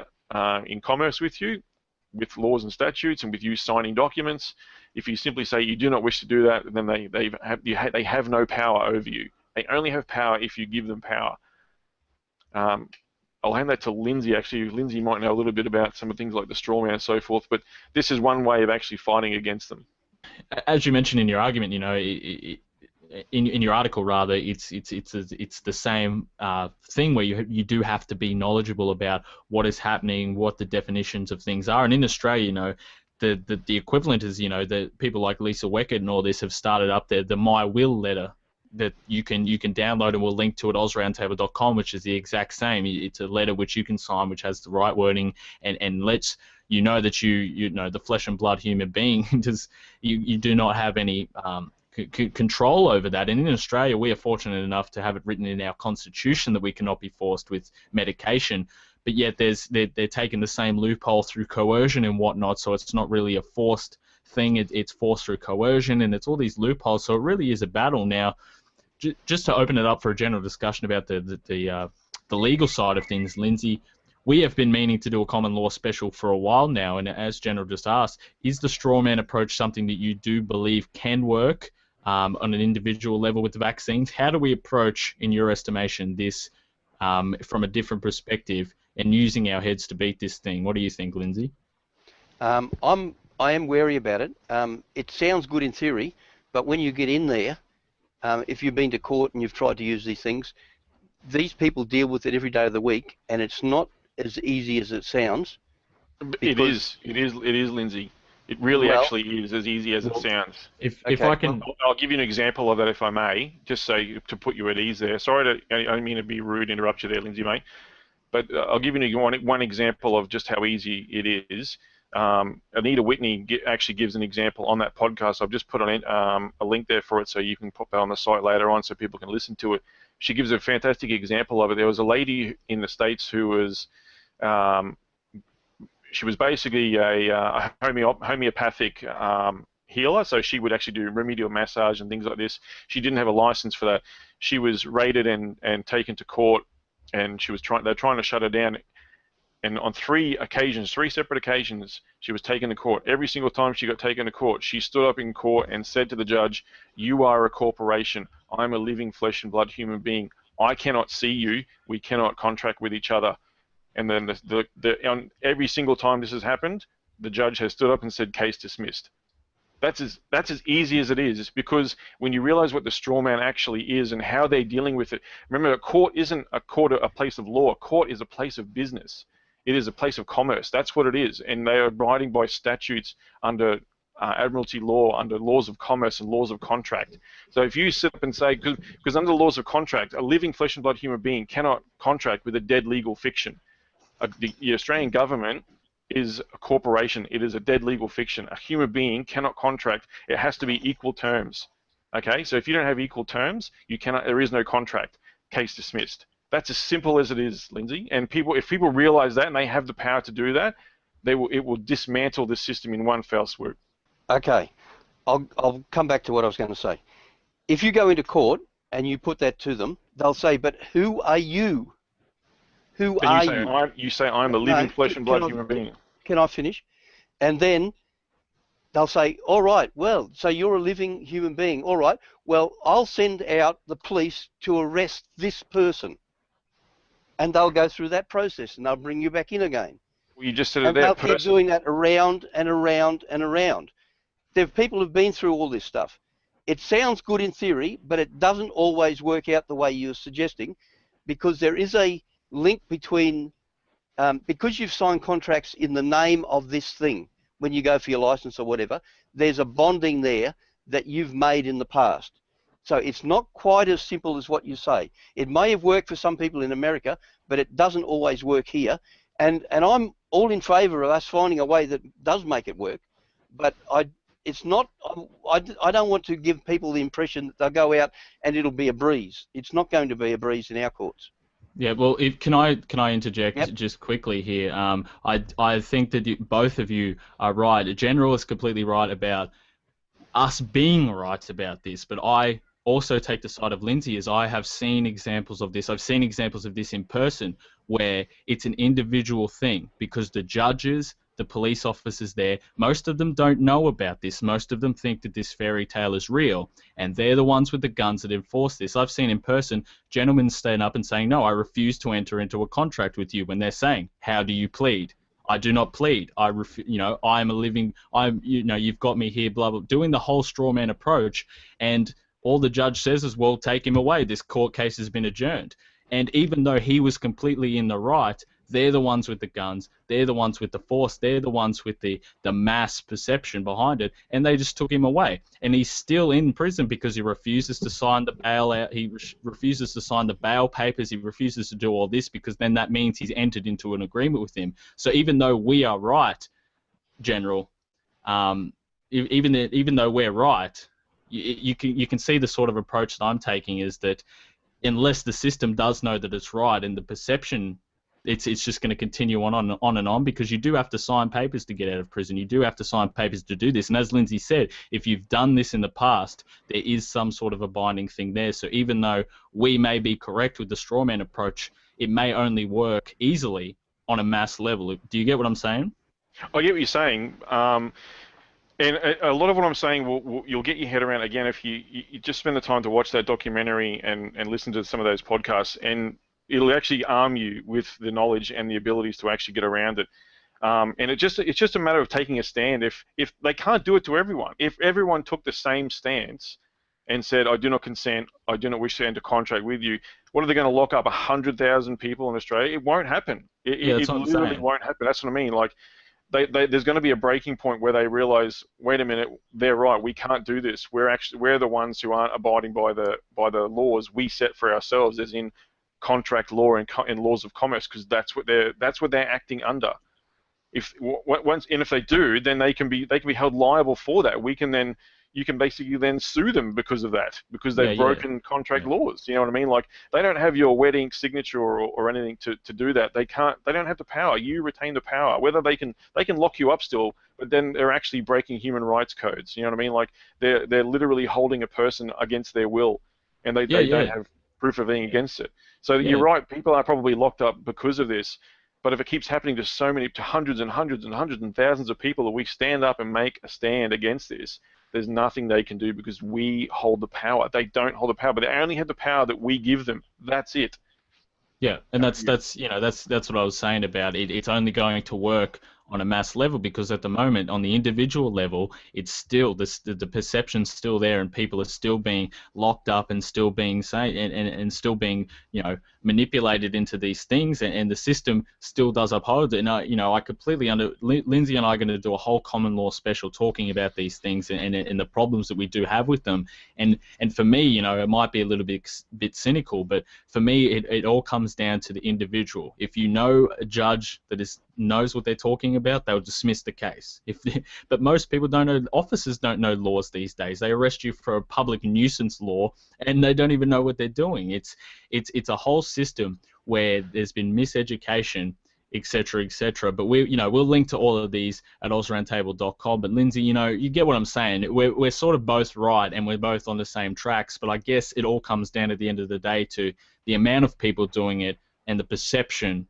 in commerce with you, with laws and statutes, and with you signing documents. If you simply say you do not wish to do that, then they have no power over you. They only have power if you give them power. I'll hand that to Lindsay. Actually, Lindsay might know a little bit about some of the things like the straw man and so forth, but this is one way of actually fighting against them. As you mentioned in your argument, in your article rather, it's the same thing where you do have to be knowledgeable about what is happening, what the definitions of things are, and in Australia, the equivalent is that people like Lisa Weckert and all this have started up the My Will letter that you can download, and we'll link to it, AusRoundtable.com, which is the exact same. It's a letter which you can sign, which has the right wording and lets you know that you know the flesh and blood human being you do not have any control over that. And in Australia, we are fortunate enough to have it written in our constitution that we cannot be forced with medication. but yet they're taking the same loophole through coercion and whatnot, so it's not really a forced thing, it's forced through coercion, and it's all these loopholes, so it really is a battle now. Just to open it up for a general discussion about the legal side of things, Lindsay, we have been meaning to do a common law special for a while now, and as General just asked, is the strawman approach something that you do believe can work on an individual level with the vaccines? How do we approach, in your estimation, this from a different perspective and using our heads to beat this thing? What do you think, Lindsay? I am wary about it. It sounds good in theory, but when you get in there, if you've been to court and you've tried to use these things, these people deal with it every day of the week, and it's not as easy as it sounds. It is, Lindsay. It really actually is as easy as it sounds. If I can, I'll give you an example of that, if I may, just so to put you at ease there. Sorry, I don't mean to be rude, interrupt you there, Lindsay, mate. But I'll give you one example of just how easy it is. Anita Whitney actually gives an example on that podcast. I've just put on a link there for it, so you can put that on the site later on so people can listen to it. She gives a fantastic example of it. There was a lady in the States who was, she was basically a homeopathic healer, so she would actually do remedial massage and things like this. She didn't have a license for that. She was raided and taken to court, and they're trying to shut her down. And on three separate occasions, she was taken to court. Every single time she got taken to court, she stood up in court and said to the judge, "You are a corporation. I'm a living flesh and blood human being. I cannot see you. We cannot contract with each other." And then on every single time this has happened, the judge has stood up and said, "Case dismissed." That's as easy as it is. It's because when you realize what the straw man actually is and how they're dealing with it. Remember, a court isn't a place of law. A court is a place of business. It is a place of commerce. That's what it is. And they are abiding by statutes under admiralty law, under laws of commerce and laws of contract. So if you sit up and say, because under the laws of contract, a living flesh and blood human being cannot contract with a dead legal fiction. The Australian government is a corporation. It is a dead legal fiction. A human being cannot contract. It has to be equal terms. Okay, so if you don't have equal terms, there is no contract. Case dismissed. That's as simple as it is, Lindsay. And if people realize that and they have the power to do that, it will dismantle the system in one fell swoop. Okay, I'll come back to what I was going to say. If you go into court and you put that to them, they'll say, "But who are you? Who are you?" You say, "I'm a living flesh and blood human being." Can I finish? And then they'll say, "All right, well, so you're a living human being. All right, well, I'll send out the police to arrest this person." And they'll go through that process, and they'll bring you back in again. Well, you just said and they'll keep doing that around and around and around. People have been through all this stuff. It sounds good in theory, but it doesn't always work out the way you're suggesting, because there is a link between, because you've signed contracts in the name of this thing, when you go for your license or whatever, there's a bonding there that you've made in the past. So it's not quite as simple as what you say. It may have worked for some people in America, but it doesn't always work here. And I'm all in favour of us finding a way that does make it work. But I don't want to give people the impression that they'll go out and it'll be a breeze. It's not going to be a breeze in our courts. Yeah, well, can I interject just quickly here? I think that both of you are right. The General is completely right about us being right about this, but I also take the side of Lindsay, as I have seen examples of this. I've seen examples of this in person where it's an individual thing, because the judges, the police officers there, most of them don't know about this. Most of them think that this fairy tale is real, and they're the ones with the guns that enforce this. I've seen in person gentlemen stand up and saying, "No, I refuse to enter into a contract with you," when they're saying, "How do you plead?" "I do not plead. You've got me here," blah, blah, doing the whole straw man approach. And all the judge says is, "Well, take him away. This court case has been adjourned." And even though he was completely in the right, they're the ones with the guns, they're the ones with the force, they're the ones with the mass perception behind it, and they just took him away. And he's still in prison because he refuses to sign the bail out, he refuses to sign the bail papers, he refuses to do all this, because then that means he's entered into an agreement with him. So even though we are right, General, even though we're right, you can see the sort of approach that I'm taking is that unless the system does know that it's right and the perception it's just going to continue on and on, because you do have to sign papers to get out of prison. You do have to sign papers to do this. And as Lindsay said, if you've done this in the past, there is some sort of a binding thing there. So even though we may be correct with the straw man approach, it may only work easily on a mass level. Do you get what I'm saying? I get what you're saying. And a lot of what I'm saying, you'll get your head around, again, if you just spend the time to watch that documentary and listen to some of those podcasts, and it'll actually arm you with the knowledge and the abilities to actually get around it. And it's just a matter of taking a stand. If they can't do it to everyone, if everyone took the same stance and said, I do not consent, I do not wish to enter contract with you, what are they going to lock up 100,000 people in Australia? It won't happen. It literally won't happen. That's what I mean. Like, there's going to be a breaking point where they realize, wait a minute, they're right. We can't do this. We're the ones who aren't abiding by the laws we set for ourselves, as in contract law and laws of commerce, because that's what they're acting under. If they do, then they can be held liable for that. You can basically then sue them because of that, because they've broken contract laws. You know what I mean? Like, they don't have your wet ink signature or anything to do that. They don't have the power. You retain the power. Whether they can lock you up still, but then they're actually breaking human rights codes. You know what I mean? Like, they're literally holding a person against their will, and they don't have proof of being against it. So you're right. People are probably locked up because of this. But if it keeps happening to hundreds and hundreds and hundreds and thousands of people, that we stand up and make a stand against this, there's nothing they can do, because we hold the power. They don't hold the power, but they only have the power that we give them. That's it. Yeah, and that's what I was saying about it. It's only going to work on a mass level, because at the moment, on the individual level, it's still the perception's still there, and people are still being locked up and still being and still being manipulated into these things, and the system still does uphold it. And I completely Lindsay and I are going to do a whole common law special talking about these things and the problems that we do have with them. And for me, it might be a little bit cynical, but for me, it all comes down to the individual. If you know a judge that knows what they're talking about, they'll dismiss the case. But most people don't know. Officers don't know laws these days. They arrest you for a public nuisance law, and they don't even know what they're doing. It's a whole system where there's been miseducation, etc., etc. But we'll link to all of these at AusRoundtable.com. But Lindsay, you get what I'm saying. We're sort of both right, and we're both on the same tracks. But I guess it all comes down at the end of the day to the amount of people doing it and the perception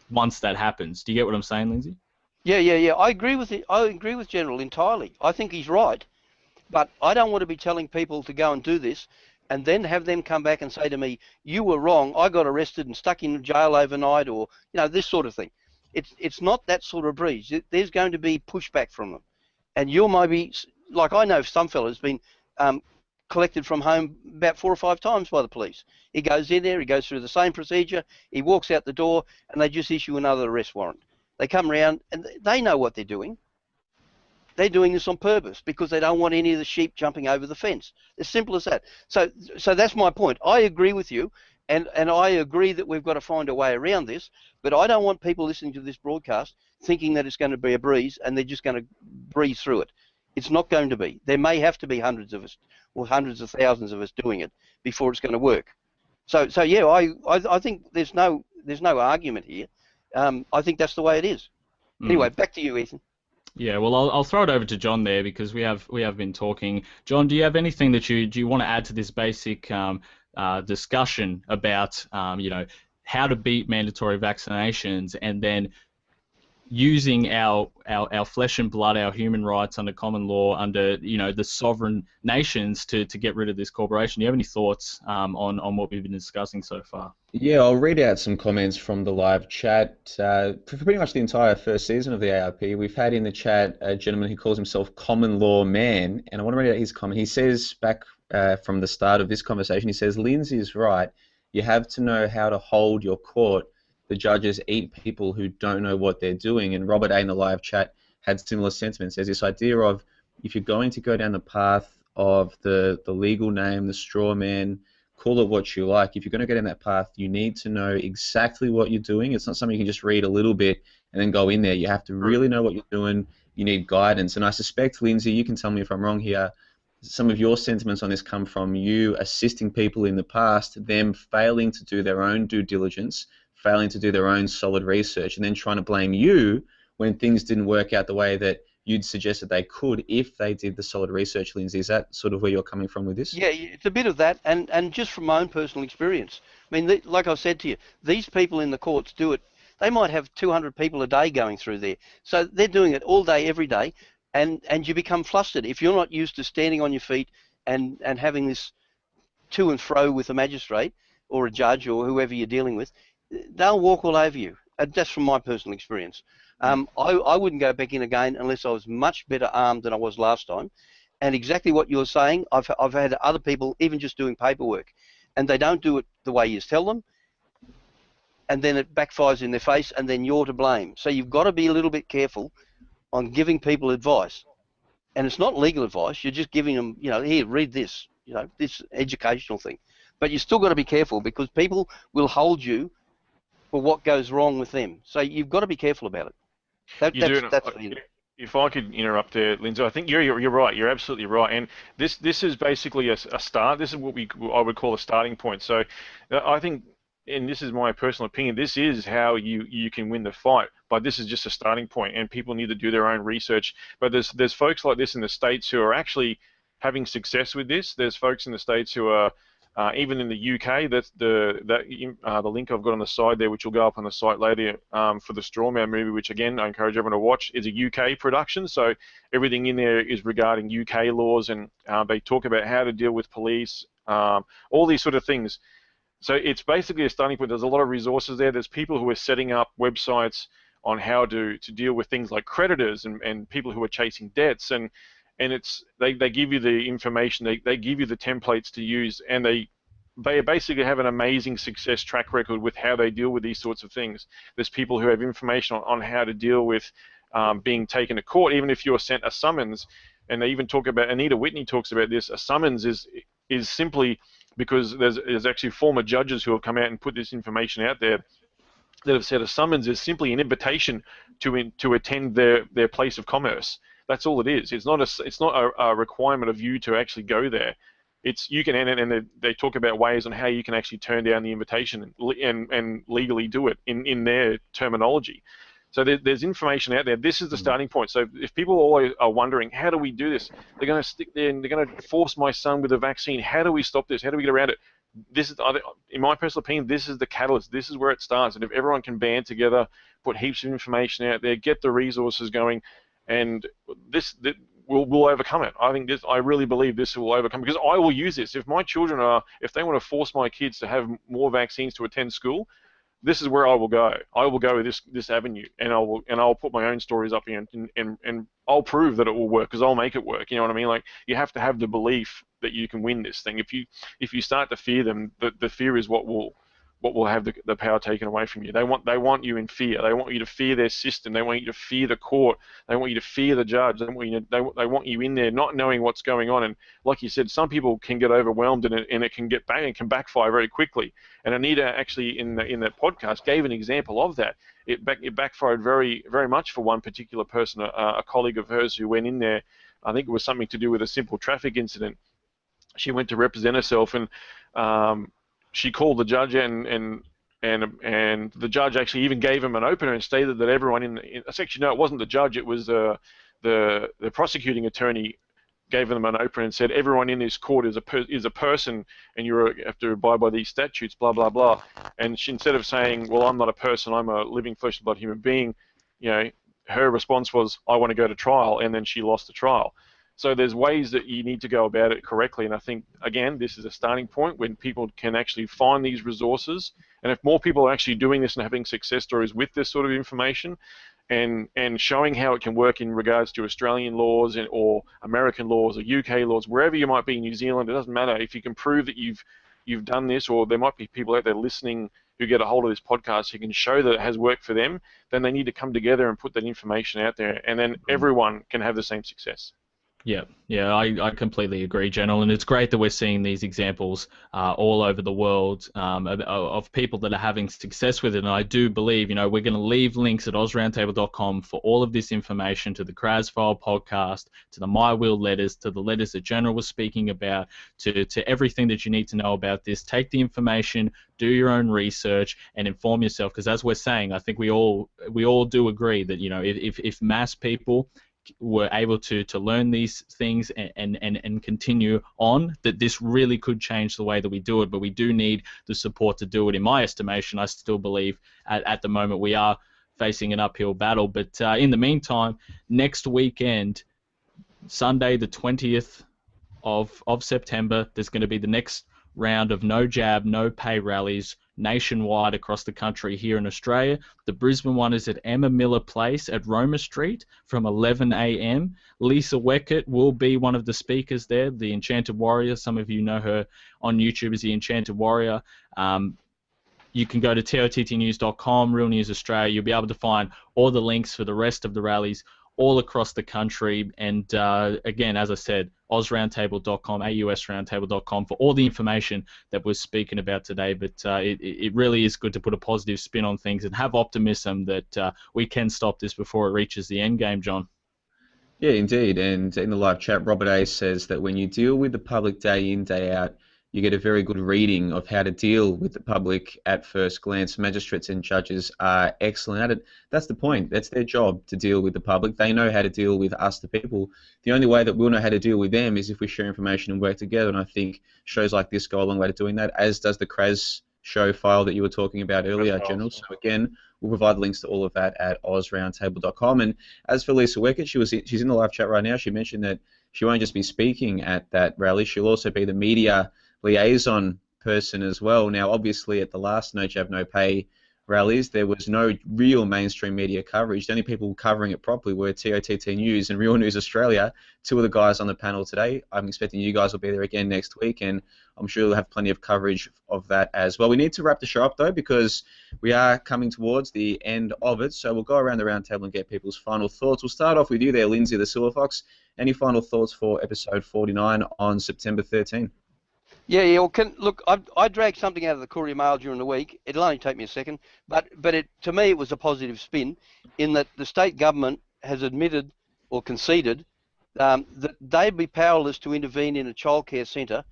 once that happens. Do you get what I'm saying, Lindsay? Yeah. I agree with it. I agree with General entirely. I think he's right, but I don't want to be telling people to go and do this, and then have them come back and say to me, "You were wrong. I got arrested and stuck in jail overnight," or this sort of thing. It's not that sort of breeze. There's going to be pushback from them, and you might be like, I know some fellas been collected from home about 4 or 5 times by the police. He goes in there, he goes through the same procedure, he walks out the door, and they just issue another arrest warrant. They come around, and they know what they're doing. They're doing this on purpose because they don't want any of the sheep jumping over the fence. As simple as that. So that's my point. I agree with you, and I agree that we've got to find a way around this, but I don't want people listening to this broadcast thinking that it's going to be a breeze and they're just going to breeze through it. It's not going to be. There may have to be hundreds of us or hundreds of thousands of us doing it before it's going to work. So yeah, I think there's no argument here. I think that's the way it is. Anyway, back to you, Ethan. Yeah, well, I'll throw it over to John there, because we have been talking. John, do you have anything that you want to add to this basic discussion about how to beat mandatory vaccinations, and then using our flesh and blood, our human rights under common law, under the sovereign nations to get rid of this corporation? Do you have any thoughts on what we've been discussing so far? Yeah, I'll read out some comments from the live chat. For pretty much the entire first season of the ARP, we've had in the chat a gentleman who calls himself Common Law Man, and I want to read out his comment. He says, back from the start of this conversation, he says, Lindsay is right. You have to know how to hold your court. The judges eat people who don't know what they're doing. And Robert A. in the live chat had similar sentiments. There's this idea of, if you're going to go down the path of the legal name, the straw man, call it what you like. If you're going to go down that path, you need to know exactly what you're doing. It's not something you can just read a little bit and then go in there. You have to really know what you're doing. You need guidance. And I suspect, Lindsay, you can tell me if I'm wrong here, some of your sentiments on this come from you assisting people in the past, them failing to do their own due diligence, failing to do their own solid research and then trying to blame you when things didn't work out the way that you'd suggested they could if they did the solid research, Lindsay. Is that sort of where you're coming from with this? Yeah, it's a bit of that, and just from my own personal experience. I mean, like I said to you, these people in the courts do it. They might have 200 people a day going through there. So they're doing it all day, every day, and you become flustered. If you're not used to standing on your feet and having this to and fro with a magistrate or a judge or whoever you're dealing with, they'll walk all over you. That's from my personal experience. I wouldn't go back in again unless I was much better armed than I was last time. And exactly what you're saying, I've had other people even just doing paperwork, and they don't do it the way you tell them, and then it backfires in their face, and then you're to blame. So you've got to be a little bit careful on giving people advice. And it's not legal advice, you're just giving them, here, read this, this educational thing. But you still got to be careful because people will hold you for what goes wrong with them. So you've got to be careful about it. If I could interrupt there, Lindsay, I think you're right. You're absolutely right. And this is basically a start. This is what I would call a starting point. So I think, and this is my personal opinion, this is how you can win the fight. But this is just a starting point, and people need to do their own research. But there's folks like this in the States who are actually having success with this. There's folks in the States who are even in the UK. That's the link I've got on the side there, which will go up on the site later, for the Strawman movie, which again I encourage everyone to watch, is a UK production. So everything in there is regarding UK laws, and they talk about how to deal with police, all these sort of things. So it's basically a starting point. There's a lot of resources there. There's people who are setting up websites on how to deal with things like creditors and people who are chasing debts, and they give you the information, they give you the templates to use, and they basically have an amazing success track record with how they deal with these sorts of things. There's people who have information on how to deal with being taken to court, even if you're sent a summons. And they even talk about, Anita Whitney talks about this, a summons is simply because there's actually former judges who have come out and put this information out there that have said a summons is simply an invitation to attend their place of commerce. That's all it is. It's not a requirement of you to actually go there. You can, and they talk about ways on how you can actually turn down the invitation and legally do it in their terminology. So there's information out there. This is the starting point. So if people always are wondering, how do we do this? They're going to stick there and they're going to force my son with a vaccine. How do we stop this? How do we get around it? This is, in my personal opinion, this is the catalyst. This is where it starts. And if everyone can band together, put heaps of information out there, get the resources going, and we'll overcome it. I really believe this will overcome, because I will use this. If my children if they want to force my kids to have more vaccines to attend school, this is where I will go. I will go with this avenue, and I'll put my own stories up here, and I'll prove that it will work, because I'll make it work. You know what I mean? Like, you have to have the belief that you can win this thing. If you start to fear them, the fear is what will have the power taken away from you. They want you in fear. They want you to fear their system. They want you to fear the court. They want you to fear the judge. They want you in there not knowing what's going on. And like you said, some people can get overwhelmed, and it can get bang and can backfire very quickly. And Anita actually in that podcast gave an example of that. It backfired very, very much for one particular person, a colleague of hers who went in there. I think it was something to do with a simple traffic incident. She went to represent herself, and she called the judge, and the judge actually even gave him an opener and stated that everyone actually, no, it wasn't the judge, it was the prosecuting attorney gave them an opener and said everyone in this court is a person, and you have to abide by these statutes, blah blah blah. And she, instead of saying, well, I'm not a person, I'm a living flesh and blood human being, her response was, I want to go to trial, and then she lost the trial. So there's ways that you need to go about it correctly, and I think, again, this is a starting point when people can actually find these resources, and if more people are actually doing this and having success stories with this sort of information, and showing how it can work in regards to Australian laws or American laws or UK laws, wherever you might be in New Zealand, it doesn't matter. If you can prove that you've done this, or there might be people out there listening who get a hold of this podcast who can show that it has worked for them, then they need to come together and put that information out there, and then everyone can have the same success. Yeah, I completely agree, General, and it's great that we're seeing these examples all over the world of people that are having success with it. And I do believe, we're going to leave links at AusRoundtable.com for all of this information, to the Krasfile podcast, to the My Will letters, to the letters that General was speaking about, to everything that you need to know about this. Take the information, do your own research, and inform yourself. Because as we're saying, I think we all do agree that if mass people were able to learn these things and continue on, that this really could change the way that we do it. But we do need the support to do it. In my estimation, I still believe at the moment we are facing an uphill battle. But in the meantime, next weekend, Sunday the 20th of September, there's going to be the next round of no jab, no pay rallies nationwide across the country here in Australia. The Brisbane one is at Emma Miller Place at Roma Street from 11 a.m. Lisa Weckett will be one of the speakers there, the Enchanted Warrior. Some of you know her on YouTube as the Enchanted Warrior. You can go to tottnews.com, Real News Australia. You'll be able to find all the links for the rest of the rallies all across the country. And again, as I said, AusRoundtable.com, AUSRoundtable.com for all the information that we're speaking about today. But it really is good to put a positive spin on things and have optimism that we can stop this before it reaches the end game, John. Yeah, indeed. And in the live chat, Robert A says that when you deal with the public day in, day out, you get a very good reading of how to deal with the public at first glance. Magistrates and judges are excellent at it. That's the point. That's their job, to deal with the public. They know how to deal with us, the people. The only way that we'll know how to deal with them is if we share information and work together. And I think shows like this go a long way to doing that, as does the Kras show file that you were talking about earlier, General. So again, we'll provide links to all of that at AusRoundtable.com. And as for Lisa Weckett, she's in the live chat right now. She mentioned that she won't just be speaking at that rally. She'll also be the media liaison person as well. Now, obviously, at the last No Jab, No Pay rallies, there was no real mainstream media coverage. The only people covering it properly were TOTT News and Real News Australia, two of the guys on the panel today. I'm expecting you guys will be there again next week, and I'm sure we'll have plenty of coverage of that as well. We need to wrap the show up, though, because we are coming towards the end of it, so we'll go around the round table and get people's final thoughts. We'll start off with you there, Lindsay, the Silver Fox. Any final thoughts for episode 49 on September 13? Yeah. Well, look, I dragged something out of the Courier Mail during the week. It'll only take me a second, but to me it was a positive spin, in that the state government has admitted or conceded that they'd be powerless to intervene in a childcare centre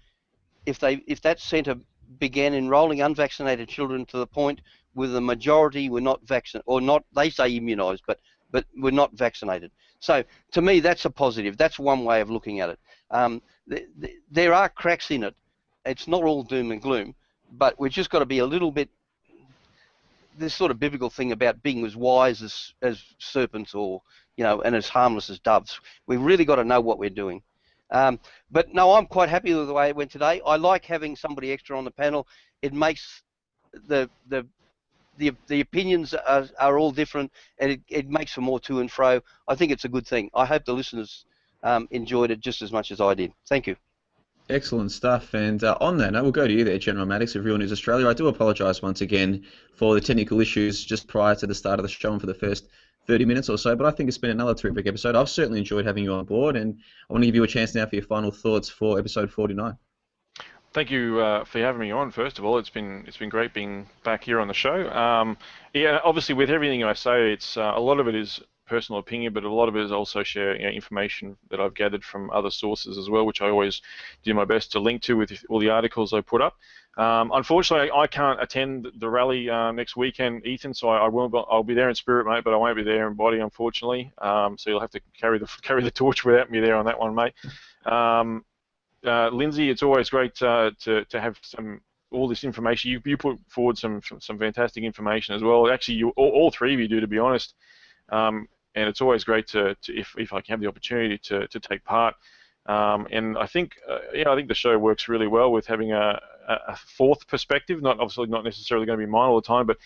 if that centre began enrolling unvaccinated children to the point where the majority were not vaccinated, or not. They say immunised, but were not vaccinated. So to me, that's a positive. That's one way of looking at it. There are cracks in it. It's not all doom and gloom, but we've just got to be a little bit, this sort of biblical thing about being as wise as serpents, or and as harmless as doves. We've really got to know what we're doing. But no, I'm quite happy with the way it went today. I like having somebody extra on the panel. It makes the opinions are all different, and it makes for more to and fro. I think it's a good thing. I hope the listeners enjoyed it just as much as I did. Thank you. Excellent stuff. And on that note, we'll go to you there, General Maddox of Real News Australia. I do apologise once again for the technical issues just prior to the start of the show and for the first 30 minutes or so, but I think it's been another terrific episode. I've certainly enjoyed having you on board, and I want to give you a chance now for your final thoughts for episode 49. Thank you for having me on. First of all, it's been great being back here on the show. Yeah, obviously with everything I say, it's a lot of it is personal opinion, but a lot of it is also share information that I've gathered from other sources as well, which I always do my best to link to with all the articles I put up. Unfortunately, I can't attend the rally next weekend, Ethan, so I'll be there in spirit, mate, but I won't be there in body, unfortunately. So you'll have to carry the torch without me there on that one, mate. Lindsay, it's always great to have all this information. You put forward some fantastic information as well. Actually, all three of you do, to be honest. And it's always great to if I can have the opportunity to take part. And I think I think the show works really well with having a fourth perspective. Not necessarily going to be mine all the time, but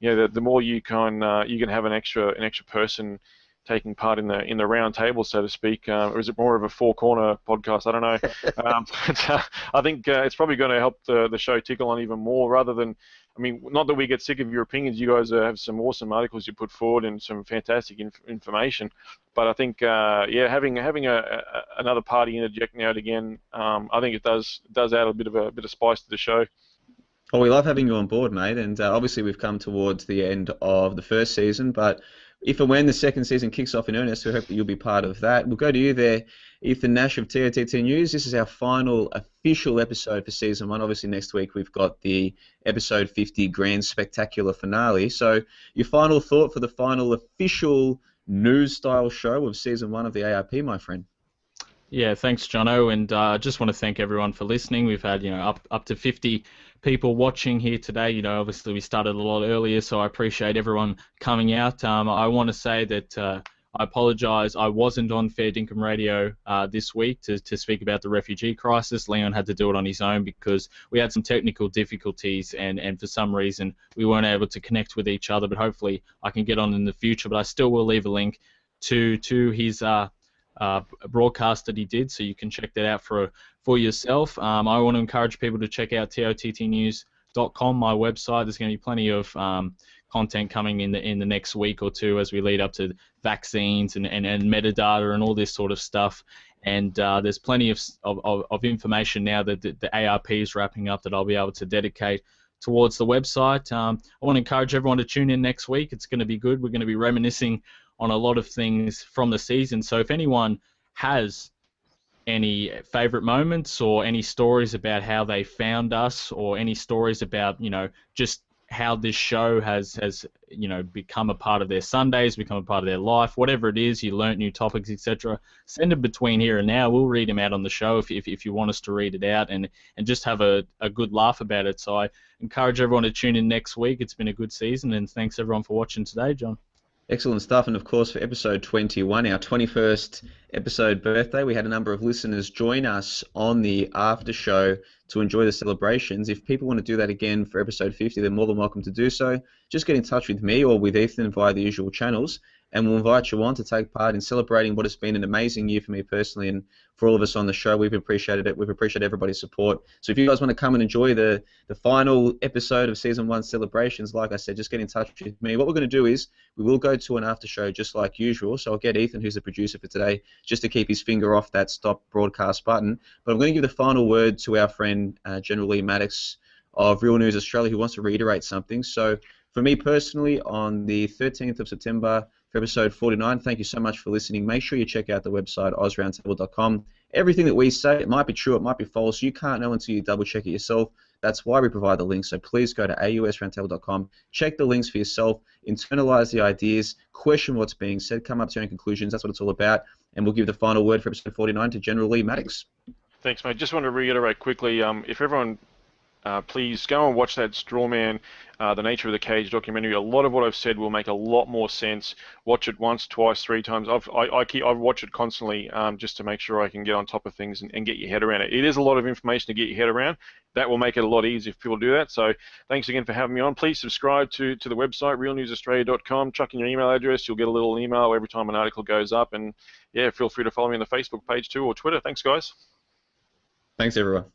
the more you can have an extra person taking part in the round table, so to speak, or is it more of a four-corner podcast? I don't know. But, I think it's probably going to help the show tickle on even more, rather than, I mean, not that we get sick of your opinions. You guys have some awesome articles you put forward and some fantastic information. But I think, yeah, having another party interject now and again, I think it does add a bit of spice to the show. Well, we love having you on board, mate, and obviously we've come towards the end of the first season, but if and when the second season kicks off in earnest, we hope that you'll be part of that. We'll go to you there, Ethan Nash of TOTT News. This is our final official episode for Season 1. Obviously, next week we've got the episode 50 grand spectacular finale. So your final thought for the final official news-style show of Season 1 of the ARP, my friend? Yeah, thanks, Jono, and I just want to thank everyone for listening. We've had, up to 50 people watching here today. Obviously we started a lot earlier, so I appreciate everyone coming out. I want to say that I apologise. I wasn't on Fair Dinkum Radio this week to speak about the refugee crisis. Leon had to do it on his own because we had some technical difficulties, and for some reason we weren't able to connect with each other. But hopefully I can get on in the future. But I still will leave a link to his broadcast that he did, so you can check that out for yourself. I want to encourage people to check out tottnews.com, my website. There's going to be plenty of content coming in the next week or two as we lead up to vaccines and metadata and all this sort of stuff. And there's plenty of information now that the ARP is wrapping up that I'll be able to dedicate towards the website. I want to encourage everyone to tune in next week. It's going to be good. We're going to be reminiscing on a lot of things from the season. So if anyone has any favourite moments or any stories about how they found us, or any stories about, just how this show has become a part of their Sundays, become a part of their life, whatever it is, you learnt new topics, etc., send them between here and now. We'll read them out on the show if you want us to read it out, and just have a good laugh about it. So I encourage everyone to tune in next week. It's been a good season, and thanks everyone for watching today, John. Excellent stuff, and of course for episode 21, our 21st episode birthday, we had a number of listeners join us on the after show to enjoy the celebrations. If people want to do that again for episode 50, they're more than welcome to do so. Just get in touch with me or with Ethan via the usual channels, and we'll invite you on to take part in celebrating what has been an amazing year for me personally and for all of us on the show. We've appreciated it. We've appreciated everybody's support. So if you guys want to come and enjoy the final episode of Season 1 celebrations, like I said, just get in touch with me. What we're going to do is we will go to an after show just like usual. So I'll get Ethan, who's the producer for today, just to keep his finger off that stop broadcast button. But I'm going to give the final word to our friend, General Maddox of RealNewsAustralia, who wants to reiterate something. So for me personally, on the 13th of September, for episode 49, thank you so much for listening. Make sure you check out the website, ausroundtable.com. Everything that we say, it might be true, it might be false. You can't know until you double check it yourself. That's why we provide the links. So please go to AWSroundtable.com, check the links for yourself, internalize the ideas, question what's being said, come up to your own conclusions. That's what it's all about. And we'll give the final word for episode 49 to General Lee Maddox. Thanks, mate. Just want to reiterate quickly, if everyone please go and watch that Strawman, The Nature of the Cage documentary. A lot of what I've said will make a lot more sense. Watch it once, twice, three times. I watch it constantly just to make sure I can get on top of things and get your head around it. It is a lot of information to get your head around. That will make it a lot easier if people do that. So thanks again for having me on. Please subscribe to the website, realnewsaustralia.com. Chuck in your email address. You'll get a little email every time an article goes up. And yeah, feel free to follow me on the Facebook page too, or Twitter. Thanks, guys. Thanks, everyone.